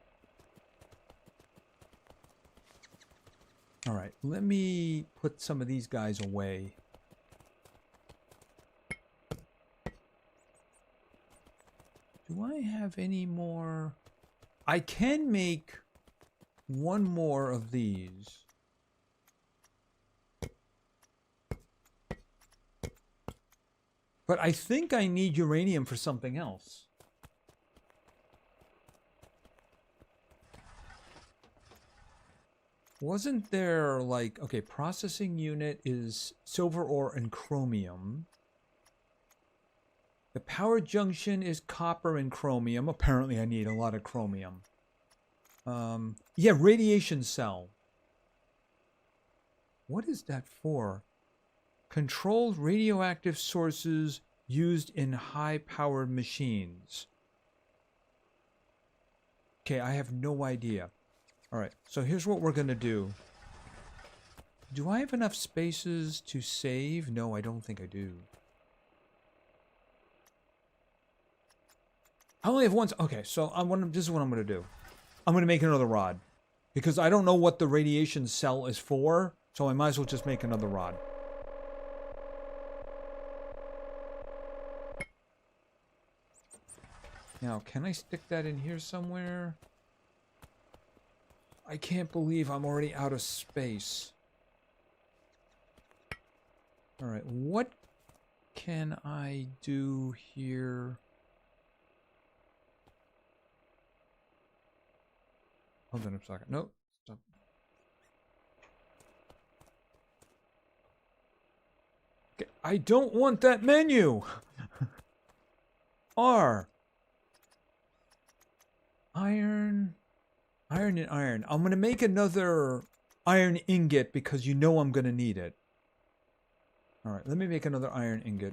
All right, let me put some of these guys away. Do I have any more? I can make one more of these. But I think I need uranium for something else. Wasn't there like, okay, processing unit is silver ore and chromium. The power junction is copper and chromium. Apparently I need a lot of chromium. Yeah, radiation cell. What is that for? Controlled radioactive sources used in high-powered machines. Okay, I have no idea. All right, so here's what we're going to do. Do I have enough spaces to save? No, I don't think I do. I only have one. Okay, so this is what I'm going to do. I'm going to make another rod. Because I don't know what the radiation cell is for, so I might as well just make another rod. Now, can I stick that in here somewhere? I can't believe I'm already out of space. Alright, what can I do here? Hold on a second. Nope. Stop. Okay, I don't want that menu! R. Iron. Iron and iron. I'm going to make another iron ingot because you know I'm going to need it. Alright, let me make another iron ingot.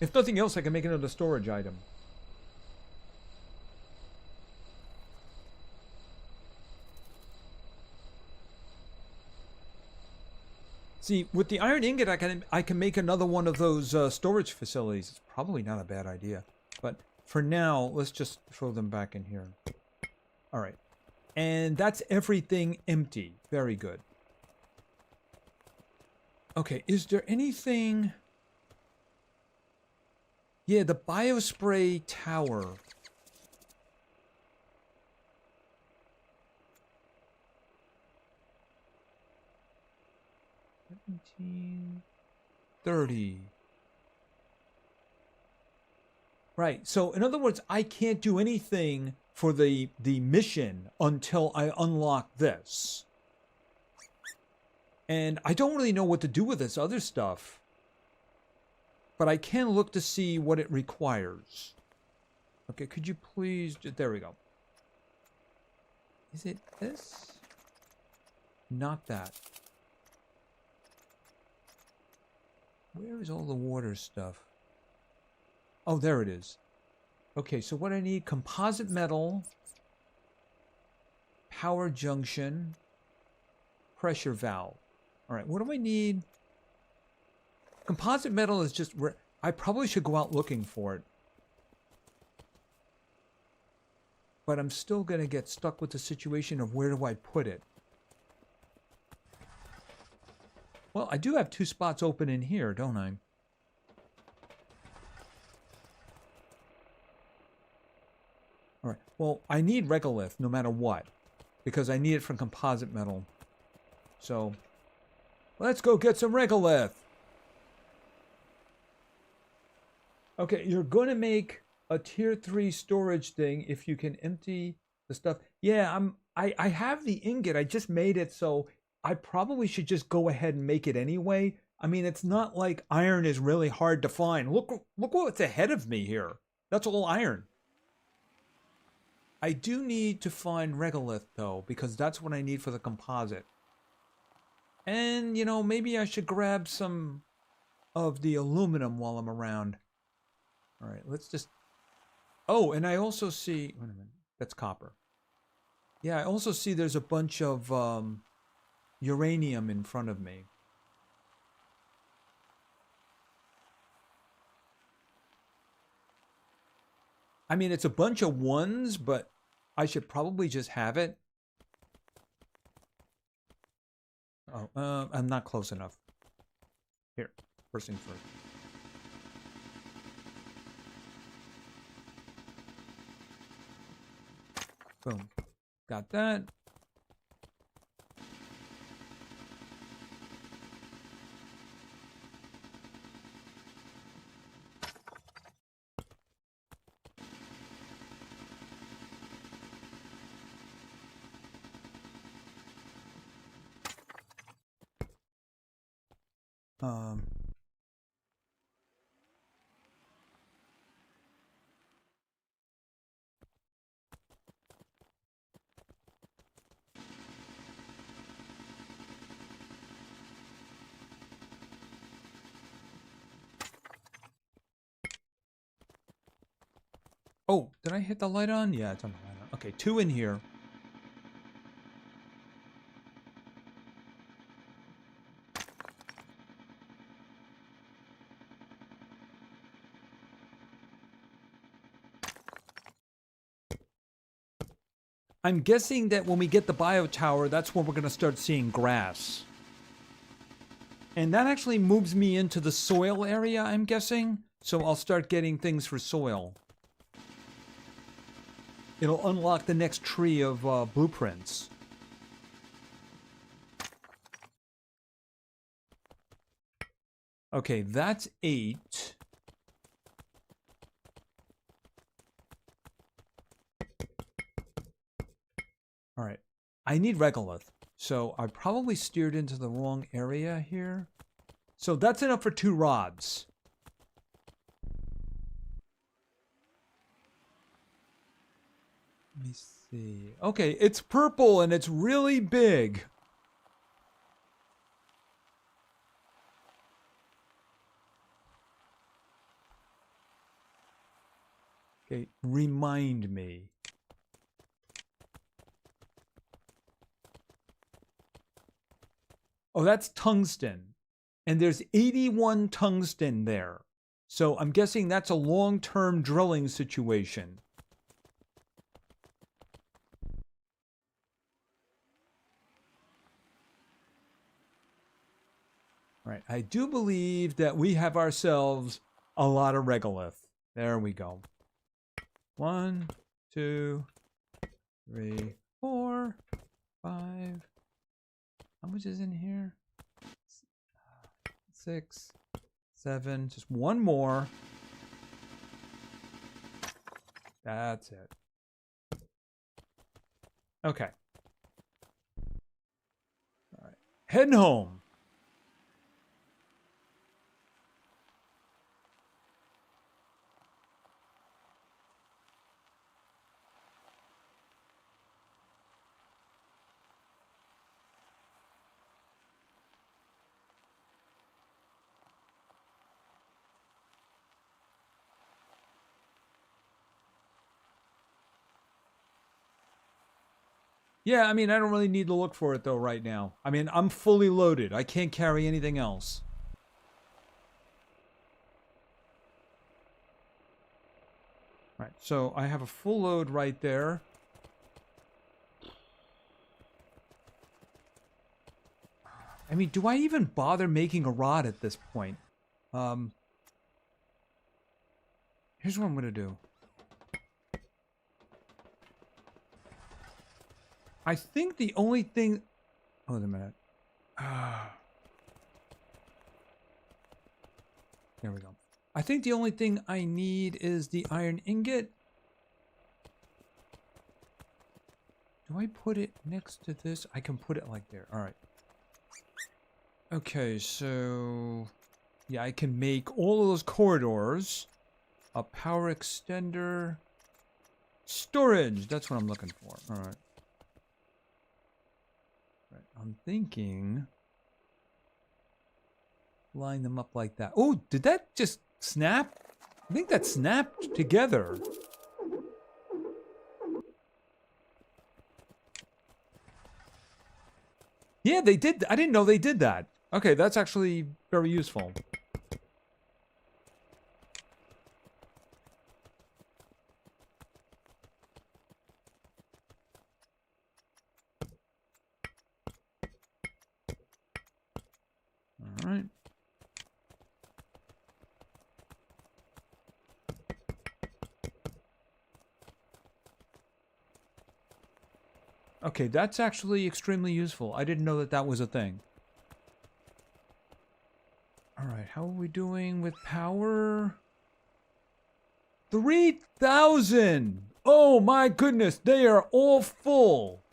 If nothing else, I can make another storage item. See, with the iron ingot, I can make another one of those storage facilities. It's probably not a bad idea. But for now, let's just throw them back in here. All right. And that's everything empty. Very good. Okay, is there anything... Yeah, the biospray tower. $17.30. Right, so in other words, I can't do anything for the mission until I unlock this. And I don't really know what to do with this other stuff. But I can look to see what it requires. Okay, could you please... There we go. Is it this? Not that. Where is all the water stuff? Oh, there it is. Okay, so what I need, composite metal, power junction, pressure valve. All right, what do I need? Composite metal is just... I probably should go out looking for it. But I'm still going to get stuck with the situation of where do I put it? Well, I do have 2 spots open in here, don't I? All right. Well, I need regolith no matter what, because I need it from composite metal. So, let's go get some regolith. Okay, you're going to make a tier 3 storage thing if you can empty the stuff. Yeah, I have the ingot. I just made it, so I probably should just go ahead and make it anyway. I mean, it's not like iron is really hard to find. Look what's ahead of me here. That's all iron. I do need to find regolith, though, because that's what I need for the composite. And, you know, maybe I should grab some of the aluminum while I'm around. All right, let's just... Oh, and I also see... Wait a minute. That's copper. Yeah, I also see there's a bunch of uranium in front of me. I mean, it's a bunch of ones, but I should probably just have it. Oh, I'm not close enough. Here, first thing first. Boom. Got that. Um, oh, did I hit the light on? Yeah, it's on the light on. Okay, 2 in here. I'm guessing that when we get the biotower, that's when we're going to start seeing grass. And that actually moves me into the soil area, I'm guessing. So I'll start getting things for soil. It'll unlock the next tree of blueprints. Okay, that's 8. All right. I need regolith. So I probably steered into the wrong area here. So that's enough for 2 rods. Let me see. Okay, it's purple and it's really big. Okay, remind me. Oh, that's tungsten. And there's 81 tungsten there. So I'm guessing that's a long-term drilling situation. All right, I do believe that we have ourselves a lot of regolith. There we go. 1, 2, 3, 4, 5. How much is in here? 6, 7. Just one more. That's it. Okay. All right. Heading home. Yeah, I mean, I don't really need to look for it, though, right now. I mean, I'm fully loaded. I can't carry anything else. Right, so I have a full load right there. I mean, do I even bother making a rod at this point? Here's what I'm going to do. I think the only thing... Oh, wait a minute. There we go. I think the only thing I need is the iron ingot. Do I put it next to this? I can put it like there. All right. Okay, so... Yeah, I can make all of those corridors. A power extender. Storage. That's what I'm looking for. All right. I'm thinking line them up like that. Oh, did that just snap? I think that snapped together. Yeah, they did. I didn't know they did that. Okay, that's actually very useful. All Okay, that's actually extremely useful. I didn't know that that was a thing. All right, how are we doing with power? 3,000! Oh my goodness, they are all full.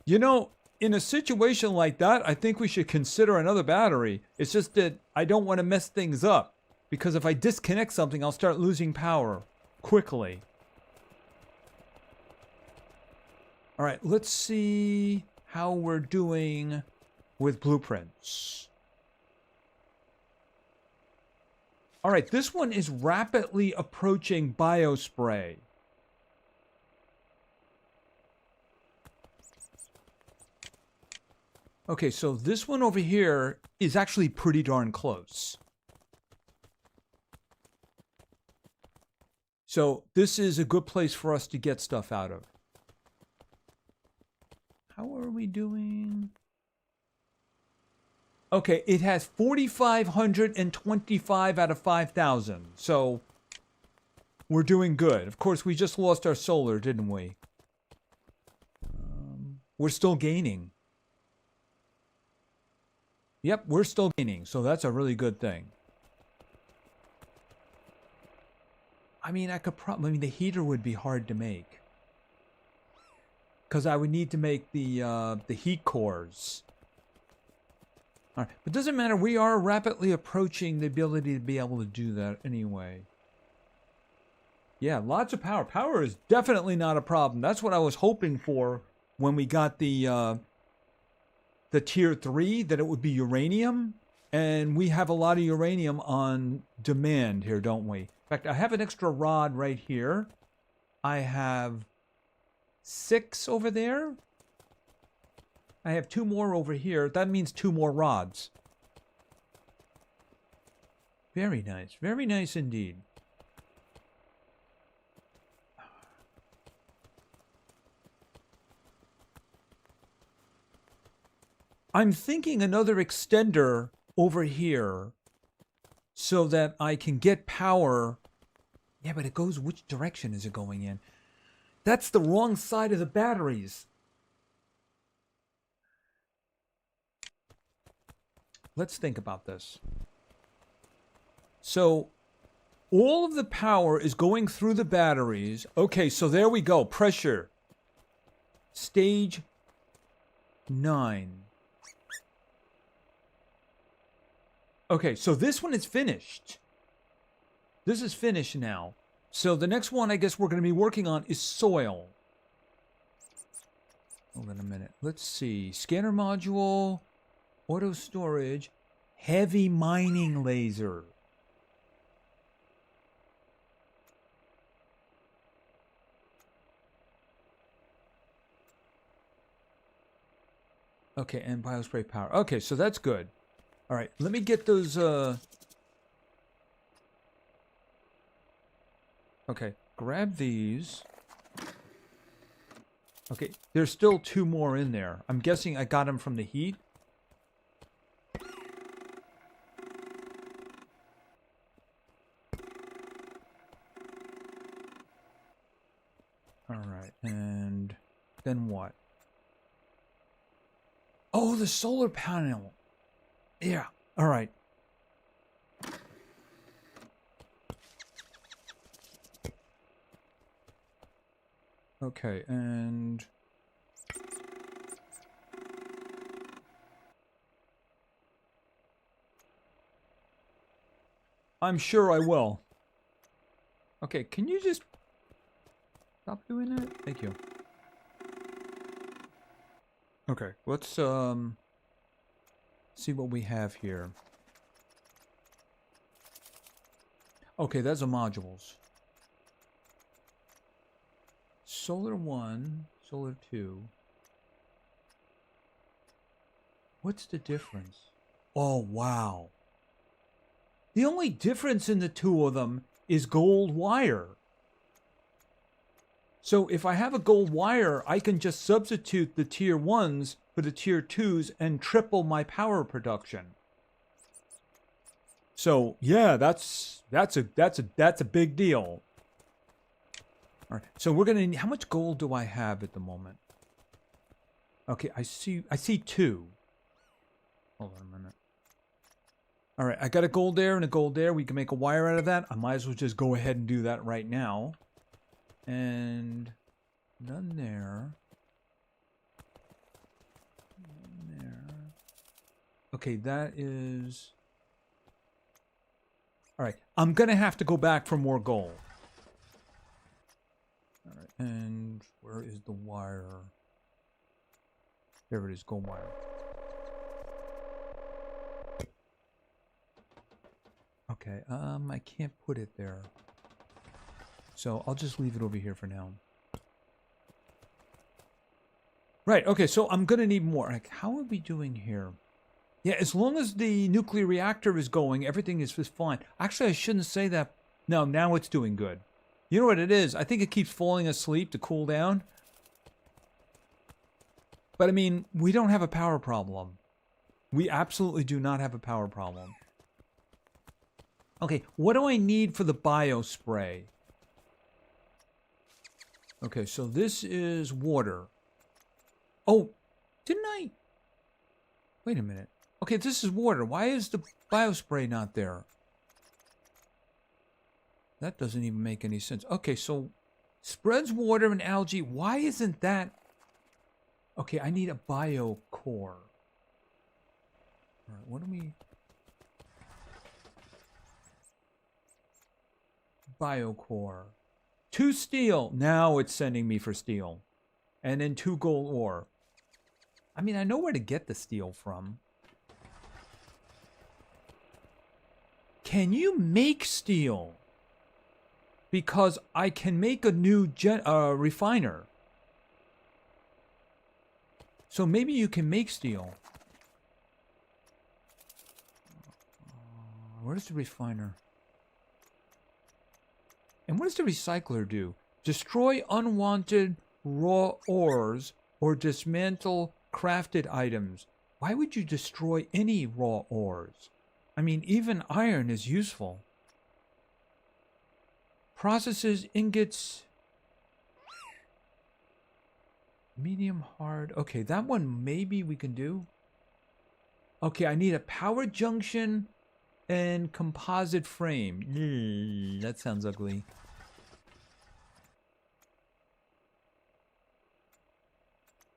You know, in a situation like that, I think we should consider another battery. It's just that I don't want to mess things up. Because if I disconnect something, I'll start losing power quickly. All right, let's see how we're doing with blueprints. All right, this one is rapidly approaching biospray. Okay, so this one over here is actually pretty darn close. So this is a good place for us to get stuff out of. How are we doing? Okay, it has 4,525 out of 5,000. So we're doing good. Of course, we just lost our solar, didn't we? We're still gaining. Yep, we're still gaining. So that's a really good thing. I mean, I could probably... I mean, the heater would be hard to make. Because I would need to make the heat cores. All right, but it doesn't matter. We are rapidly approaching the ability to be able to do that anyway. Yeah, lots of power. Power is definitely not a problem. That's what I was hoping for when we got the tier 3, that it would be uranium. And we have a lot of uranium on demand here, don't we? In fact, I have an extra rod right here. I have 6 over there. I have 2 more over here. That means 2 more rods. Very nice. Very nice indeed. I'm thinking another extender over here so that I can get power. Yeah, but it goes... Which direction is it going in? That's the wrong side of the batteries. Let's think about this. So all of the power is going through the batteries. Okay, so there we go. Pressure. Stage 9. Okay, so this one is finished. This is finished now. So the next one I guess we're going to be working on is soil. Hold on a minute. Let's see. Scanner module, auto storage, heavy mining laser. Okay, and biospray power. Okay, so that's good. All right, let me get those... Okay, grab these. Okay, there's still 2 more in there. I'm guessing I got them from the heat. All right, and then what? Oh, the solar panel. Yeah, all right. Okay, and... I'm sure I will. Okay, can you just stop doing that? Thank you. Okay, let's see what we have here. Okay, that's the modules. Solar 1, solar 2. What's the difference? Oh, wow. The only difference in the 2 of them is gold wire. So if I have a gold wire, I can just substitute the tier 1s for the tier 2s and triple my power production. So yeah, that's a big deal. All right. So we're gonna. How much gold do I have at the moment? Okay, I see 2. Hold on a minute. All right, I got a gold there and a gold there. We can make a wire out of that. I might as well just go ahead and do that right now. And none there. None there. Okay, that is... All right, I'm going to have to go back for more gold. All right, and where is the wire? There it is, gold wire. Okay, I can't put it there. So I'll just leave it over here for now. Right, okay, so I'm gonna need more. Like, how are we doing here? Yeah, as long as the nuclear reactor is going, everything is fine. Actually, I shouldn't say that. No, now it's doing good. You know what it is? I think it keeps falling asleep to cool down. But I mean, we don't have a power problem. We absolutely do not have a power problem. Okay, what do I need for the bio spray? Okay, so this is water. Oh, didn't I? Wait a minute. Okay, this is water. Why is the bio spray not there? That doesn't even make any sense. Okay, so spreads water and algae. Why isn't that? Okay, I need a bio core. All right, what do we... Biocore. 2 steel. Now it's sending me for steel. And then 2 gold ore. I mean, I know where to get the steel from. Can you make steel? Because I can make a new refiner. So maybe you can make steel. Where's the refiner? And what does the recycler do? Destroy unwanted raw ores or dismantle crafted items. Why would you destroy any raw ores? I mean, even iron is useful. Processes ingots. Medium hard. Okay, that one maybe we can do. Okay, I need a power junction and composite frame. That sounds ugly.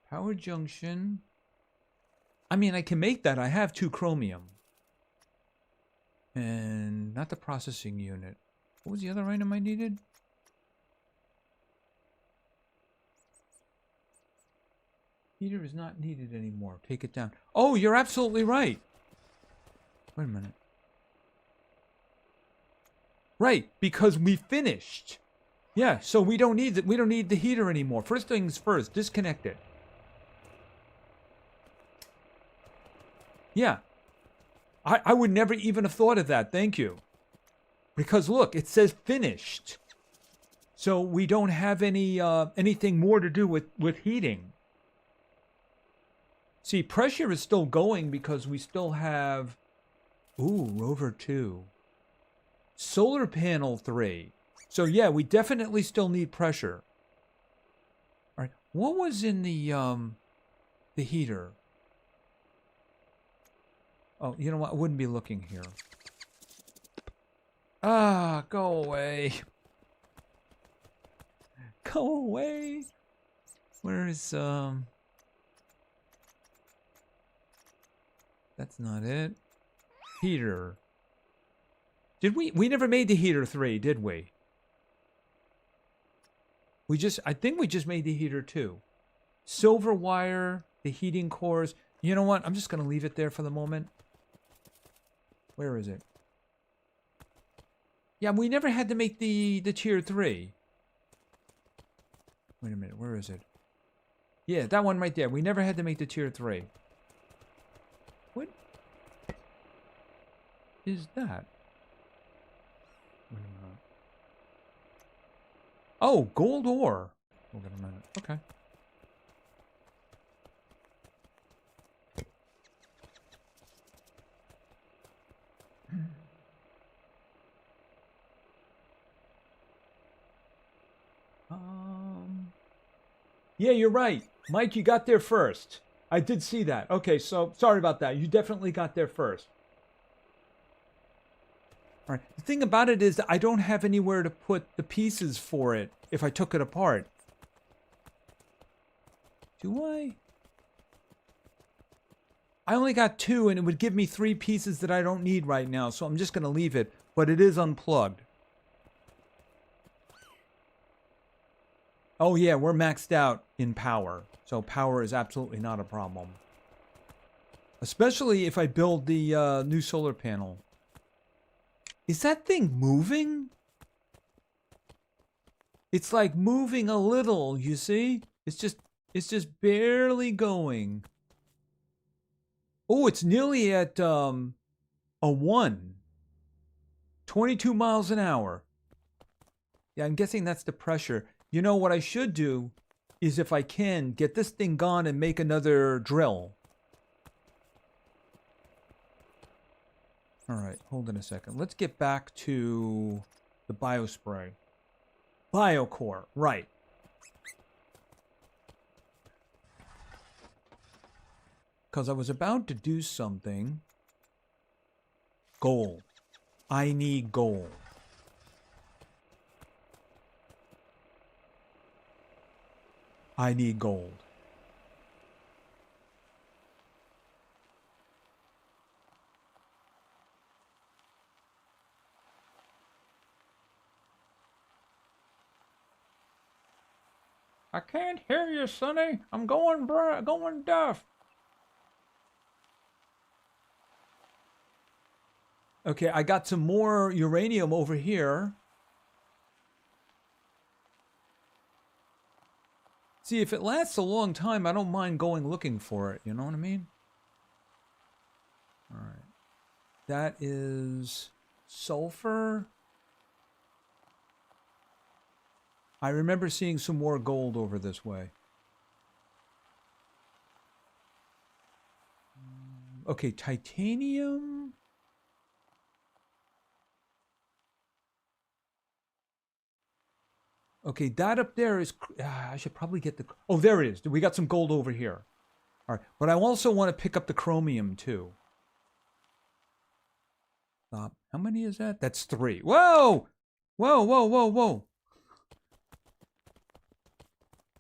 Power junction. I mean, I can make that. I have 2 chromium. And not the processing unit. What was the other item I needed? Heater is not needed anymore. Take it down. Oh, you're absolutely right. Wait a minute. Right, because we finished. Yeah, so we don't need the heater anymore. First things first, disconnect it. Yeah. I would never even have thought of that. Thank you. Because look, it says finished. So we don't have any anything more to do with heating. See, pressure is still going because we still have... Ooh, rover 2. Solar panel 3. So yeah, we definitely still need pressure. All right, what was in the heater? Oh, you know what? I wouldn't be looking here. Ah, go away. Go away. Where is That's not it. Heater. Did we never made the heater 3, did we? I think we just made the heater 2. Silver wire, the heating cores. You know what? I'm just going to leave it there for the moment. Where is it? Yeah, we never had to make the tier 3. Wait a minute, where is it? Yeah, that one right there. We never had to make the tier 3. What is that? Wait a minute. Oh, gold ore. Hold on a minute. Okay. Yeah, you're right. Mike, you got there first. I did see that. Okay, so sorry about that. You definitely got there first. All right. The thing about it is that I don't have anywhere to put the pieces for it if I took it apart. Do I? I only got 2, and it would give me 3 pieces that I don't need right now, so I'm just going to leave it. But it is unplugged. Oh yeah, we're maxed out in power. So power is absolutely not a problem. Especially if I build the new solar panel. Is that thing moving? It's like moving a little, you see? It's just barely going. Oh, it's nearly at a 1. 22 miles an hour. Yeah, I'm guessing that's the pressure. You know what I should do is, if I can, get this thing gone and make another drill. All right, hold on a second. Let's get back to the biospray. Biocore, right. Because I was about to do something. Gold. I need gold. I need gold. I can't hear you, Sonny. I'm going deaf. Okay, I got some more uranium over here. See, if it lasts a long time, I don't mind going looking for it. You know what I mean? All right. That is sulfur. I remember seeing some more gold over this way. Okay, titanium. Okay, that up there is... I should probably get the... Oh, there it is. We got some gold over here. All right, but I also want to pick up the chromium, too. Stop. How many is that? That's 3. Whoa! Whoa, whoa, whoa, whoa.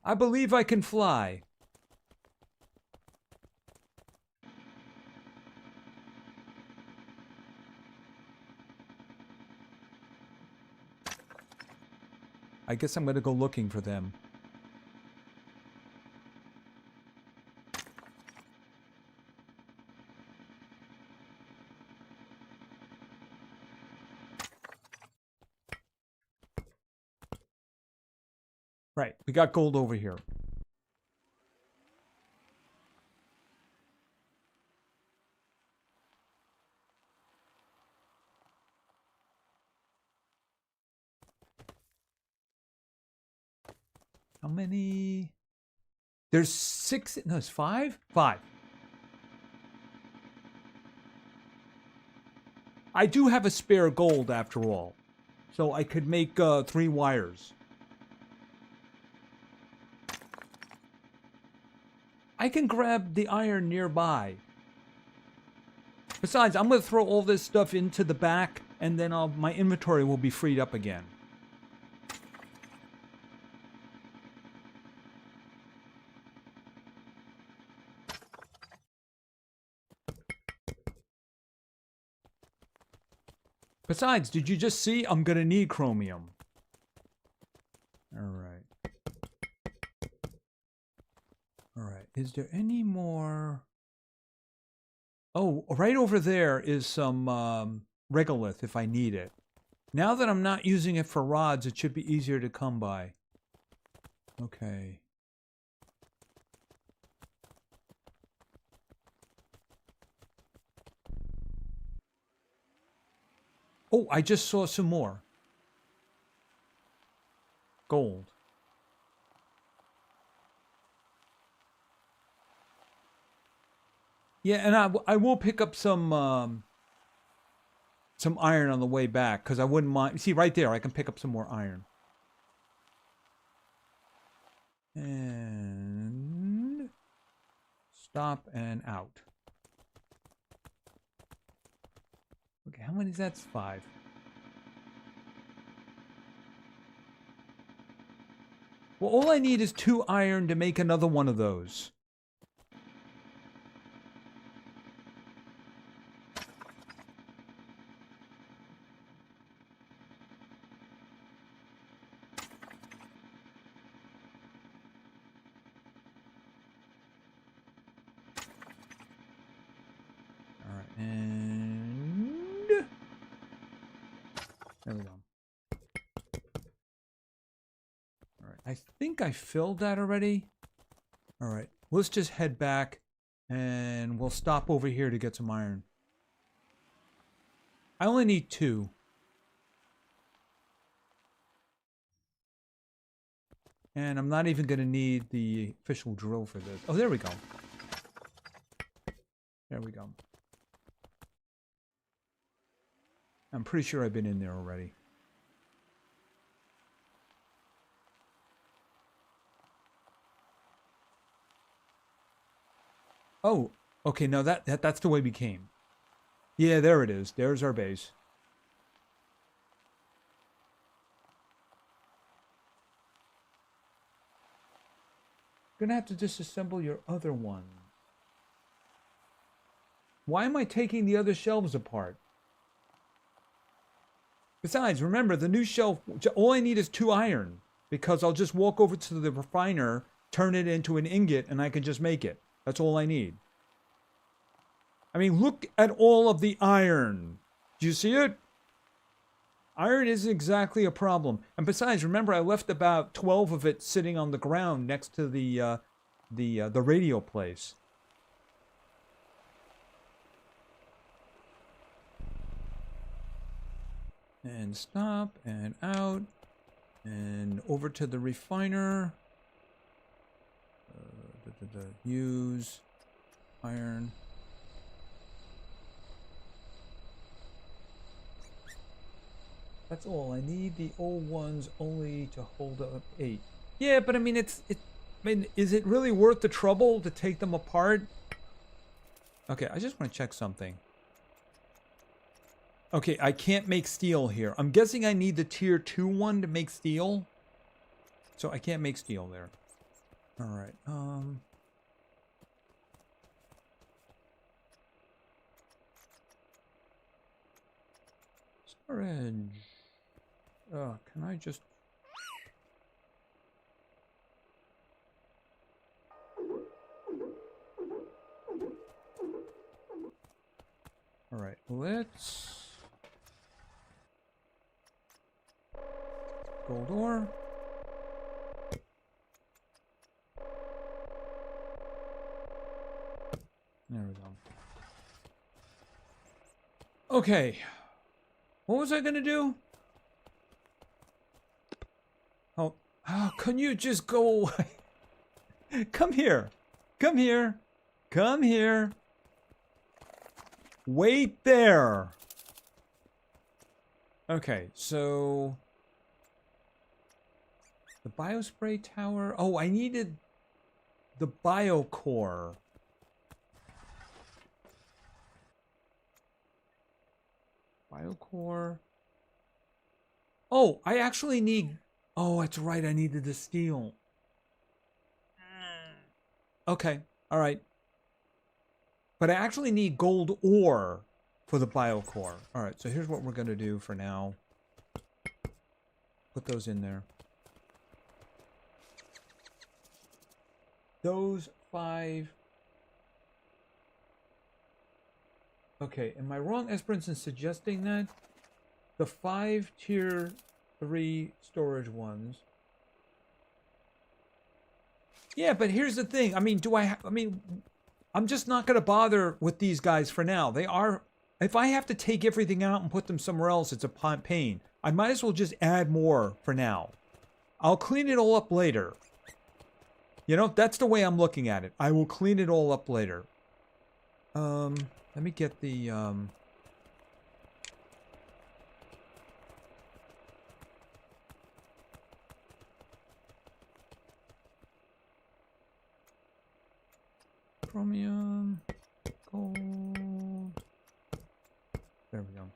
I believe I can fly. I guess I'm going to go looking for them. Right, we got gold over here. How many? There's 6. No, it's 5? 5. I do have a spare gold after all. So I could make 3 wires. I can grab the iron nearby. Besides, I'm going to throw all this stuff into the back, and then my inventory will be freed up again. Besides, did you just see? I'm going to need chromium. All right. All right. Is there any more? Oh, right over there is some regolith if I need it. Now that I'm not using it for rods, it should be easier to come by. Okay. Oh, I just saw some more. Gold. Yeah, and I will pick up some iron on the way back, because I wouldn't mind. See, right there, I can pick up some more iron. And stop and out. Okay, how many is that? 5. Well, all I need is 2 iron to make another one of those. All right, and there we go. All right, I think I filled that already. All right, let's just head back and we'll stop over here to get some iron. I only need 2. And I'm not even going to need the official drill for this. Oh, there we go. There we go. I'm pretty sure I've been in there already. Oh, okay, no, that's the way we came. Yeah, there it is. There's our base. Gonna have to disassemble your other one. Why am I taking the other shelves apart? Besides, remember, the new shelf, all I need is 2 iron. Because I'll just walk over to the refiner, turn it into an ingot, and I can just make it. That's all I need. I mean, look at all of the iron. Do you see it? Iron isn't exactly a problem. And besides, remember, I left about 12 of it sitting on the ground next to the radio place. And stop, and out, and over to the refiner. Use iron. That's all. I need the old ones only to hold up 8. Yeah, but I mean, I mean, is it really worth the trouble to take them apart? Okay, I just want to check something. Okay, I can't make steel here. I'm guessing I need the tier 2 one to make steel. So I can't make steel there. All right. Storage. Can I just... All right, let's... Gold ore. There we go. Okay. What was I gonna do? Oh, can you just go away? Come here. Come here. Come here. Wait there. Okay, so... The biospray tower. Oh, I needed the biocore. Biocore. Oh, I actually need... Oh, that's right. I needed the steel. Okay. All right. But I actually need gold ore for the biocore. All right. So here's what we're going to do for now. Put those in there. Those 5. Okay, am I wrong, Esperance, in suggesting that? The 5 tier 3 storage ones. Yeah, but here's the thing. I mean, I'm just not going to bother with these guys for now. They are... If I have to take everything out and put them somewhere else, it's a pain. I might as well just add more for now. I'll clean it all up later. You know, that's the way I'm looking at it. I will clean it all up later. Let me get the, Chromium, gold. There we go.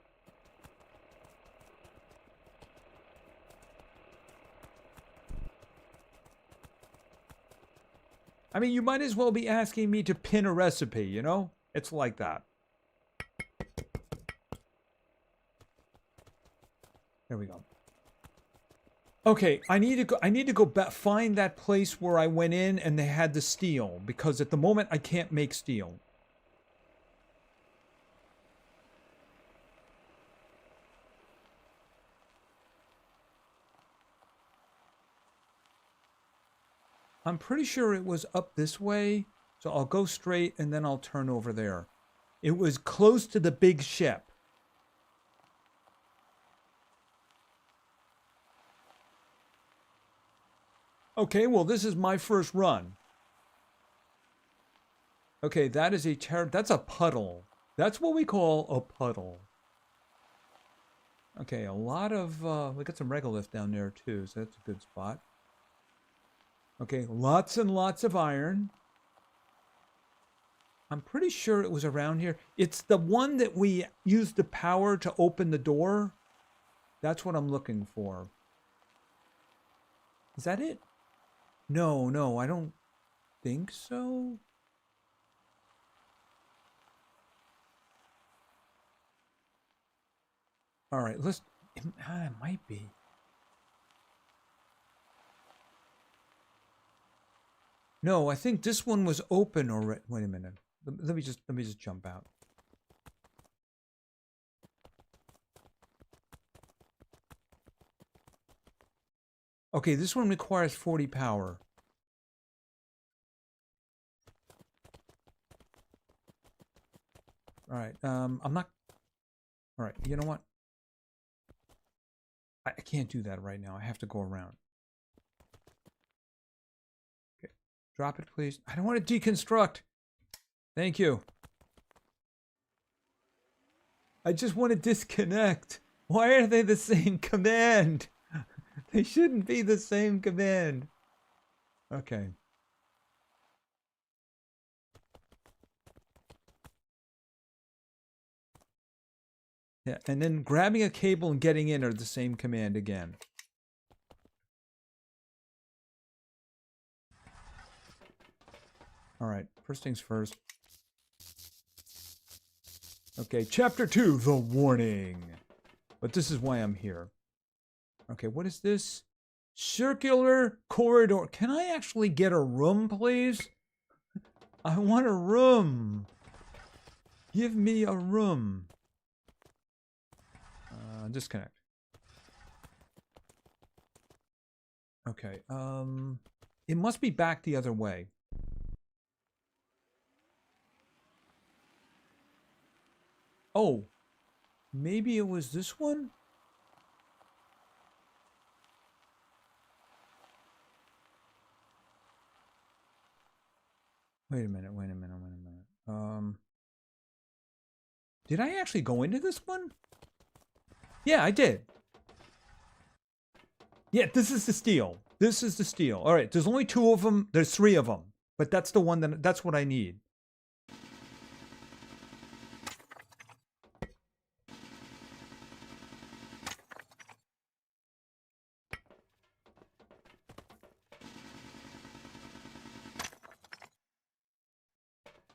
I mean, you might as well be asking me to pin a recipe, you know? It's like that. There we go. Okay, I need to go back, find that place where I went in and they had the steel, because at the moment I can't make steel. I'm pretty sure it was up this way, so I'll go straight and then I'll turn over there. It was close to the big ship. Okay, well, this is my first run. Okay, that is that's a puddle. That's what we call a puddle. Okay, a lot of, we got some regolith down there too, so that's a good spot. Okay, lots and lots of iron. I'm pretty sure it was around here. It's the one that we used the power to open the door. That's what I'm looking for. Is that it? No, no, I don't think so. All right, let's... It might be. No, I think this one was open already. Wait a minute. Let me just jump out. Okay, this one requires 40 power. All right, I'm not... All right, you know what? I can't do that right now. I have to go around. Okay, drop it, please. I don't want to deconstruct. Thank you. I just want to disconnect. Why are they the same command? They shouldn't be the same command. Okay. Yeah, and then grabbing a cable and getting in are the same command again. All right, first things first. Okay, chapter 2, the warning. But this is why I'm here. Okay, what is this? Circular corridor. Can I actually get a room, please? I want a room. Give me a room. Disconnect. Okay, it must be back the other way. Oh, maybe it was this one? Wait a minute, wait a minute, wait a minute. Did I actually go into this one? Yeah, I did. Yeah, this is the steel. This is the steel. All right, there's only 2 of them. There's 3 of them. But that's the one that's what I need.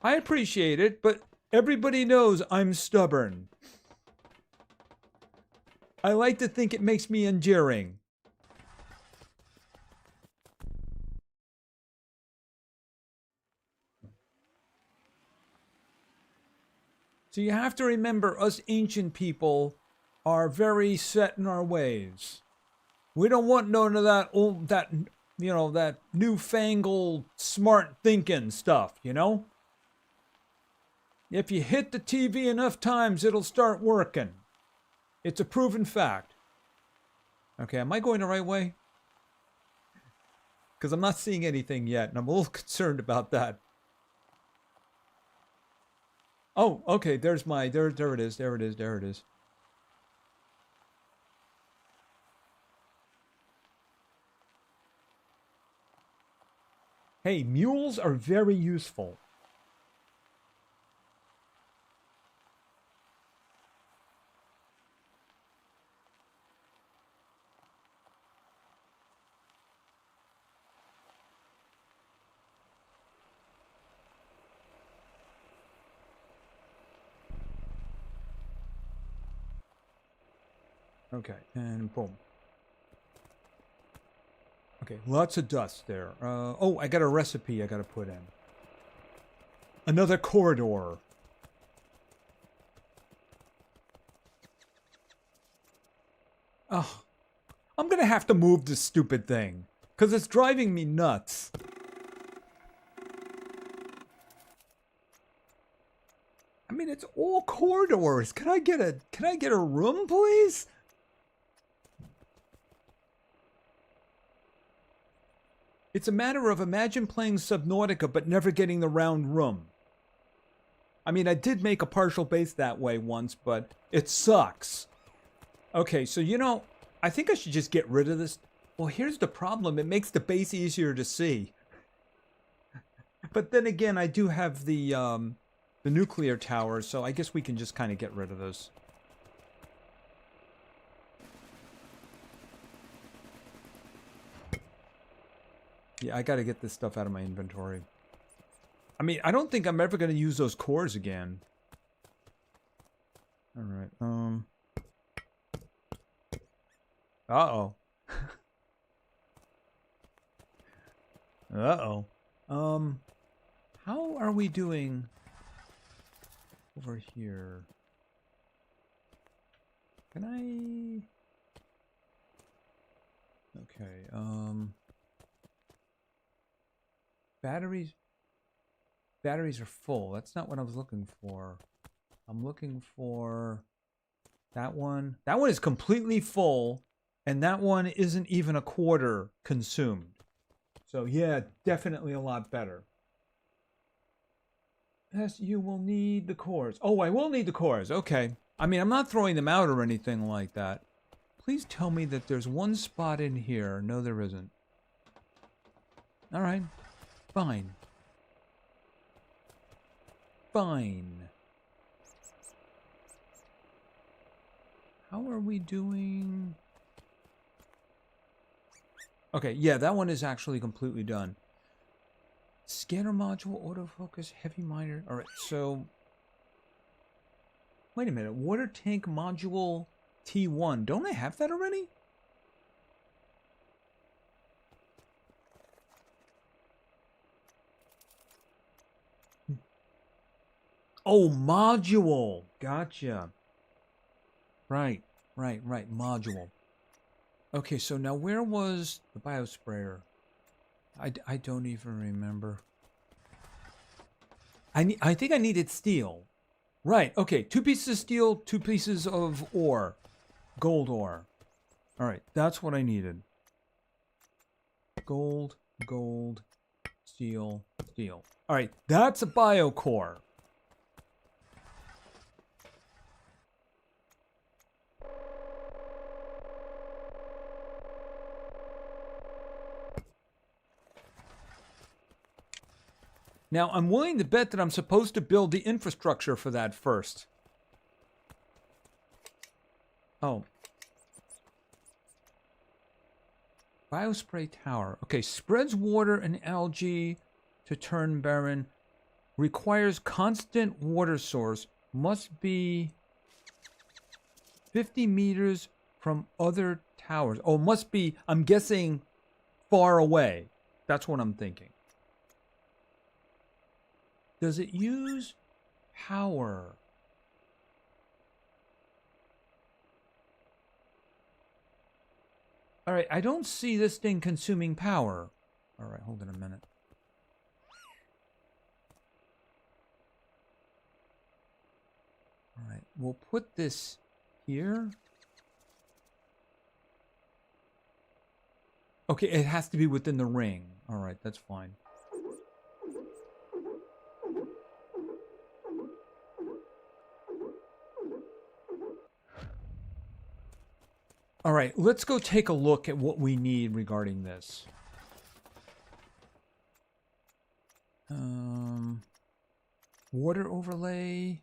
I appreciate it, but everybody knows I'm stubborn. I like to think it makes me enduring. So you have to remember, us ancient people are very set in our ways. We don't want none of that old, that newfangled smart thinking stuff, you know? If you hit the TV enough times, it'll start working. It's a proven fact. Okay, am I going the right way? Because I'm not seeing anything yet, and I'm a little concerned about that. Oh, okay, there's my, there it is, there it is, there it is. Hey, mules are very useful. Okay, and boom. Okay, lots of dust there. Oh, I got a recipe I got to put in. Another corridor. Oh, I'm going to have to move this stupid thing because it's driving me nuts. I mean, it's all corridors. Can I get a room, please? It's a matter of imagine playing Subnautica but never getting the round room. I mean, I did make a partial base that way once, but it sucks. Okay, so you know, I think I should just get rid of this. Well, here's the problem. It makes the base easier to see. But then again, I do have the nuclear tower, so I guess we can just kind of get rid of this. Yeah, I got to get this stuff out of my inventory. I mean, I don't think I'm ever going to use those cores again. All right. Uh-oh. Uh-oh. How are we doing over here? Can I... Okay, Batteries are full. That's not what I was looking for. I'm looking for that one. That one is completely full, and that one isn't even a quarter consumed. So yeah, definitely a lot better. Yes, you will need the cores. Oh, I will need the cores. Okay. I mean, I'm not throwing them out or anything like that. Please tell me that there's one spot in here. No, there isn't. All right. Fine. Fine. How are we doing? Okay, yeah, that one is actually completely done. Scanner module, autofocus, heavy miner. All right, so... Wait a minute. Water tank module T1. Don't I have that already? Oh, module. Gotcha. Right. Module. Okay, so now where was the biosprayer? I don't even remember. I think I needed steel. Right, okay. 2 pieces of steel, 2 pieces of ore. Gold ore. All right, that's what I needed. Gold, steel. All right, that's a biocore. Now, I'm willing to bet that I'm supposed to build the infrastructure for that first. Oh. Biospray tower. Okay, spreads water and algae to turn barren. Requires constant water source. Must be 50 meters from other towers. Oh, must be, I'm guessing, far away. That's what I'm thinking. Does it use power? All right, I don't see this thing consuming power. All right, hold on a minute. All right, we'll put this here. Okay, it has to be within the ring. All right, that's fine. All right, let's go take a look at what we need regarding this. Water overlay.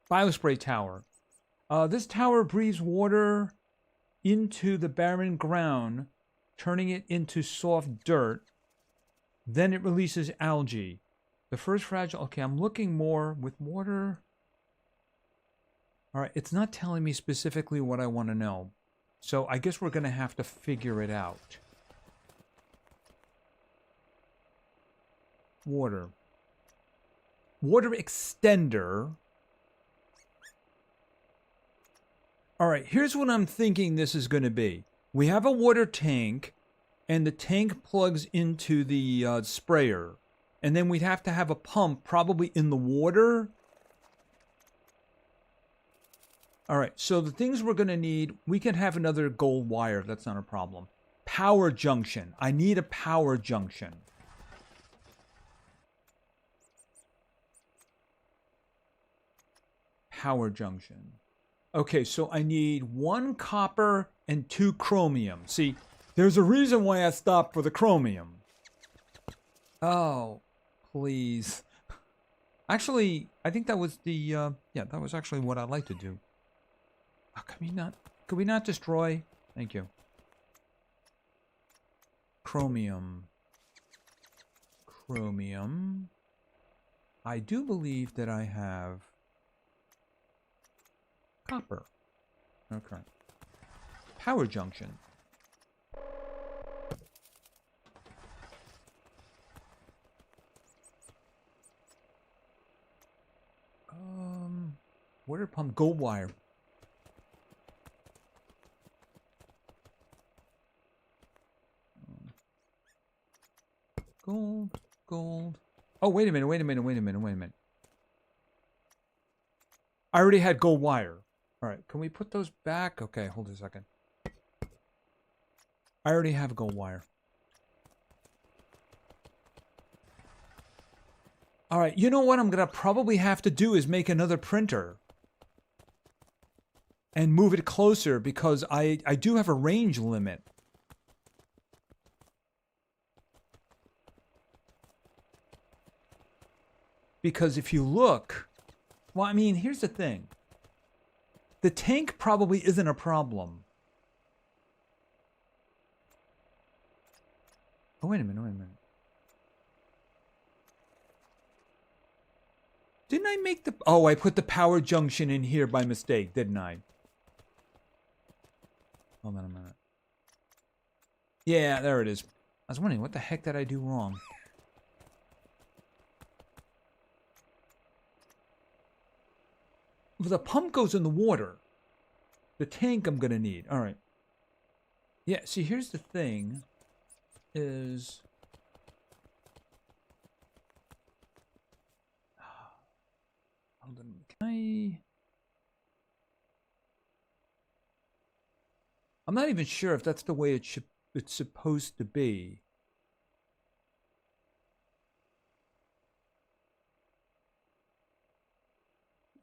Biospray tower. This tower breathes water into the barren ground, turning it into soft dirt. Then it releases algae. The first fragile... Okay, I'm looking more with water... All right, it's not telling me specifically what I want to know. So I guess we're going to have to figure it out. Water. Water extender. All right, here's what I'm thinking this is going to be. We have a water tank, and the tank plugs into the sprayer. And then we'd have to have a pump probably in the water. All right, so the things we're going to need, we can have another gold wire. That's not a problem. Power junction. I need a power junction. Power junction. Okay, so I need 1 copper and 2 chromium. See, there's a reason why I stopped for the chromium. Oh, please. Actually, I think that was the, yeah, that was actually what I'd like to do. Oh, could we not destroy? Thank you. Chromium. Chromium. I do believe that I have copper. Okay. Power junction. Water pump, gold wire. Gold, gold. Oh, wait a minute. I already had gold wire. All right, can we put those back? Okay, hold a second. I already have gold wire. All right, you know what I'm going to probably have to do is make another printer. And move it closer because I do have a range limit. Because if you look, well, I mean, here's the thing. The tank probably isn't a problem. Oh, wait a minute. Didn't I make the... Oh, I put the power junction in here by mistake, didn't I? Hold on a minute. Yeah, there it is. I was wondering, what the heck did I do wrong? Well, the pump goes in the water. The tank I'm going to need. All right. Yeah, see, here's the thing. Is... Hold on. Can I... I'm not even sure if that's the way it's supposed to be.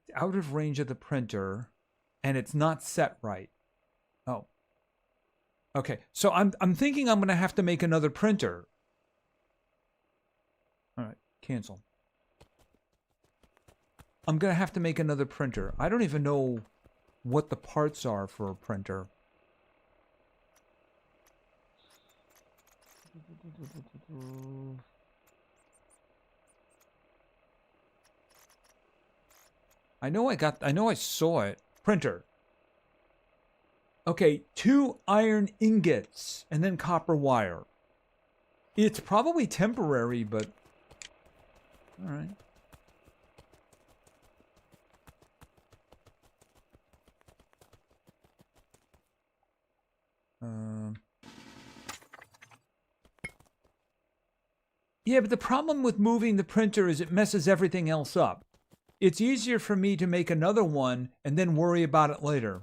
It's out of range of the printer, and it's not set right. Oh. Okay, so I'm thinking I'm going to have to make another printer. All right, cancel. I'm going to have to make another printer. I don't even know what the parts are for a printer. I know I saw it. Printer. Okay, 2 iron ingots and then copper wire. It's probably temporary, but all right. Yeah, but the problem with moving the printer is it messes everything else up. It's easier for me to make another one and then worry about it later.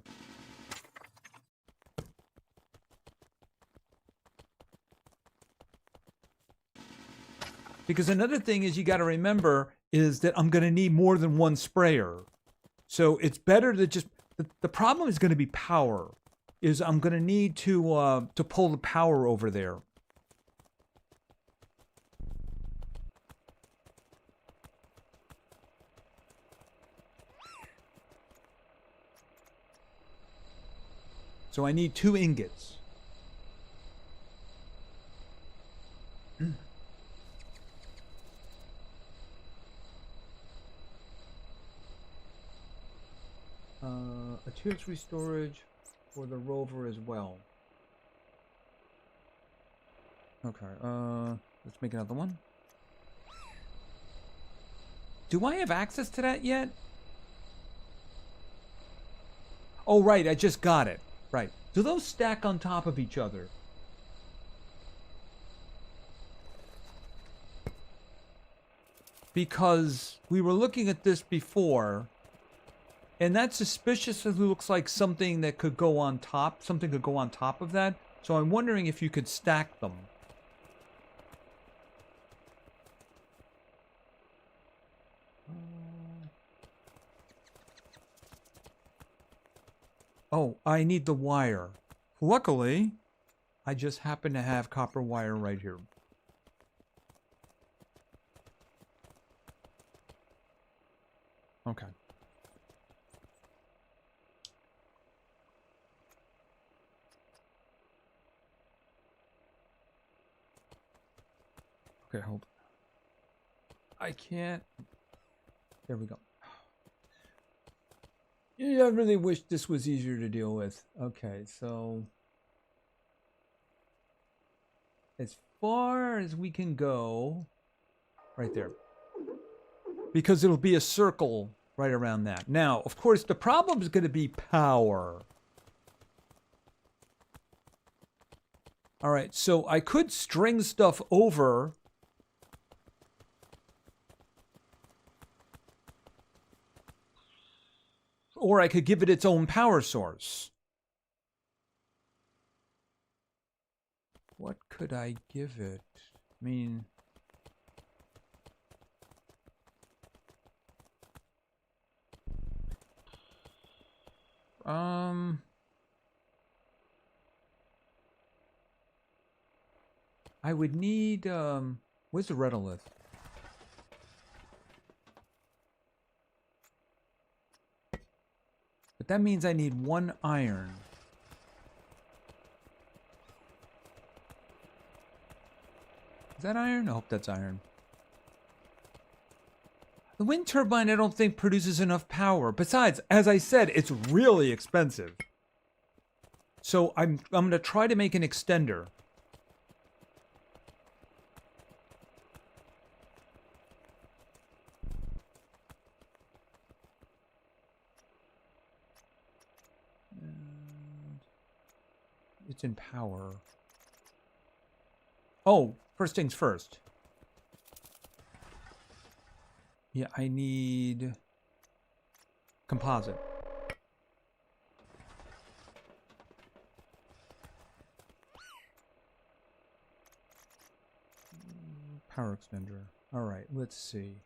Because another thing is you got to remember is that I'm going to need more than 1 sprayer. So it's better to just... The problem is going to be power. Is I'm going to need to pull the power over there. So I need 2 ingots. tier 3 storage for the rover as well. Okay, let's make another one. Do I have access to that yet? Oh, right, I just got it. Right. Do those stack on top of each other? Because we were looking at this before, and that suspiciously looks like something that could go on top. Something could go on top of that. So I'm wondering if you could stack them. Oh, I need the wire. Luckily, I just happen to have copper wire right here. Okay. Okay, hold on. I can't. There we go. Yeah, I really wish this was easier to deal with. Okay, so as far as we can go, right there. Because it'll be a circle right around that. Now, of course, the problem is going to be power. All right, so I could string stuff over. Or I could give it its own power source. What could I give it? I mean... I would need, where's the retolith? But that means I need 1 iron. Is that iron? I hope that's iron. The wind turbine, I don't think, produces enough power. Besides, as I said, it's really expensive. So I'm going to try to make an extender. And it's in power. Oh, first things first. Yeah, I need composite. Power extender. All right, let's see.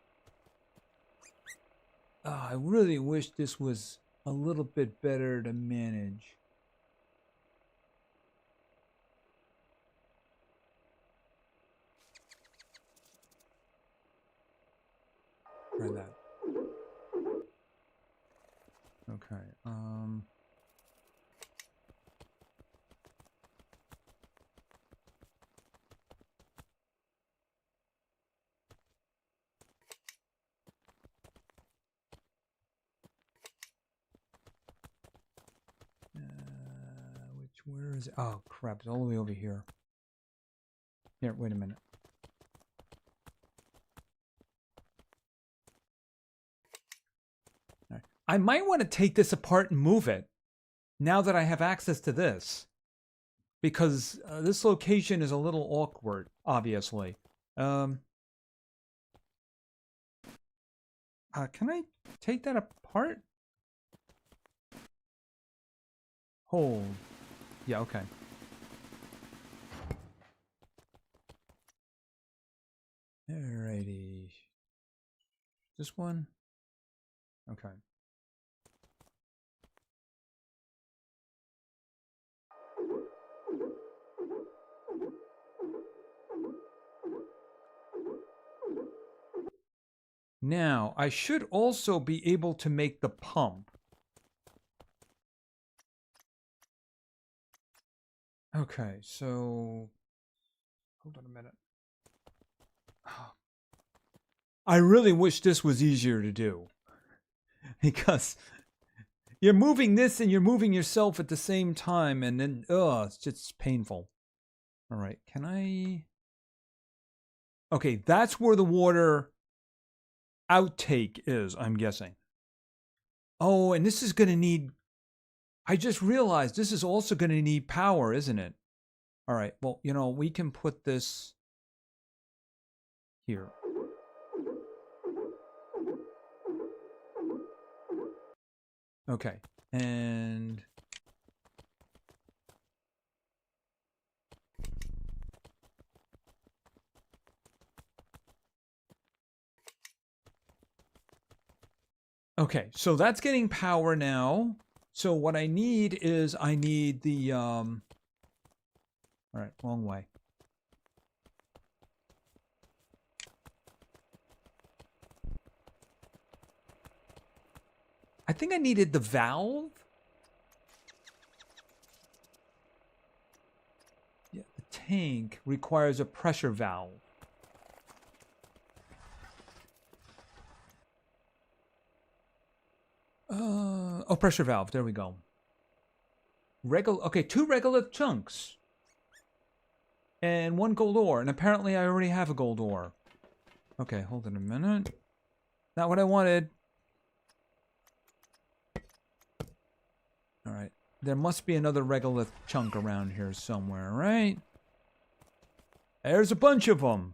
I really wish this was a little bit better to manage. Try that. Okay. Where is it? Oh, crap. It's all the way over here. Here, wait a minute. All right. I might want to take this apart and move it now that I have access to this. Because this location is a little awkward, obviously. Can I take that apart? Hold. Yeah, okay. Alrighty. This one? Okay. Now, I should also be able to make the pump. Okay, so... Hold on a minute. I really wish this was easier to do. Because You're moving this and you're moving yourself at the same time, and then it's just painful. All right, can I? Okay, that's where the water outtake is, I'm guessing. Oh, and this is going to need. I just realized this is also going to need power, isn't it? All right. Well, we can put this here. Okay. And okay, so that's getting power now. So what I need is the all right, wrong way. I think I needed the valve. Yeah, the tank requires a pressure valve. Oh, pressure valve. There we go. Okay, 2 regular chunks. And 1 gold ore. And apparently I already have a gold ore. Okay, hold on a minute. Not what I wanted. All right. There must be another regolith chunk around here somewhere, right? There's a bunch of them.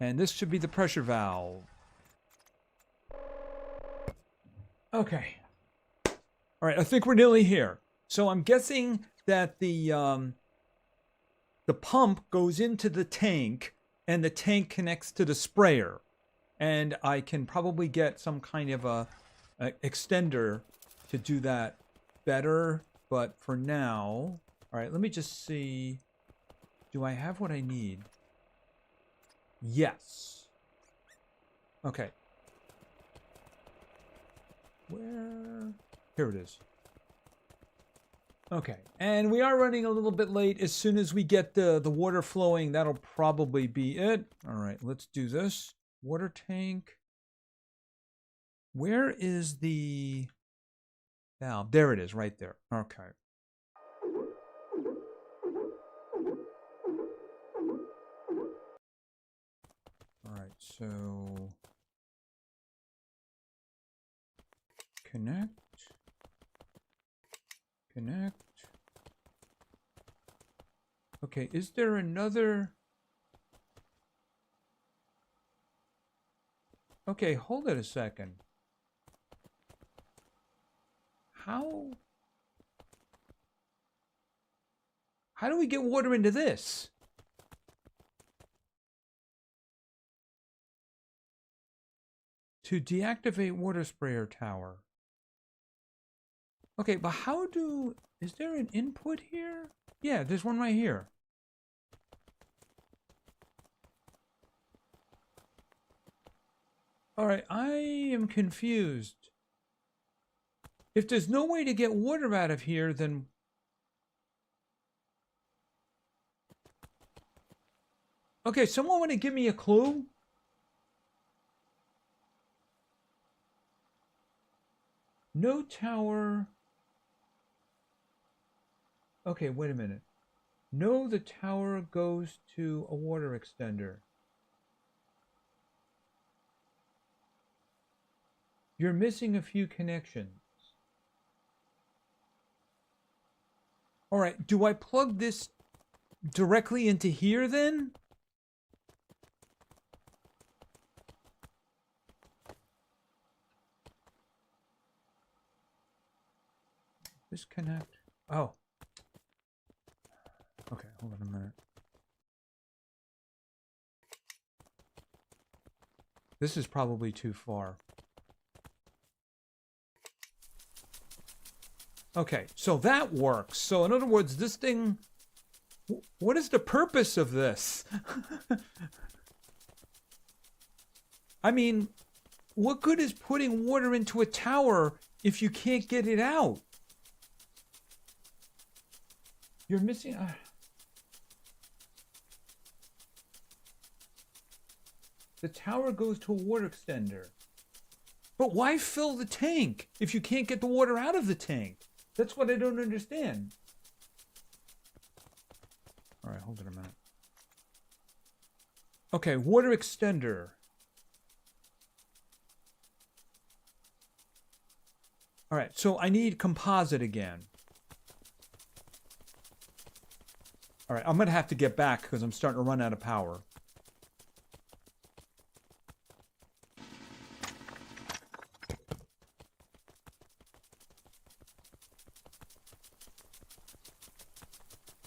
And this should be the pressure valve. Okay. All right, I think we're nearly here. So I'm guessing that the pump goes into the tank, and the tank connects to the sprayer. And I can probably get some kind of a extender to do that better. But for now, all right, let me just see. Do I have what I need? Yes. Okay. Where? Here it is. Okay, and we are running a little bit late. As soon as we get the water flowing, that'll probably be it. All right, let's do this. Water tank. Where is the valve? There it is, right there. Okay. All right, so connect. Connect. Okay, is there another? Okay, hold it a second. How do we get water into this? To deactivate water sprayer tower. Okay, but is there an input here? Yeah, there's one right here. All right, I am confused. If there's no way to get water out of here, then... Okay, someone want to give me a clue? No tower... Okay, wait a minute. No, the tower goes to a water extender. You're missing a few connections. All right, do I plug this directly into here then? Disconnect. Oh. Okay, hold on a minute. This is probably too far. Okay, so that works. So in other words, this thing... What is the purpose of this? I mean, what good is putting water into a tower if you can't get it out? You're missing... The tower goes to a water extender. But why fill the tank if you can't get the water out of the tank? That's what I don't understand. All right, hold it a minute. Okay, water extender. All right, so I need composite again. All right, I'm going to have to get back because I'm starting to run out of power.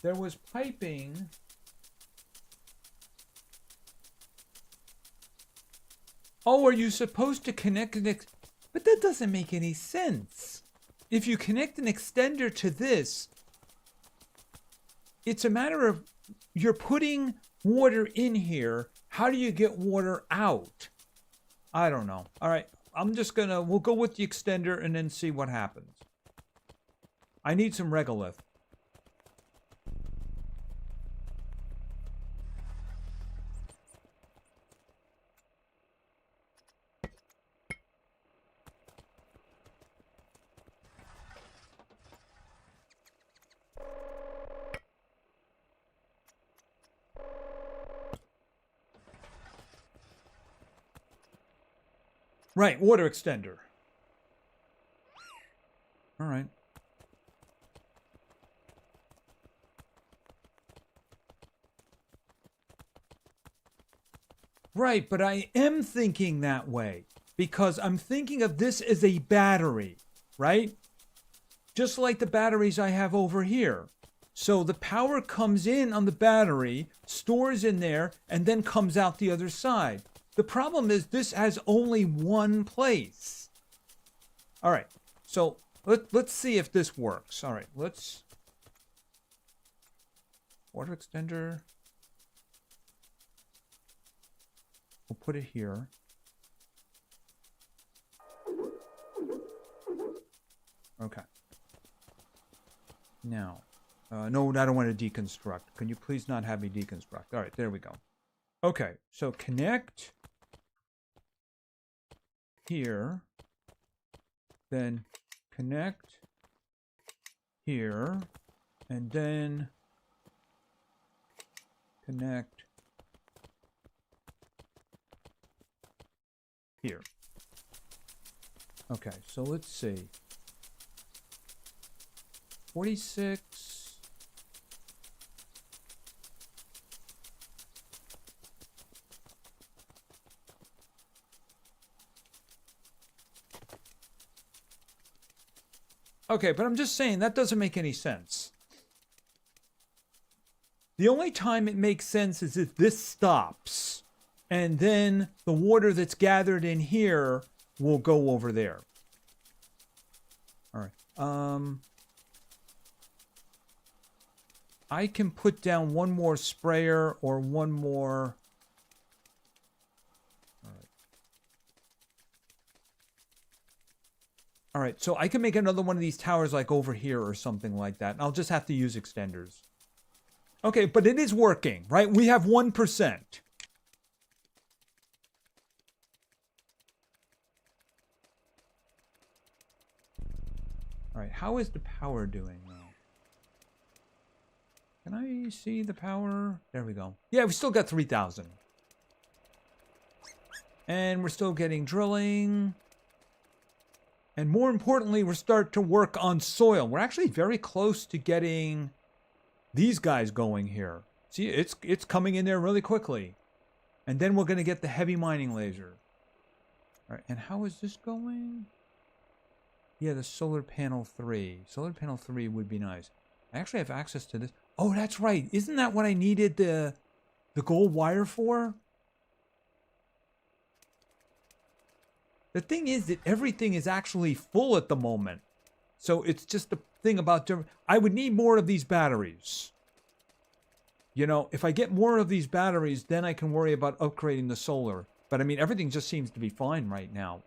There was piping. Oh, are you supposed to connect an but that doesn't make any sense. If you connect an extender to this, it's a matter of you're putting water in here. How do you get water out? I don't know. All right, we'll go with the extender and then see what happens. I need some regolith. Right, water extender. All right. Right, but I am thinking that way because I'm thinking of this as a battery, right? Just like the batteries I have over here. So the power comes in on the battery, stores in there, and then comes out the other side. The problem is this has only one place. All right, so let's see if this works. All right, let's... Water extender. We'll put it here. Okay. Now, no, I don't want to deconstruct. Can you please not have me deconstruct? All right, there we go. Okay, so connect here, then connect here, and then connect here. Okay, so let's see. 46. Okay, but I'm just saying that doesn't make any sense. The only time it makes sense is if this stops, and then the water that's gathered in here will go over there. All right. I can put down one more sprayer or one more. All right, so I can make another one of these towers like over here or something like that. I'll just have to use extenders. Okay, but it is working, right? We have 1%. All right, how is the power doing now? Can I see the power? There we go. Yeah, we still got 3,000. And we're still getting drilling. And more importantly, we're starting to work on soil. We're actually very close to getting these guys going here. See, it's coming in there really quickly. And then we're going to get the heavy mining laser. All right, and how is this going? Yeah, the solar panel 3. Solar panel 3 would be nice. I actually have access to this. Oh, that's right. Isn't that what I needed the gold wire for? The thing is that everything is actually full at the moment. So it's just a thing about... I would need more of these batteries. You know, if I get more of these batteries, then I can worry about upgrading the solar. But I mean, everything just seems to be fine right now.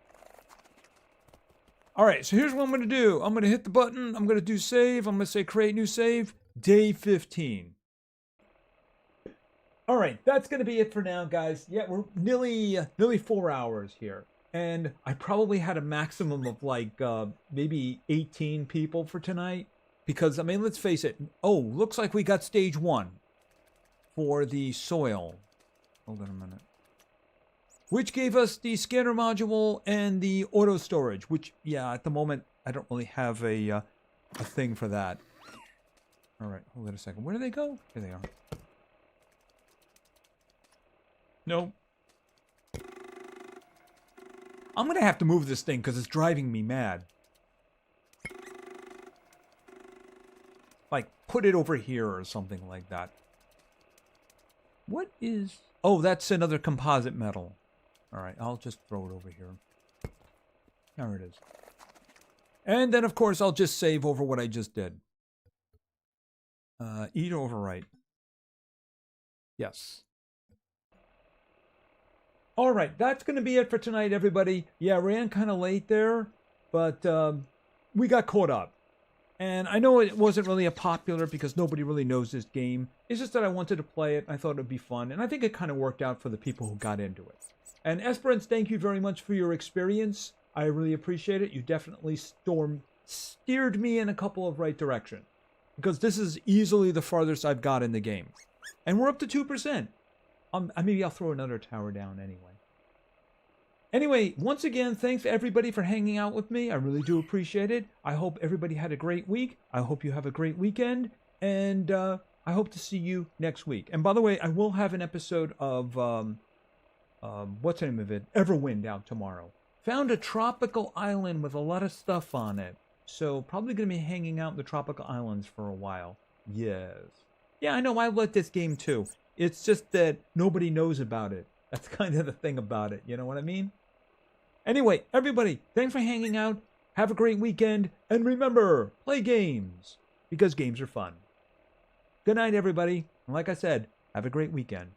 All right, so here's what I'm going to do. I'm going to hit the button. I'm going to do save. I'm going to say create new save. Day 15. All right, that's going to be it for now, guys. Yeah, we're nearly 4 hours here. And I probably had a maximum of like maybe 18 people for tonight. Because, I mean, let's face it. Oh, looks like we got stage 1 for the soil. Hold on a minute. Which gave us the scanner module and the auto storage. Which, yeah, at the moment, I don't really have a thing for that. All right, hold on a second. Where do they go? Here they are. Nope. I'm going to have to move this thing because it's driving me mad. Like, put it over here or something like that. What is... Oh, that's another composite metal. Alright, I'll just throw it over here. There it is. And then, of course, I'll just save over what I just did. Eat overwrite. Yes. Alright, that's going to be it for tonight, everybody. Yeah, ran kind of late there, but we got caught up. And I know it wasn't really a popular because nobody really knows this game. It's just that I wanted to play it. I thought it would be fun. And I think it kind of worked out for the people who got into it. And Esperance, thank you very much for your experience. I really appreciate it. You definitely steered me in a couple of right directions. Because this is easily the farthest I've got in the game. And we're up to 2%. Maybe I'll throw another tower down anyway. Anyway, once again, thanks everybody for hanging out with me. I really do appreciate it. I hope everybody had a great week. I hope you have a great weekend. And I hope to see you next week. And by the way, I will have an episode of, what's the name of it? Everwind out tomorrow. Found a tropical island with a lot of stuff on it. So probably going to be hanging out in the tropical islands for a while. Yes. Yeah, I know. I like this game too. It's just that nobody knows about it. That's kind of the thing about it. You know what I mean? Anyway, everybody, thanks for hanging out. Have a great weekend. And remember, play games. Because games are fun. Good night, everybody. And like I said, have a great weekend.